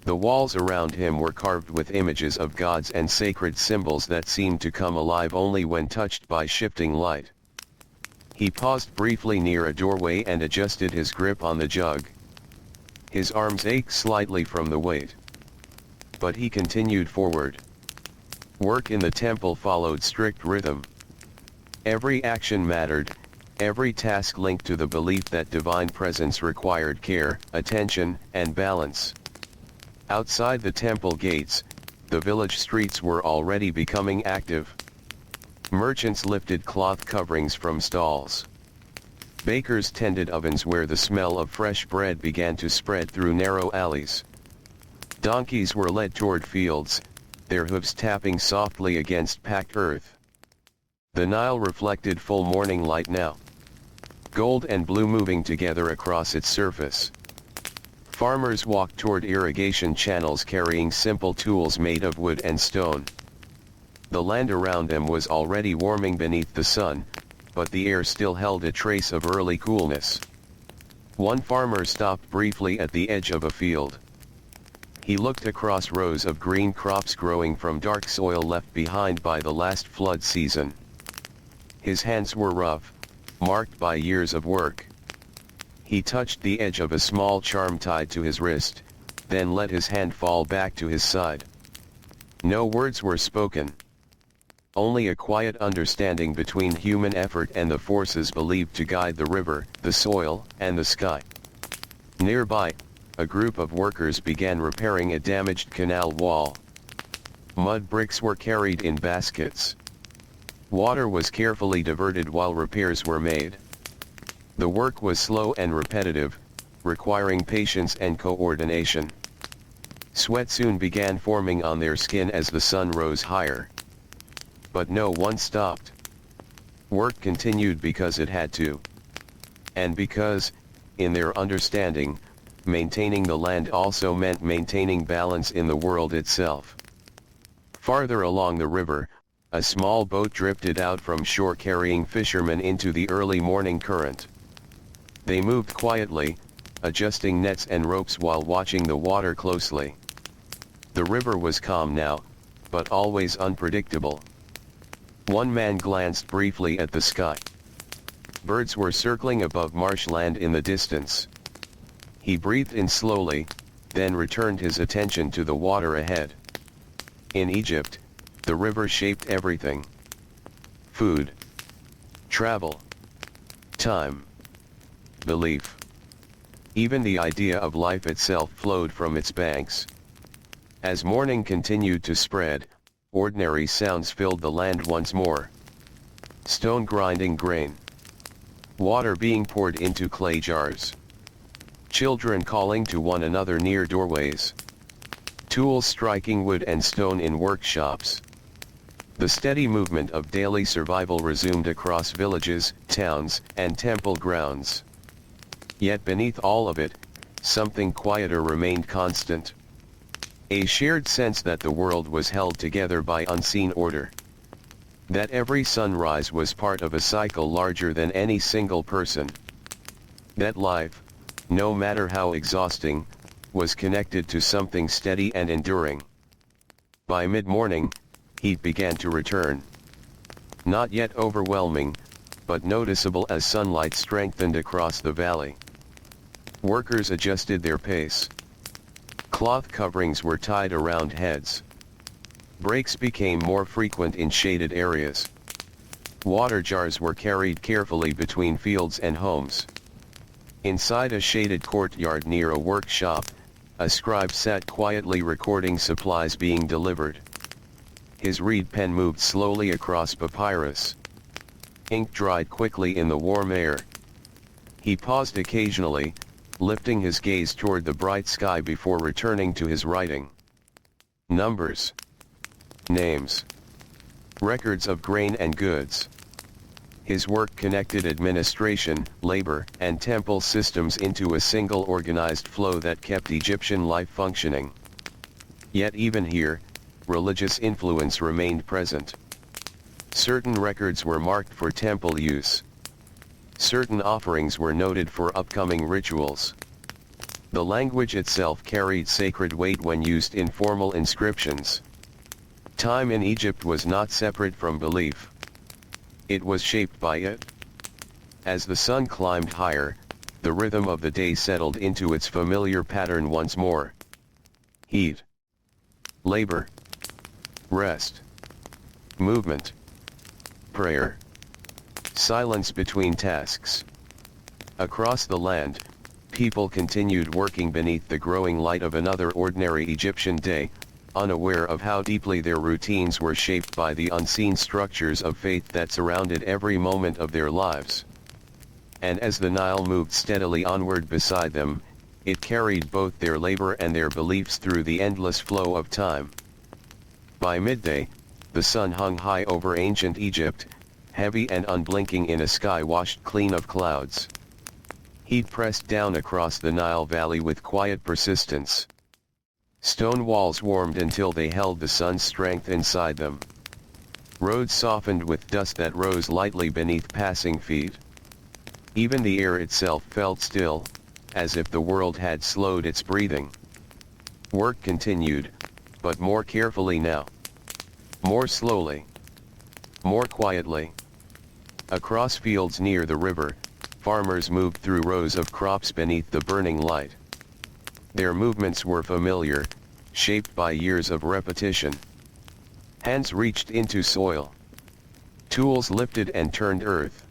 The walls around him were carved with images of gods and sacred symbols that seemed to come alive only when touched by shifting light. He paused briefly near a doorway and adjusted his grip on the jug. His arms ached slightly from the weight. But he continued forward. Work in the temple followed strict rhythm. Every action mattered, every task linked to the belief that divine presence required care, attention, and balance. Outside the temple gates, the village streets were already becoming active. Merchants lifted cloth coverings from stalls. Bakers tended ovens where the smell of fresh bread began to spread through narrow alleys. Donkeys were led toward fields, their hooves tapping softly against packed earth. The Nile reflected full morning light now, gold and blue moving together across its surface. Farmers walked toward irrigation channels carrying simple tools made of wood and stone. The land around them was already warming beneath the sun, but the air still held a trace of early coolness. One farmer stopped briefly at the edge of a field. He looked across rows of green crops growing from dark soil left behind by the last flood season. His hands were rough, marked by years of work. He touched the edge of a small charm tied to his wrist, then let his hand fall back to his side. No words were spoken. Only a quiet understanding between human effort and the forces believed to guide the river, the soil, and the sky. Nearby, a group of workers began repairing a damaged canal wall. Mud bricks were carried in baskets. Water was carefully diverted while repairs were made. The work was slow and repetitive, requiring patience and coordination. Sweat soon began forming on their skin as the sun rose higher. But no one stopped. Work continued because it had to. And because, in their understanding, maintaining the land also meant maintaining balance in the world itself. Farther along the river, a small boat drifted out from shore carrying fishermen into the early morning current. They moved quietly, adjusting nets and ropes while watching the water closely. The river was calm now, but always unpredictable. One man glanced briefly at the sky. Birds were circling above marshland in the distance. He breathed in slowly, then returned his attention to the water ahead. In Egypt, the river shaped everything. Food, travel, time, belief. Even the idea of life itself flowed from its banks. As morning continued to spread, ordinary sounds filled the land once more. Stone grinding grain. Water being poured into clay jars. Children calling to one another near doorways. Tools striking wood and stone in workshops. The steady movement of daily survival resumed across villages, towns, and temple grounds. Yet beneath all of it, something quieter remained constant. A shared sense that the world was held together by unseen order. That every sunrise was part of a cycle larger than any single person. That life, no matter how exhausting, was connected to something steady and enduring. By mid-morning, heat began to return. Not yet overwhelming, but noticeable as sunlight strengthened across the valley. Workers adjusted their pace. Cloth coverings were tied around heads. Breaks became more frequent in shaded areas. Water jars were carried carefully between fields and homes. Inside a shaded courtyard near a workshop, a scribe sat quietly recording supplies being delivered. His reed pen moved slowly across papyrus. Ink dried quickly in the warm air. He paused occasionally, lifting his gaze toward the bright sky before returning to his writing. Numbers. Names. Records of grain and goods. His work connected administration, labor, and temple systems into a single organized flow that kept Egyptian life functioning. Yet even here, religious influence remained present. Certain records were marked for temple use. Certain offerings were noted for upcoming rituals. The language itself carried sacred weight when used in formal inscriptions. Time in Egypt was not separate from belief. It was shaped by it. As the sun climbed higher, the rhythm of the day settled into its familiar pattern once more. Heat. Labor. Rest. Movement. Prayer. Silence between tasks. Across the land, people continued working beneath the growing light of another ordinary Egyptian day, unaware of how deeply their routines were shaped by the unseen structures of fate that surrounded every moment of their lives. And as the Nile moved steadily onward beside them, it carried both their labor and their beliefs through the endless flow of time. By midday, the sun hung high over ancient Egypt, heavy and unblinking in a sky washed clean of clouds. Heat pressed down across the Nile Valley with quiet persistence. Stone walls warmed until they held the sun's strength inside them. Roads softened with dust that rose lightly beneath passing feet. Even the air itself felt still, as if the world had slowed its breathing. Work continued, but more carefully now. More slowly. More quietly. Across fields near the river, farmers moved through rows of crops beneath the burning light. Their movements were familiar, shaped by years of repetition. Hands reached into soil. Tools lifted and turned earth.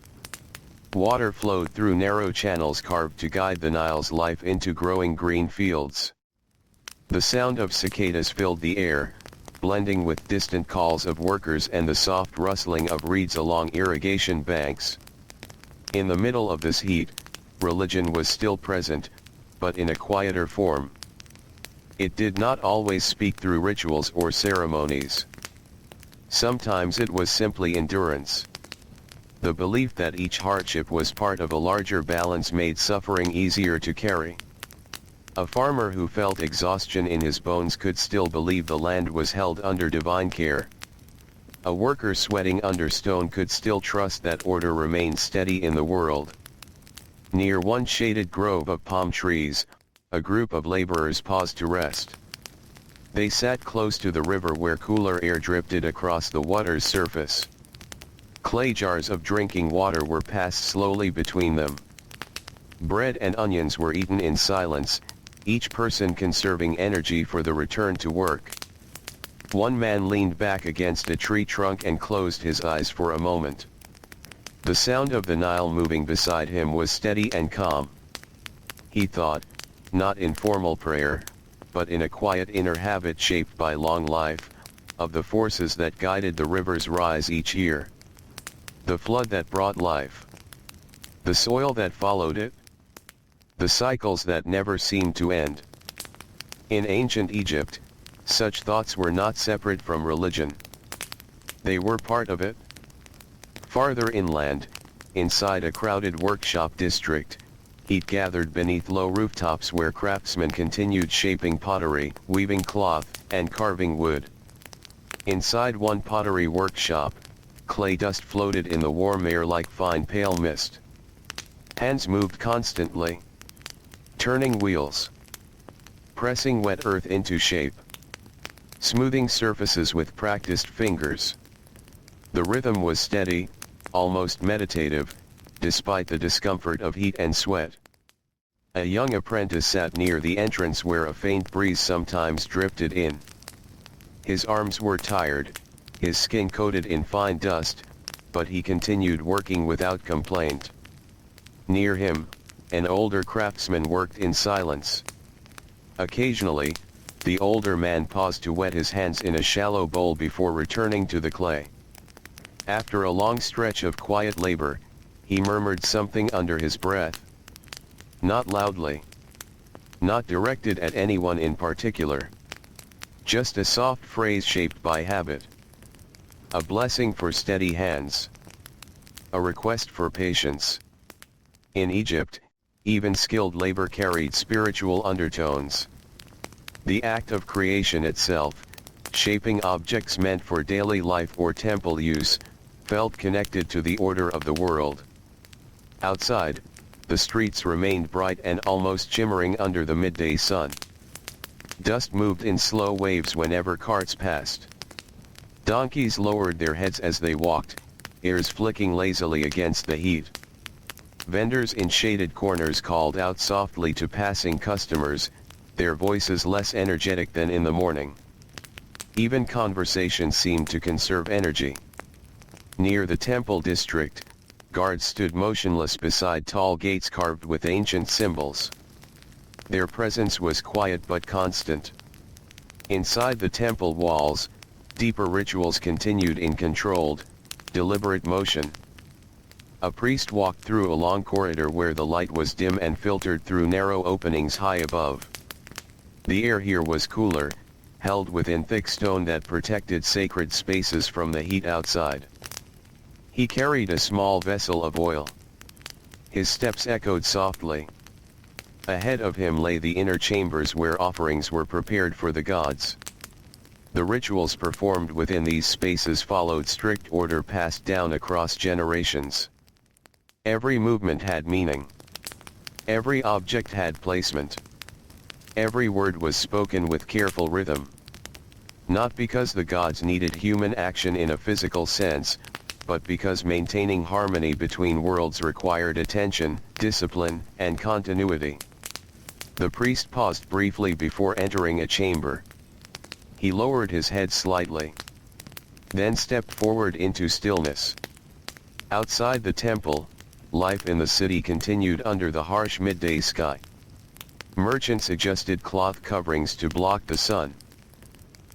Water flowed through narrow channels carved to guide the Nile's life into growing green fields. The sound of cicadas filled the air, blending with distant calls of workers and the soft rustling of reeds along irrigation banks. In the middle of this heat, religion was still present, but in a quieter form. It did not always speak through rituals or ceremonies. Sometimes it was simply endurance. The belief that each hardship was part of a larger balance made suffering easier to carry. A farmer who felt exhaustion in his bones could still believe the land was held under divine care. A worker sweating under stone could still trust that order remained steady in the world. Near one shaded grove of palm trees, a group of laborers paused to rest. They sat close to the river where cooler air drifted across the water's surface. Clay jars of drinking water were passed slowly between them. Bread and onions were eaten in silence, each person conserving energy for the return to work. One man leaned back against a tree trunk and closed his eyes for a moment. The sound of the Nile moving beside him was steady and calm. He thought, not in formal prayer, but in a quiet inner habit shaped by long life, of the forces that guided the river's rise each year. The flood that brought life. The soil that followed it. The cycles that never seemed to end. In ancient Egypt, such thoughts were not separate from religion. They were part of it. Farther inland, inside a crowded workshop district, heat gathered beneath low rooftops where craftsmen continued shaping pottery, weaving cloth, and carving wood. Inside one pottery workshop, clay dust floated in the warm air like fine pale mist. Hands moved constantly. Turning wheels. Pressing wet earth into shape. Smoothing surfaces with practiced fingers. The rhythm was steady, almost meditative, despite the discomfort of heat and sweat. A young apprentice sat near the entrance where a faint breeze sometimes drifted in. His arms were tired, his skin coated in fine dust, but he continued working without complaint. Near him, an older craftsman worked in silence. Occasionally, the older man paused to wet his hands in a shallow bowl before returning to the clay. After a long stretch of quiet labor, he murmured something under his breath. Not loudly. Not directed at anyone in particular. Just a soft phrase shaped by habit. A blessing for steady hands. A request for patience. In Egypt, even skilled labor carried spiritual undertones. The act of creation itself, shaping objects meant for daily life or temple use, felt connected to the order of the world. Outside, the streets remained bright and almost shimmering under the midday sun. Dust moved in slow waves whenever carts passed. Donkeys lowered their heads as they walked, ears flicking lazily against the heat. Vendors in shaded corners called out softly to passing customers, their voices less energetic than in the morning. Even conversation seemed to conserve energy. Near the temple district, guards stood motionless beside tall gates carved with ancient symbols. Their presence was quiet but constant. Inside the temple walls, deeper rituals continued in controlled, deliberate motion. A priest walked through a long corridor where the light was dim and filtered through narrow openings high above. The air here was cooler, held within thick stone that protected sacred spaces from the heat outside. He carried a small vessel of oil. His steps echoed softly. Ahead of him lay the inner chambers where offerings were prepared for the gods. The rituals performed within these spaces followed strict order passed down across generations. Every movement had meaning. Every object had placement. Every word was spoken with careful rhythm. Not because the gods needed human action in a physical sense, but because maintaining harmony between worlds required attention, discipline, and continuity. The priest paused briefly before entering a chamber. He lowered his head slightly. Then stepped forward into stillness. Outside the temple, life in the city continued under the harsh midday sky. Merchants adjusted cloth coverings to block the sun.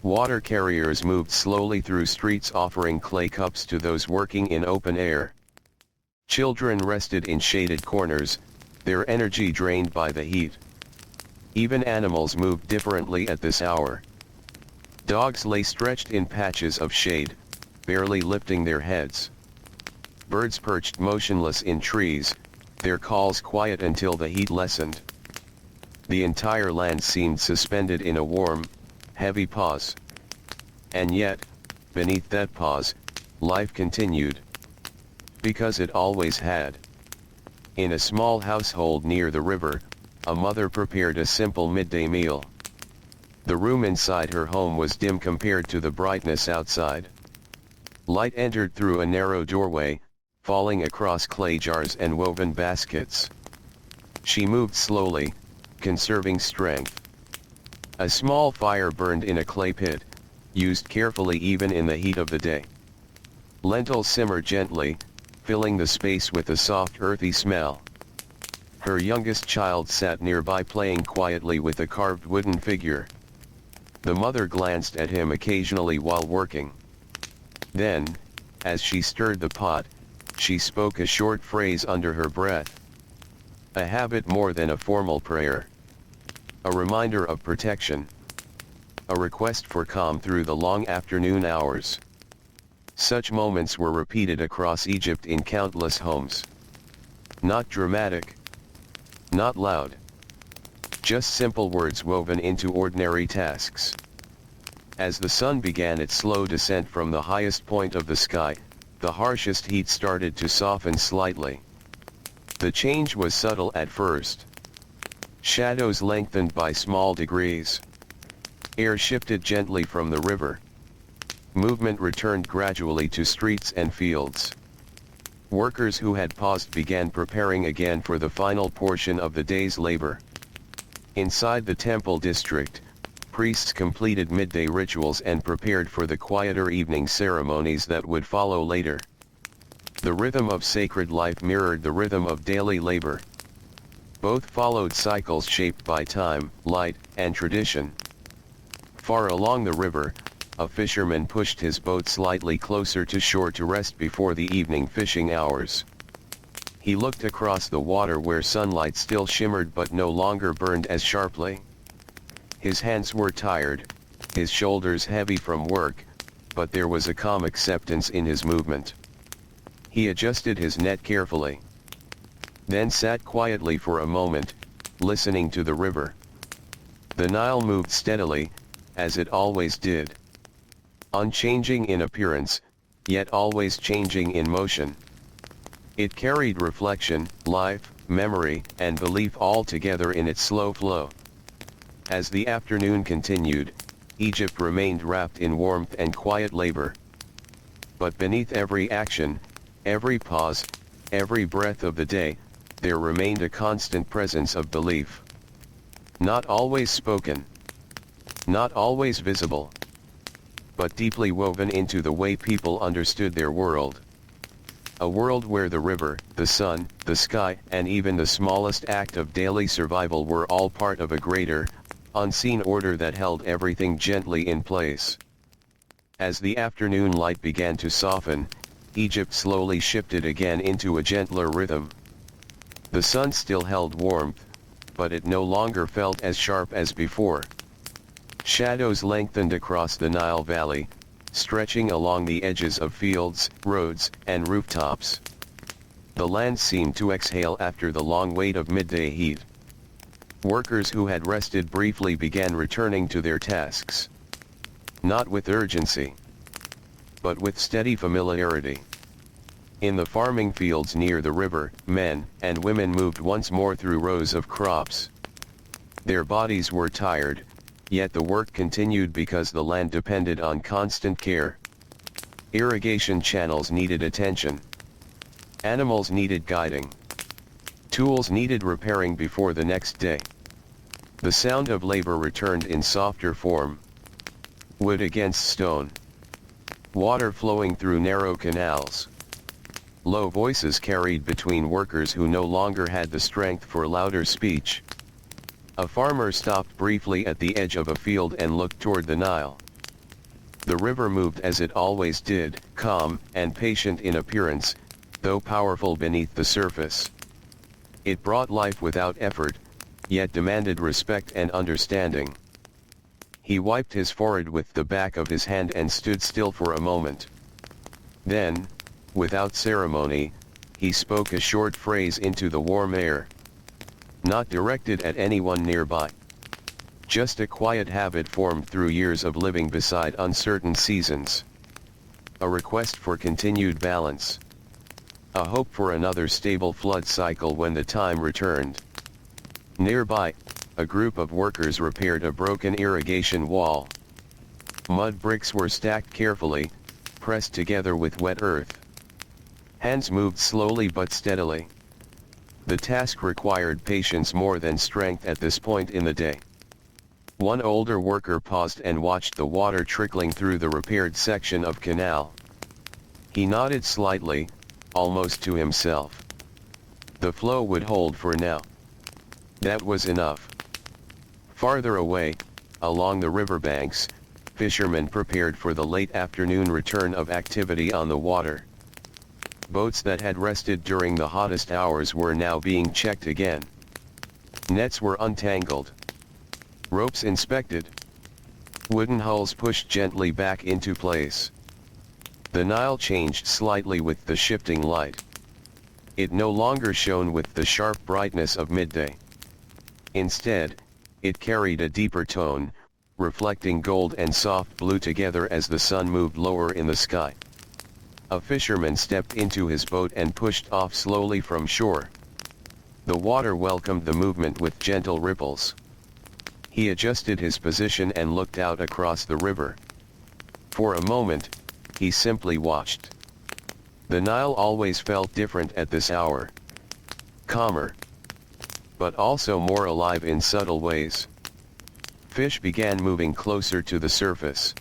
Water carriers moved slowly through streets offering clay cups to those working in open air. Children rested in shaded corners, their energy drained by the heat. Even animals moved differently at this hour. Dogs lay stretched in patches of shade, barely lifting their heads. Birds perched motionless in trees, their calls quiet until the heat lessened. The entire land seemed suspended in a warm, heavy pause. And yet, beneath that pause, life continued. Because it always had. In a small household near the river, a mother prepared a simple midday meal. The room inside her home was dim compared to the brightness outside. Light entered through a narrow doorway, falling across clay jars and woven baskets. She moved slowly, conserving strength. A small fire burned in a clay pit, used carefully even in the heat of the day. Lentils simmered gently, filling the space with a soft earthy smell. Her youngest child sat nearby playing quietly with a carved wooden figure. The mother glanced at him occasionally while working. Then, as she stirred the pot, she spoke a short phrase under her breath. A habit more than a formal prayer. A reminder of protection. A request for calm through the long afternoon hours. Such moments were repeated across Egypt in countless homes. Not dramatic. Not loud. Just simple words woven into ordinary tasks. As the sun began its slow descent from the highest point of the sky, the harshest heat started to soften slightly. The change was subtle at first. Shadows lengthened by small degrees. Air shifted gently from the river. Movement returned gradually to streets and fields. Workers who had paused began preparing again for the final portion of the day's labor. Inside the temple district, priests completed midday rituals and prepared for the quieter evening ceremonies that would follow later. The rhythm of sacred life mirrored the rhythm of daily labor. Both followed cycles shaped by time, light, and tradition. Far along the river, a fisherman pushed his boat slightly closer to shore to rest before the evening fishing hours. He looked across the water where sunlight still shimmered but no longer burned as sharply. His hands were tired, his shoulders heavy from work, but there was a calm acceptance in his movement. He adjusted his net carefully. Then sat quietly for a moment, listening to the river. The Nile moved steadily, as it always did. Unchanging in appearance, yet always changing in motion. It carried reflection, life, memory, and belief all together in its slow flow. As the afternoon continued, Egypt remained wrapped in warmth and quiet labor. But beneath every action, every pause, every breath of the day, there remained a constant presence of belief. Not always spoken. Not always visible. But deeply woven into the way people understood their world. A world where the river, the sun, the sky, and even the smallest act of daily survival were all part of a greater, unseen order that held everything gently in place. As the afternoon light began to soften, Egypt slowly shifted again into a gentler rhythm. The sun still held warmth, but it no longer felt as sharp as before. Shadows lengthened across the Nile Valley, stretching along the edges of fields, roads, and rooftops. The land seemed to exhale after the long wait of midday heat. Workers who had rested briefly began returning to their tasks. Not with urgency, but with steady familiarity. In the farming fields near the river, men and women moved once more through rows of crops. Their bodies were tired, yet the work continued because the land depended on constant care. Irrigation channels needed attention. Animals needed guiding. Tools needed repairing before the next day. The sound of labor returned in softer form. Wood against stone. Water flowing through narrow canals. Low voices carried between workers who no longer had the strength for louder speech. A farmer stopped briefly at the edge of a field and looked toward the Nile. The river moved as it always did, calm and patient in appearance, though powerful beneath the surface. It brought life without effort, yet demanded respect and understanding. He wiped his forehead with the back of his hand and stood still for a moment. Then, without ceremony, he spoke a short phrase into the warm air. Not directed at anyone nearby. Just a quiet habit formed through years of living beside uncertain seasons. A request for continued balance. A hope for another stable flood cycle when the time returned. Nearby, a group of workers repaired a broken irrigation wall. Mud bricks were stacked carefully, pressed together with wet earth. Hands moved slowly but steadily. The task required patience more than strength at this point in the day. One older worker paused and watched the water trickling through the repaired section of canal. He nodded slightly, almost to himself. The flow would hold for now. That was enough. Farther away, along the riverbanks, fishermen prepared for the late afternoon return of activity on the water. Boats that had rested during the hottest hours were now being checked again. Nets were untangled. Ropes inspected. Wooden hulls pushed gently back into place. The Nile changed slightly with the shifting light. It no longer shone with the sharp brightness of midday. Instead, it carried a deeper tone, reflecting gold and soft blue together as the sun moved lower in the sky. A fisherman stepped into his boat and pushed off slowly from shore. The water welcomed the movement with gentle ripples. He adjusted his position and looked out across the river. For a moment, he simply watched. The Nile always felt different at this hour. Calmer, but also more alive in subtle ways. Fish began moving closer to the surface.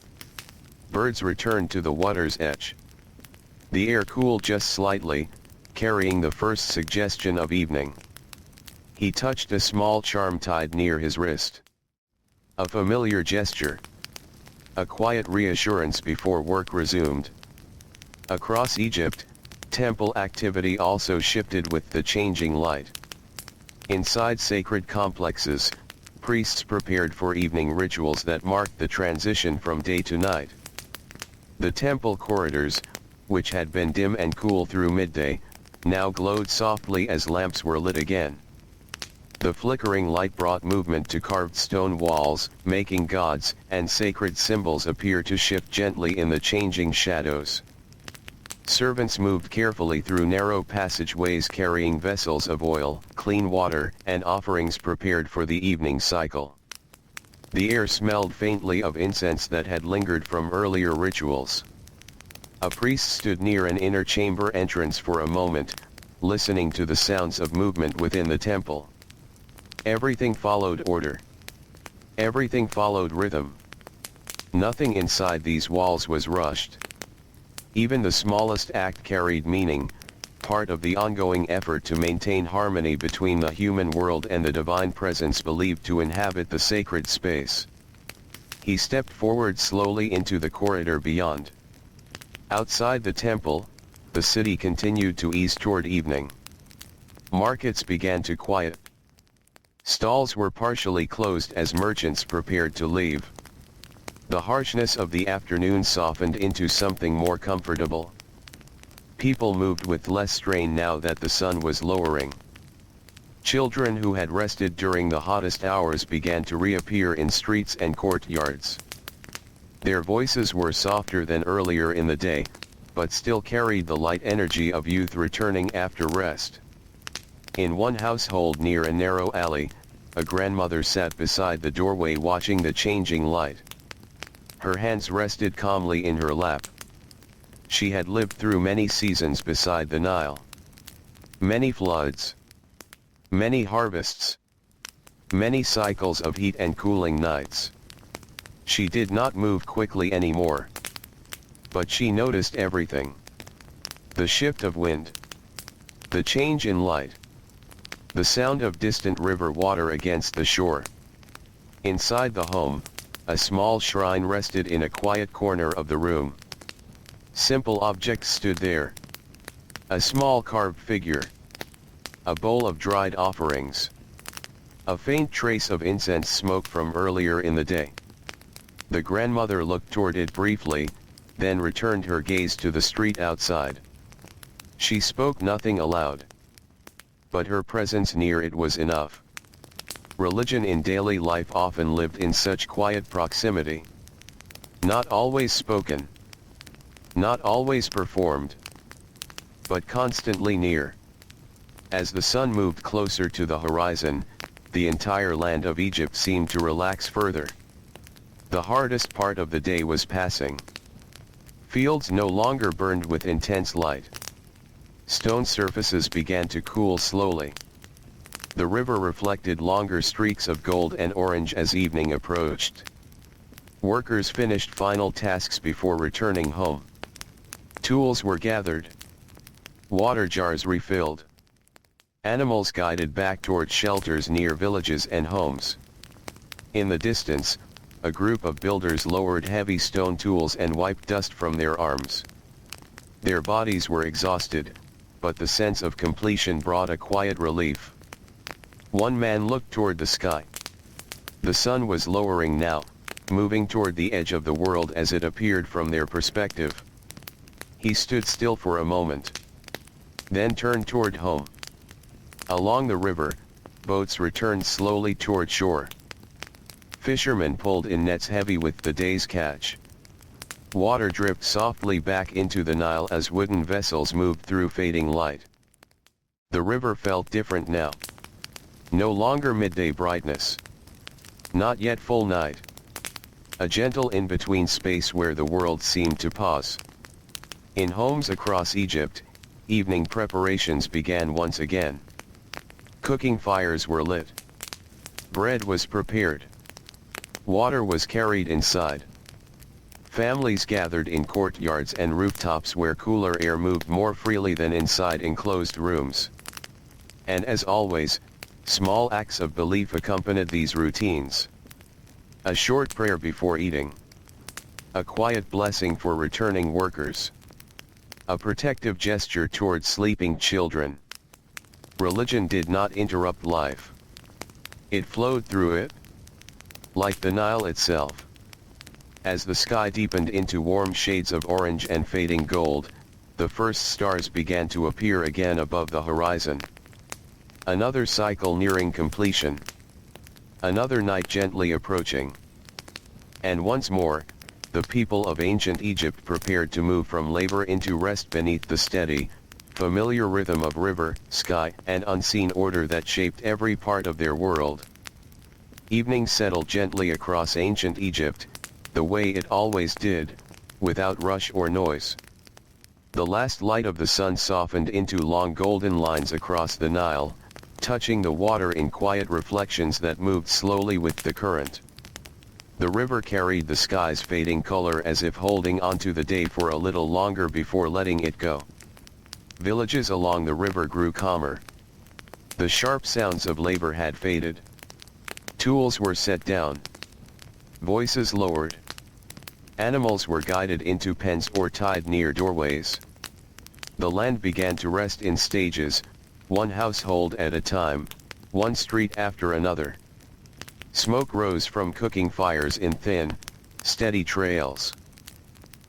Birds returned to the water's edge. The air cooled just slightly, carrying the first suggestion of evening. He touched a small charm tied near his wrist. A familiar gesture. A quiet reassurance before work resumed. Across Egypt, temple activity also shifted with the changing light. Inside sacred complexes, priests prepared for evening rituals that marked the transition from day to night. The temple corridors, which had been dim and cool through midday, now glowed softly as lamps were lit again. The flickering light brought movement to carved stone walls, making gods and sacred symbols appear to shift gently in the changing shadows. Servants moved carefully through narrow passageways carrying vessels of oil, clean water, and offerings prepared for the evening cycle. The air smelled faintly of incense that had lingered from earlier rituals. A priest stood near an inner chamber entrance for a moment, listening to the sounds of movement within the temple. Everything followed order. Everything followed rhythm. Nothing inside these walls was rushed. Even the smallest act carried meaning, part of the ongoing effort to maintain harmony between the human world and the divine presence believed to inhabit the sacred space. He stepped forward slowly into the corridor beyond. Outside the temple, the city continued to ease toward evening. Markets began to quiet. Stalls were partially closed as merchants prepared to leave. The harshness of the afternoon softened into something more comfortable. People moved with less strain now that the sun was lowering. Children who had rested during the hottest hours began to reappear in streets and courtyards. Their voices were softer than earlier in the day, but still carried the light energy of youth returning after rest. In one household near a narrow alley, a grandmother sat beside the doorway watching the changing light. Her hands rested calmly in her lap. She had lived through many seasons beside the Nile. Many floods. Many harvests. Many cycles of heat and cooling nights. She did not move quickly anymore. But she noticed everything. The shift of wind. The change in light. The sound of distant river water against the shore. Inside the home, a small shrine rested in a quiet corner of the room. Simple objects stood there. A small carved figure. A bowl of dried offerings. A faint trace of incense smoke from earlier in the day. The grandmother looked toward it briefly, then returned her gaze to the street outside. She spoke nothing aloud. But her presence near it was enough. Religion in daily life often lived in such quiet proximity. Not always spoken. Not always performed. But constantly near. As the sun moved closer to the horizon, the entire land of Egypt seemed to relax further. The hardest part of the day was passing. Fields no longer burned with intense light. Stone surfaces began to cool slowly. The river reflected longer streaks of gold and orange as evening approached. Workers finished final tasks before returning home. Tools were gathered. Water jars refilled. Animals guided back toward shelters near villages and homes. In the distance, a group of builders lowered heavy stone tools and wiped dust from their arms. Their bodies were exhausted, but the sense of completion brought a quiet relief. One man looked toward the sky. The sun was lowering now, moving toward the edge of the world as it appeared from their perspective. He stood still for a moment. Then turned toward home. Along the river, boats returned slowly toward shore. Fishermen pulled in nets heavy with the day's catch. Water dripped softly back into the Nile as wooden vessels moved through fading light. The river felt different now. No longer midday brightness. Not yet full night. A gentle in-between space where the world seemed to pause. In homes across Egypt, evening preparations began once again. Cooking fires were lit. Bread was prepared. Water was carried inside. Families gathered in courtyards and rooftops where cooler air moved more freely than inside enclosed rooms. And as always, small acts of belief accompanied these routines. A short prayer before eating. A quiet blessing for returning workers. A protective gesture toward sleeping children. Religion did not interrupt life. It flowed through it. Like the Nile itself. As the sky deepened into warm shades of orange and fading gold, the first stars began to appear again above the horizon. Another cycle nearing completion. Another night gently approaching. And once more, the people of ancient Egypt prepared to move from labor into rest beneath the steady, familiar rhythm of river, sky, and unseen order that shaped every part of their world. Evening settled gently across ancient Egypt, the way it always did, without rush or noise. The last light of the sun softened into long golden lines across the Nile, touching the water in quiet reflections that moved slowly with the current. The river carried the sky's fading color as if holding onto the day for a little longer before letting it go. Villages along the river grew calmer. The sharp sounds of labor had faded. Tools were set down. Voices lowered. Animals were guided into pens or tied near doorways. The land began to rest in stages, one household at a time, one street after another. Smoke rose from cooking fires in thin, steady trails.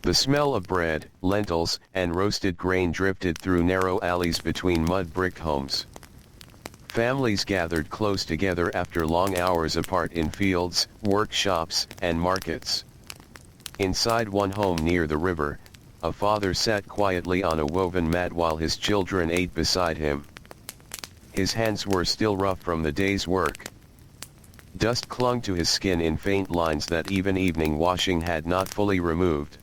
The smell of bread, lentils, and roasted grain drifted through narrow alleys between mud brick homes. Families gathered close together after long hours apart in fields, workshops, and markets. Inside one home near the river, a father sat quietly on a woven mat while his children ate beside him. His hands were still rough from the day's work. Dust clung to his skin in faint lines that even evening washing had not fully removed.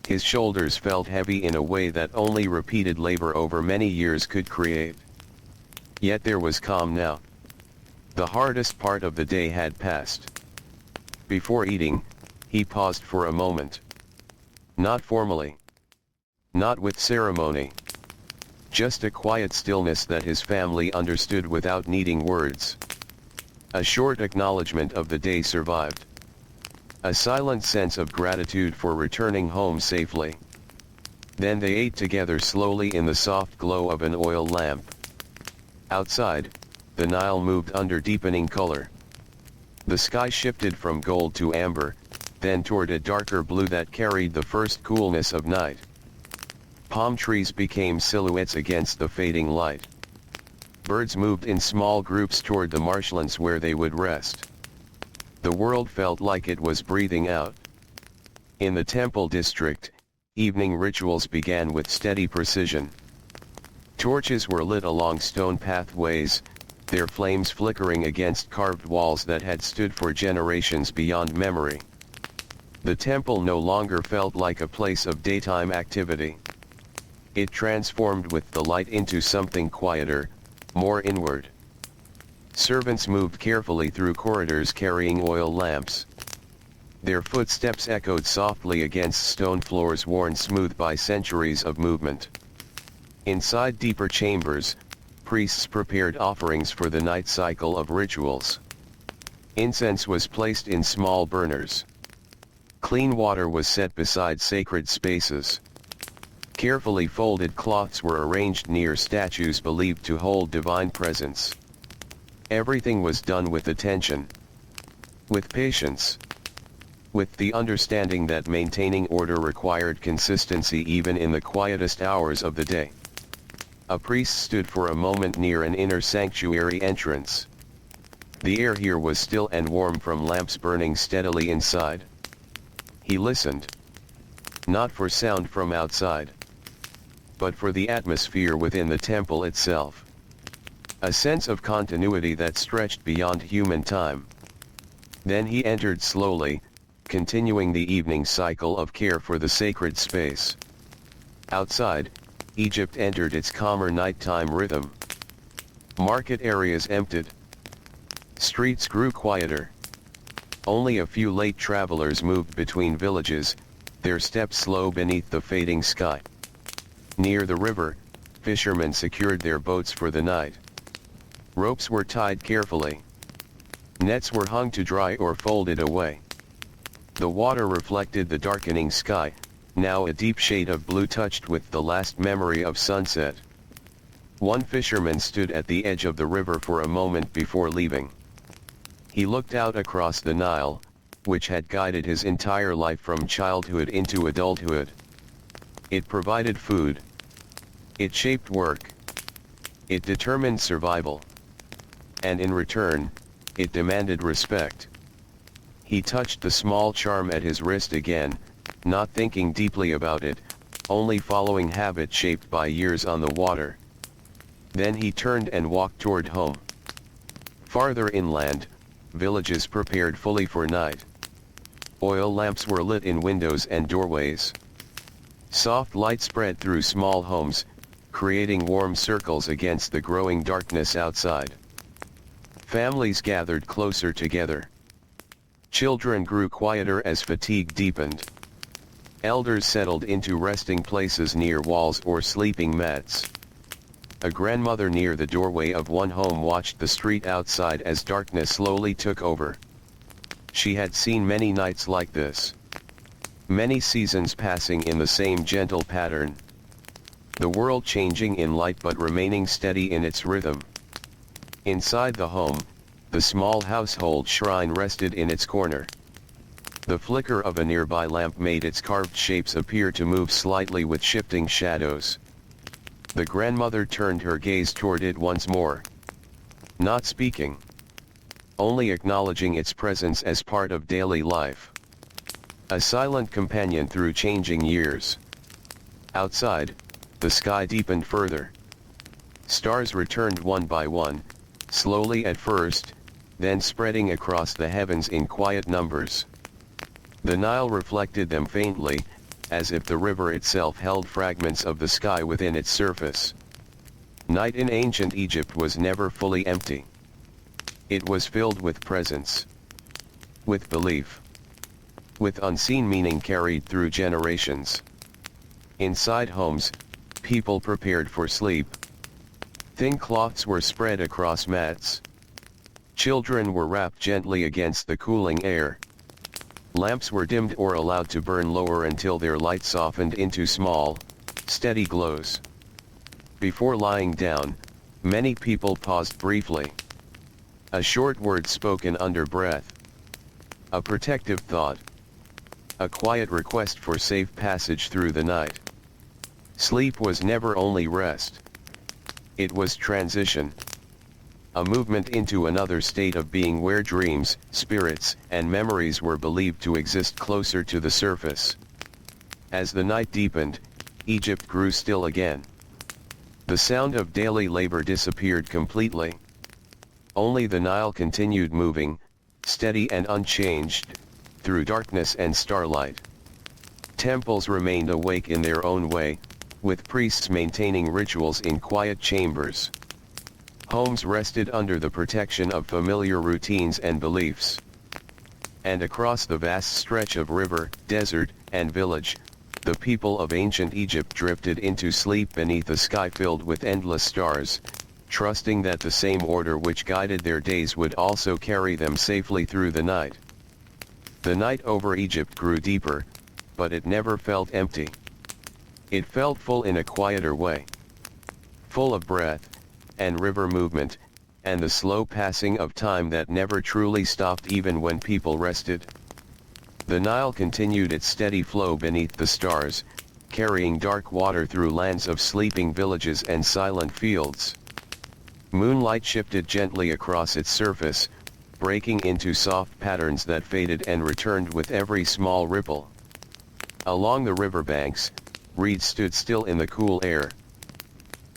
His shoulders felt heavy in a way that only repeated labor over many years could create. Yet there was calm now. The hardest part of the day had passed. Before eating, he paused for a moment. Not formally. Not with ceremony. Just a quiet stillness that his family understood without needing words. A short acknowledgement of the day survived. A silent sense of gratitude for returning home safely. Then they ate together slowly in the soft glow of an oil lamp. Outside, the Nile moved under deepening color. The sky shifted from gold to amber, then toward a darker blue that carried the first coolness of night. Palm trees became silhouettes against the fading light. Birds moved in small groups toward the marshlands where they would rest. The world felt like it was breathing out. In the temple district, evening rituals began with steady precision. Torches were lit along stone pathways, their flames flickering against carved walls that had stood for generations beyond memory. The temple no longer felt like a place of daytime activity. It transformed with the light into something quieter, more inward. Servants moved carefully through corridors carrying oil lamps. Their footsteps echoed softly against stone floors worn smooth by centuries of movement. Inside deeper chambers, priests prepared offerings for the night cycle of rituals. Incense was placed in small burners. Clean water was set beside sacred spaces. Carefully folded cloths were arranged near statues believed to hold divine presence. Everything was done with attention. With patience. With the understanding that maintaining order required consistency even in the quietest hours of the day. A priest stood for a moment near an inner sanctuary entrance. The air here was still and warm from lamps burning steadily inside. He listened. Not for sound from outside, but for the atmosphere within the temple itself. A sense of continuity that stretched beyond human time. Then he entered slowly, continuing the evening cycle of care for the sacred space. Outside, Egypt entered its calmer nighttime rhythm. Market areas emptied. Streets grew quieter. Only a few late travelers moved between villages, their steps slow beneath the fading sky. Near the river, fishermen secured their boats for the night. Ropes were tied carefully. Nets were hung to dry or folded away. The water reflected the darkening sky, now a deep shade of blue touched with the last memory of sunset. One fisherman stood at the edge of the river for a moment before leaving. He looked out across the Nile, which had guided his entire life from childhood into adulthood. It provided food. It shaped work. It determined survival. And in return, it demanded respect. He touched the small charm at his wrist again, not thinking deeply about it, only following habit shaped by years on the water. Then he turned and walked toward home. Farther inland, villages prepared fully for night. Oil lamps were lit in windows and doorways. Soft light spread through small homes, creating warm circles against the growing darkness outside. Families gathered closer together. Children grew quieter as fatigue deepened. Elders settled into resting places near walls or sleeping mats. A grandmother near the doorway of one home watched the street outside as darkness slowly took over. She had seen many nights like this. Many seasons passing in the same gentle pattern. The world changing in light but remaining steady in its rhythm. Inside the home, the small household shrine rested in its corner. The flicker of a nearby lamp made its carved shapes appear to move slightly with shifting shadows. The grandmother turned her gaze toward it once more. Not speaking. Only acknowledging its presence as part of daily life. A silent companion through changing years. Outside, the sky deepened further. Stars returned one by one, slowly at first, then spreading across the heavens in quiet numbers. The Nile reflected them faintly, as if the river itself held fragments of the sky within its surface. Night in ancient Egypt was never fully empty. It was filled with presence. With belief. With unseen meaning carried through generations. Inside homes, people prepared for sleep. Thin cloths were spread across mats. Children were wrapped gently against the cooling air. Lamps were dimmed or allowed to burn lower until their light softened into small, steady glows. Before lying down, many people paused briefly. A short word spoken under breath. A protective thought. A quiet request for safe passage through the night. Sleep was never only rest. It was transition. A movement into another state of being where dreams, spirits, and memories were believed to exist closer to the surface. As the night deepened, Egypt grew still again. The sound of daily labor disappeared completely. Only the Nile continued moving, steady and unchanged, through darkness and starlight. Temples remained awake in their own way, with priests maintaining rituals in quiet chambers. Homes rested under the protection of familiar routines and beliefs. And across the vast stretch of river, desert, and village, the people of ancient Egypt drifted into sleep beneath a sky filled with endless stars, trusting that the same order which guided their days would also carry them safely through the night. The night over Egypt grew deeper, but it never felt empty. It felt full in a quieter way. Full of breath, and river movement, and the slow passing of time that never truly stopped even when people rested. The Nile continued its steady flow beneath the stars, carrying dark water through lands of sleeping villages and silent fields. Moonlight shifted gently across its surface, breaking into soft patterns that faded and returned with every small ripple. Along the riverbanks, reeds stood still in the cool air.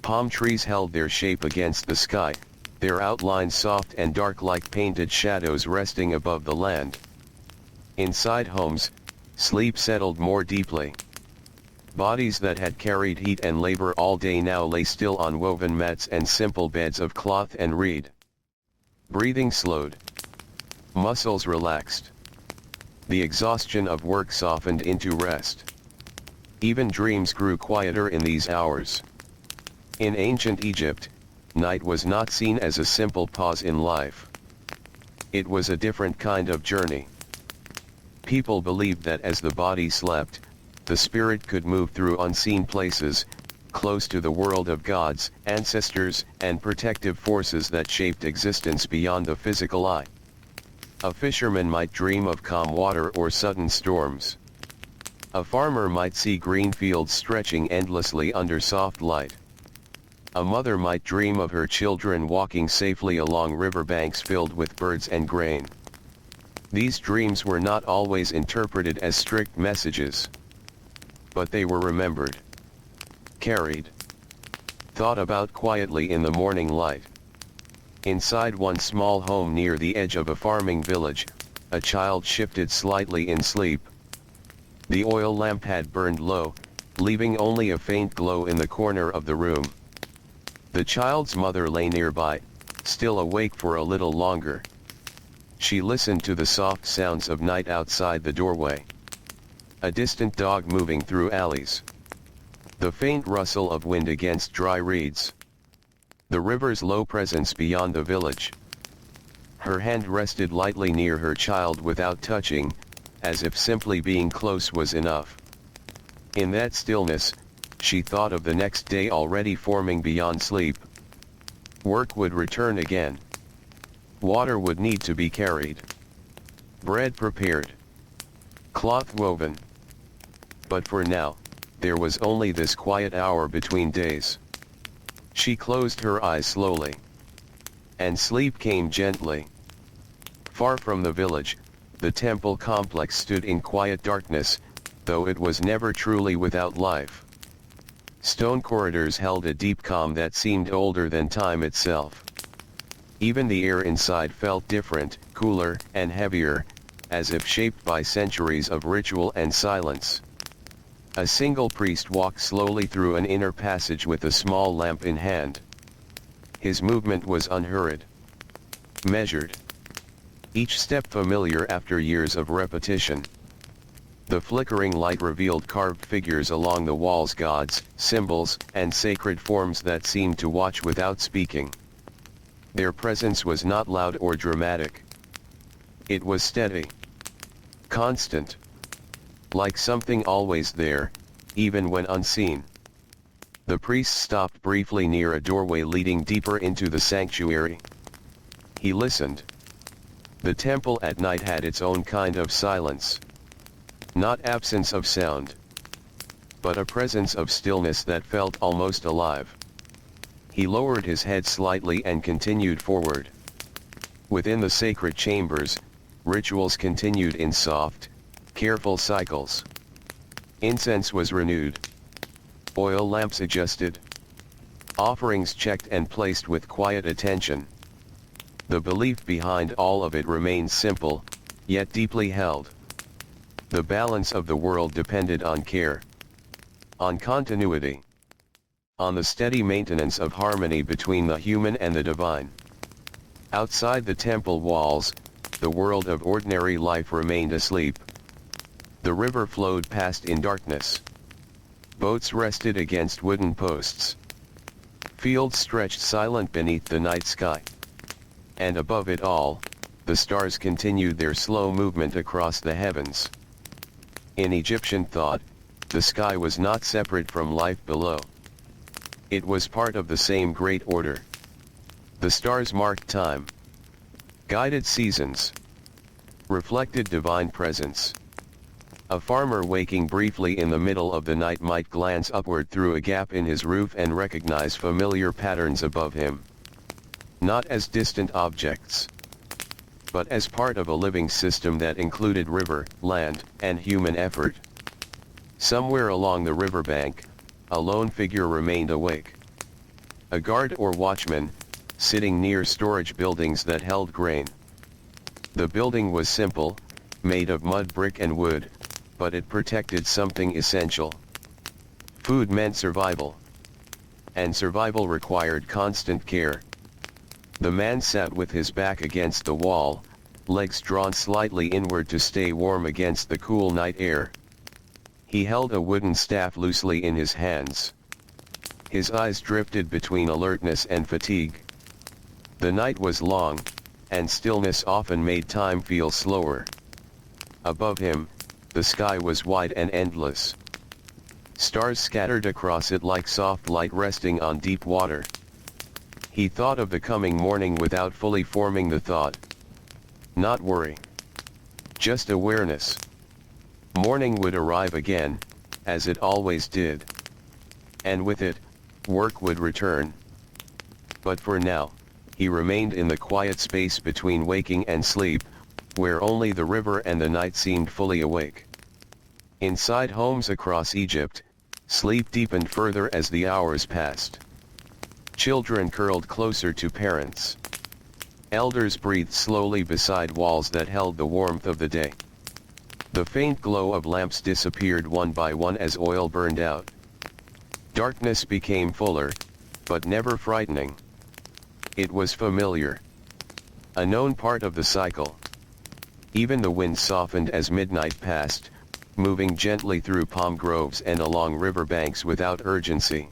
Palm trees held their shape against the sky, their outlines soft and dark like painted shadows resting above the land. Inside homes, sleep settled more deeply. Bodies that had carried heat and labor all day now lay still on woven mats and simple beds of cloth and reed. Breathing slowed. Muscles relaxed. The exhaustion of work softened into rest. Even dreams grew quieter in these hours. In ancient Egypt, night was not seen as a simple pause in life. It was a different kind of journey. People believed that as the body slept, the spirit could move through unseen places, close to the world of gods, ancestors, and protective forces that shaped existence beyond the physical eye. A fisherman might dream of calm water or sudden storms. A farmer might see green fields stretching endlessly under soft light. A mother might dream of her children walking safely along riverbanks filled with birds and grain. These dreams were not always interpreted as strict messages. But they were remembered. Carried. Thought about quietly in the morning light. Inside one small home near the edge of a farming village, a child shifted slightly in sleep. The oil lamp had burned low, leaving only a faint glow in the corner of the room. The child's mother lay nearby, still awake for a little longer. She listened to the soft sounds of night outside the doorway. a distant dog moving through alleys. The faint rustle of wind against dry reeds. The river's low presence beyond the village. Her hand rested lightly near her child without touching, as if simply being close was enough. In that stillness, she thought of the next day already forming beyond sleep. Work would return again. Water would need to be carried. Bread prepared. Cloth woven. But for now, there was only this quiet hour between days. She closed her eyes slowly. And sleep came gently. Far from the village, the temple complex stood in quiet darkness, though it was never truly without life. Stone corridors held a deep calm that seemed older than time itself. Even the air inside felt different, cooler, and heavier, as if shaped by centuries of ritual and silence. A single priest walked slowly through an inner passage with a small lamp in hand. His movement was unhurried. Measured. Each step familiar after years of repetition. The flickering light revealed carved figures along the walls, gods, symbols, and sacred forms that seemed to watch without speaking. Their presence was not loud or dramatic. It was steady. Constant. Like something always there, even when unseen. The priest stopped briefly near a doorway leading deeper into the sanctuary. He listened. The temple at night had its own kind of silence. Not absence of sound, but a presence of stillness that felt almost alive. He lowered his head slightly and continued forward. Within the sacred chambers, rituals continued in soft, careful cycles. Incense was renewed. Oil lamps adjusted. Offerings checked and placed with quiet attention. The belief behind all of it remained simple, yet deeply held. The balance of the world depended on care. On continuity. On the steady maintenance of harmony between the human and the divine. Outside the temple walls, the world of ordinary life remained asleep. The river flowed past in darkness. Boats rested against wooden posts. Fields stretched silent beneath the night sky. And above it all, the stars continued their slow movement across the heavens. In Egyptian thought, the sky was not separate from life below. It was part of the same great order. The stars marked time. Guided seasons. Reflected divine presence. A farmer waking briefly in the middle of the night might glance upward through a gap in his roof and recognize familiar patterns above him. Not as distant objects, but as part of a living system that included river, land, and human effort. Somewhere along the riverbank, a lone figure remained awake. A guard or watchman, sitting near storage buildings that held grain. The building was simple, made of mud, brick and wood, but it protected something essential. Food meant survival. And survival required constant care. The man sat with his back against the wall, legs drawn slightly inward to stay warm against the cool night air. He held a wooden staff loosely in his hands. His eyes drifted between alertness and fatigue. The night was long, and stillness often made time feel slower. Above him, the sky was wide and endless. Stars scattered across it like soft light resting on deep water. He thought of the coming morning without fully forming the thought. Not worry. Just awareness. Morning would arrive again, as it always did. And with it, work would return. But for now, he remained in the quiet space between waking and sleep, where only the river and the night seemed fully awake. Inside homes across Egypt, sleep deepened further as the hours passed. Children curled closer to parents. Elders breathed slowly beside walls that held the warmth of the day. The faint glow of lamps disappeared one by one as oil burned out. Darkness became fuller, but never frightening. It was familiar. A known part of the cycle. Even the wind softened as midnight passed, moving gently through palm groves and along river banks without urgency.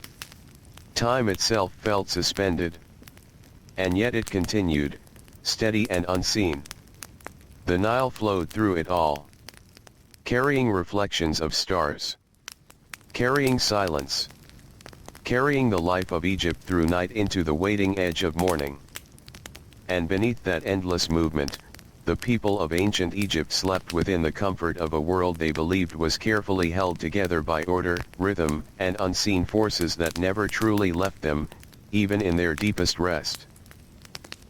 Time itself felt suspended. And yet it continued, steady and unseen. The Nile flowed through it all, carrying reflections of stars, carrying silence, carrying the life of Egypt through night into the waiting edge of morning. And beneath that endless movement, the people of ancient Egypt slept within the comfort of a world they believed was carefully held together by order, rhythm, and unseen forces that never truly left them, even in their deepest rest.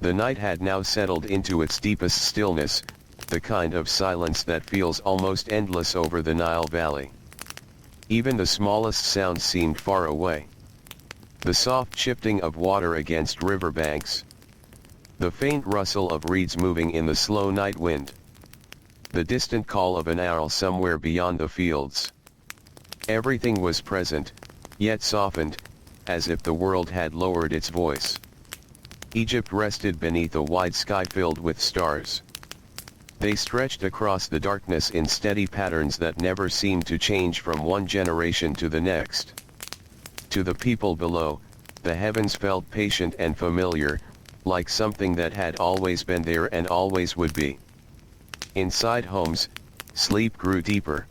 The night had now settled into its deepest stillness, the kind of silence that feels almost endless over the Nile Valley. Even the smallest sounds seemed far away. The soft shifting of water against riverbanks, the faint rustle of reeds moving in the slow night wind, the distant call of an owl somewhere beyond the fields. Everything was present, yet softened, as if the world had lowered its voice. Egypt rested beneath a wide sky filled with stars. They stretched across the darkness in steady patterns that never seemed to change from one generation to the next. To the people below, the heavens felt patient and familiar, like something that had always been there and always would be. Inside homes, sleep grew deeper.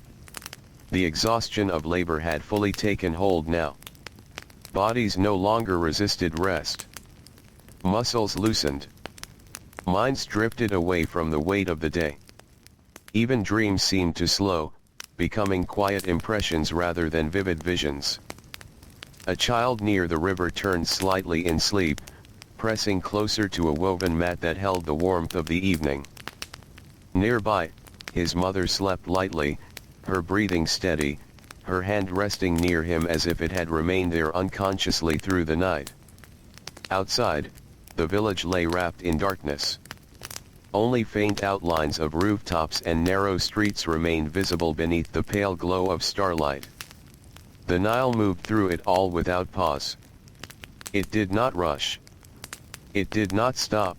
The exhaustion of labor had fully taken hold now. Bodies no longer resisted rest. Muscles loosened. Minds drifted away from the weight of the day. Even dreams seemed to slow, becoming quiet impressions rather than vivid visions. A child near the river turned slightly in sleep, pressing closer to a woven mat that held the warmth of the evening. Nearby, his mother slept lightly, her breathing steady, her hand resting near him as if it had remained there unconsciously through the night. Outside, the village lay wrapped in darkness. Only faint outlines of rooftops and narrow streets remained visible beneath the pale glow of starlight. The Nile moved through it all without pause. It did not rush. It did not stop.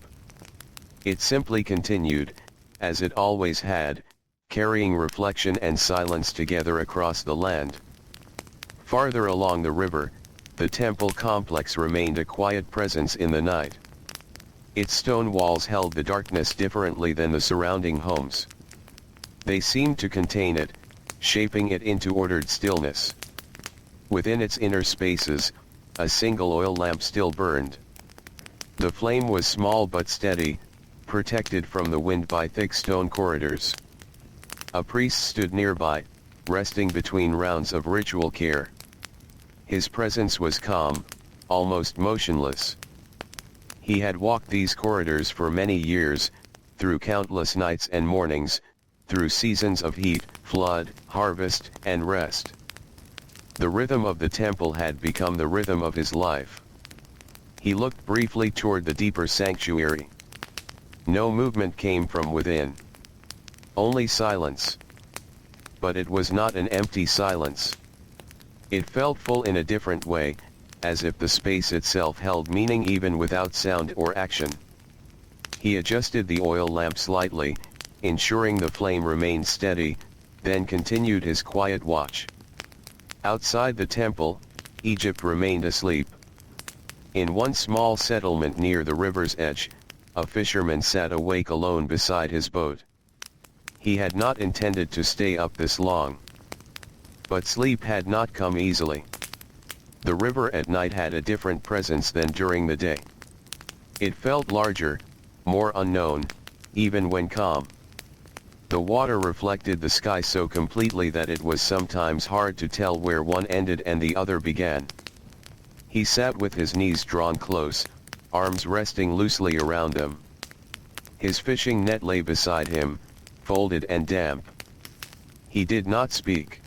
It simply continued, as it always had, carrying reflection and silence together across the land. Farther along the river, the temple complex remained a quiet presence in the night. Its stone walls held the darkness differently than the surrounding homes. They seemed to contain it, shaping it into ordered stillness. Within its inner spaces, a single oil lamp still burned. The flame was small but steady, protected from the wind by thick stone corridors. A priest stood nearby, resting between rounds of ritual care. His presence was calm, almost motionless. He had walked these corridors for many years, through countless nights and mornings, through seasons of heat, flood, harvest, and rest. The rhythm of the temple had become the rhythm of his life. He looked briefly toward the deeper sanctuary. No movement came from within. Only silence. But it was not an empty silence. It felt full in a different way, as if the space itself held meaning even without sound or action. He adjusted the oil lamp slightly, ensuring the flame remained steady, then continued his quiet watch. Outside the temple, Egypt remained asleep. In one small settlement near the river's edge, a fisherman sat awake alone beside his boat. He had not intended to stay up this long. But sleep had not come easily. The river at night had a different presence than during the day. It felt larger, more unknown, even when calm. The water reflected the sky so completely that it was sometimes hard to tell where one ended and the other began. He sat with his knees drawn close, arms resting loosely around them. His fishing net lay beside him, folded and damp. He did not speak.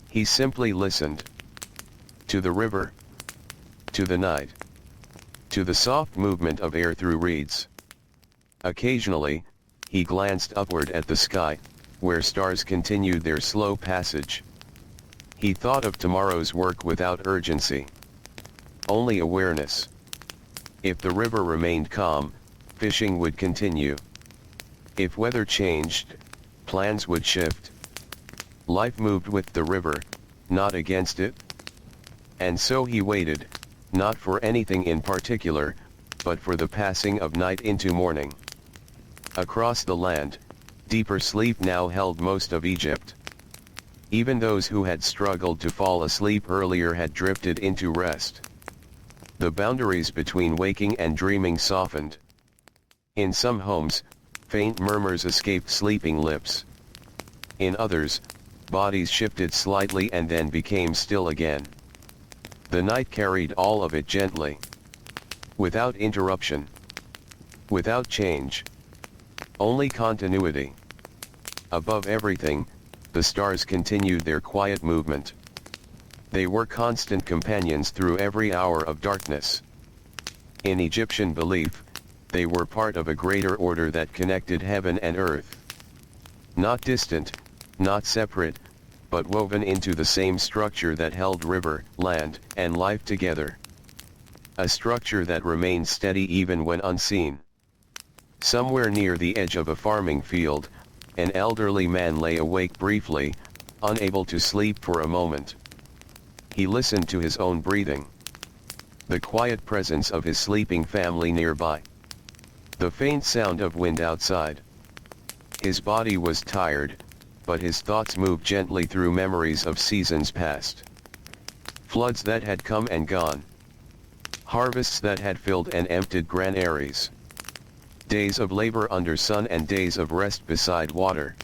He simply listened. To the river. To the night. To the soft movement of air through reeds. Occasionally, he glanced upward at the sky, where stars continued their slow passage. He thought of tomorrow's work without urgency. Only awareness. If the river remained calm, fishing would continue. If weather changed, plans would shift. Life moved with the river, not against it. And so he waited, not for anything in particular, but for the passing of night into morning. Across the land, deeper sleep now held most of Egypt. Even those who had struggled to fall asleep earlier had drifted into rest. The boundaries between waking and dreaming softened. In some homes, faint murmurs escaped sleeping lips. In others, bodies shifted slightly and then became still again. The night carried all of it gently. Without interruption. Without change. Only continuity. Above everything, the stars continued their quiet movement. They were constant companions through every hour of darkness. In Egyptian belief, they were part of a greater order that connected heaven and earth. Not distant, not separate, but woven into the same structure that held river, land, and life together. A structure that remained steady even when unseen. Somewhere near the edge of a farming field, an elderly man lay awake briefly, unable to sleep for a moment. He listened to his own breathing. The quiet presence of his sleeping family nearby. The faint sound of wind outside. His body was tired, but his thoughts moved gently through memories of seasons past. Floods that had come and gone. Harvests that had filled and emptied granaries. Days of labor under sun and days of rest beside water.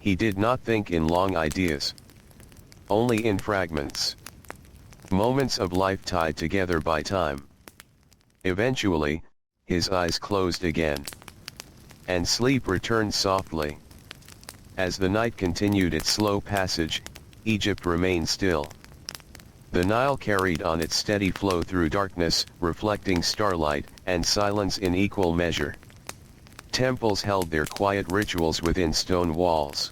He did not think in long ideas. Only in fragments. Moments of life tied together by time. Eventually, his eyes closed again. And sleep returned softly. As the night continued its slow passage, Egypt remained still. The Nile carried on its steady flow through darkness, reflecting starlight and silence in equal measure. Temples held their quiet rituals within stone walls.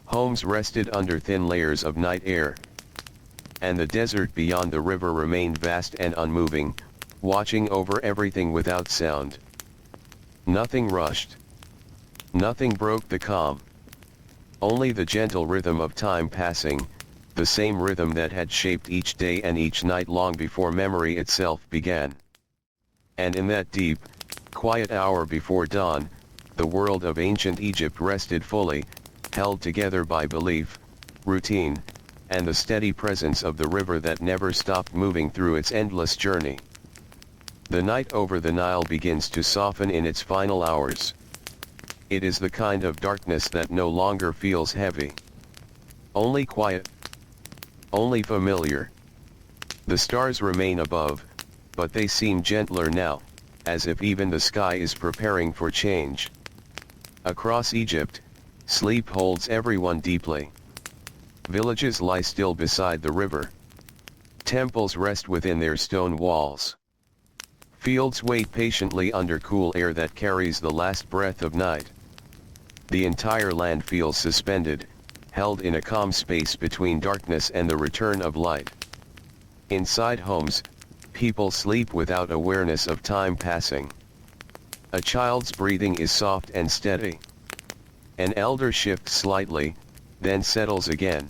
Homes rested under thin layers of night air. And the desert beyond the river remained vast and unmoving, watching over everything without sound. Nothing rushed. Nothing broke the calm. Only the gentle rhythm of time passing, the same rhythm that had shaped each day and each night long before memory itself began. And in that deep, quiet hour before dawn, the world of ancient Egypt rested fully, held together by belief, routine, and the steady presence of the river that never stopped moving through its endless journey. The night over the Nile begins to soften in its final hours. It is the kind of darkness that no longer feels heavy. Only quiet. Only familiar. The stars remain above, but they seem gentler now, as if even the sky is preparing for change. Across Egypt, sleep holds everyone deeply. Villages lie still beside the river. Temples rest within their stone walls. Fields wait patiently under cool air that carries the last breath of night. The entire land feels suspended, held in a calm space between darkness and the return of light. Inside homes, people sleep without awareness of time passing. A child's breathing is soft and steady. An elder shifts slightly, then settles again.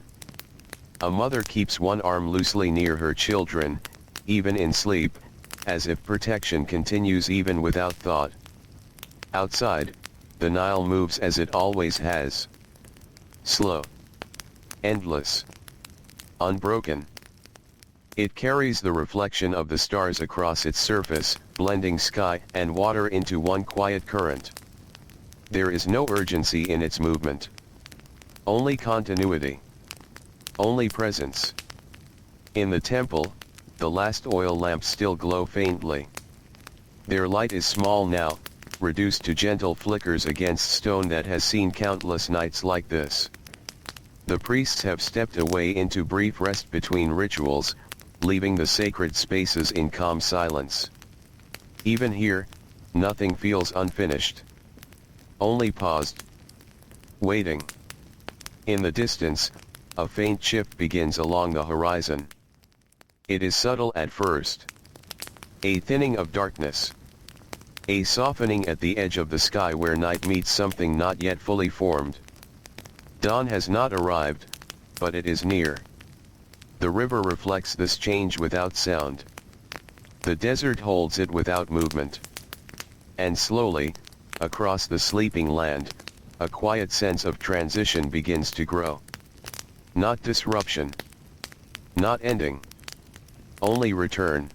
A mother keeps one arm loosely near her children, even in sleep, as if protection continues even without thought. Outside, the Nile moves as it always has. Slow. Endless. Unbroken. It carries the reflection of the stars across its surface, blending sky and water into one quiet current. There is no urgency in its movement. Only continuity. Only presence. In the temple, the last oil lamps still glow faintly. Their light is small now, reduced to gentle flickers against stone that has seen countless nights like this. The priests have stepped away into brief rest between rituals, leaving the sacred spaces in calm silence. Even here, nothing feels unfinished. Only paused. Waiting. In the distance, a faint shift begins along the horizon. It is subtle at first. A thinning of darkness. A softening at the edge of the sky where night meets something not yet fully formed. Dawn has not arrived, but it is near. The river reflects this change without sound. The desert holds it without movement. And slowly, across the sleeping land, a quiet sense of transition begins to grow. Not disruption. Not ending. Only return.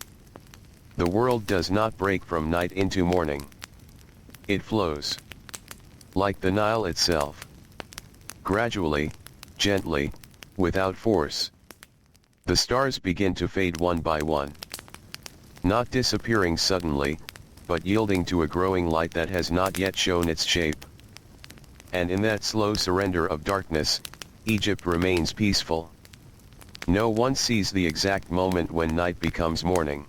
The world does not break from night into morning. It flows. Like the Nile itself. Gradually, gently, without force. The stars begin to fade one by one. Not disappearing suddenly, but yielding to a growing light that has not yet shown its shape. And in that slow surrender of darkness, Egypt remains peaceful. No one sees the exact moment when night becomes morning.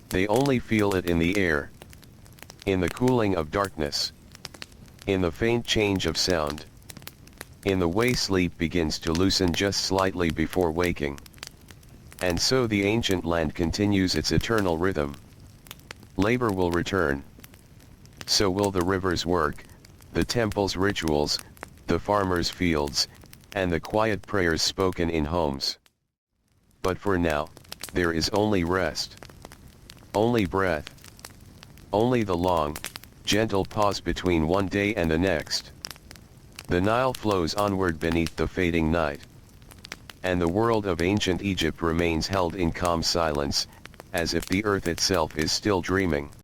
They only feel it in the air. In the cooling of darkness. In the faint change of sound. In the way sleep begins to loosen just slightly before waking. And so the ancient land continues its eternal rhythm. Labor will return. So will the river's work, the temple's rituals, the farmer's fields, and the quiet prayers spoken in homes. But for now, there is only rest. Only breath. Only the long, gentle pause between one day and the next. The Nile flows onward beneath the fading night. And the world of ancient Egypt remains held in calm silence, as if the earth itself is still dreaming.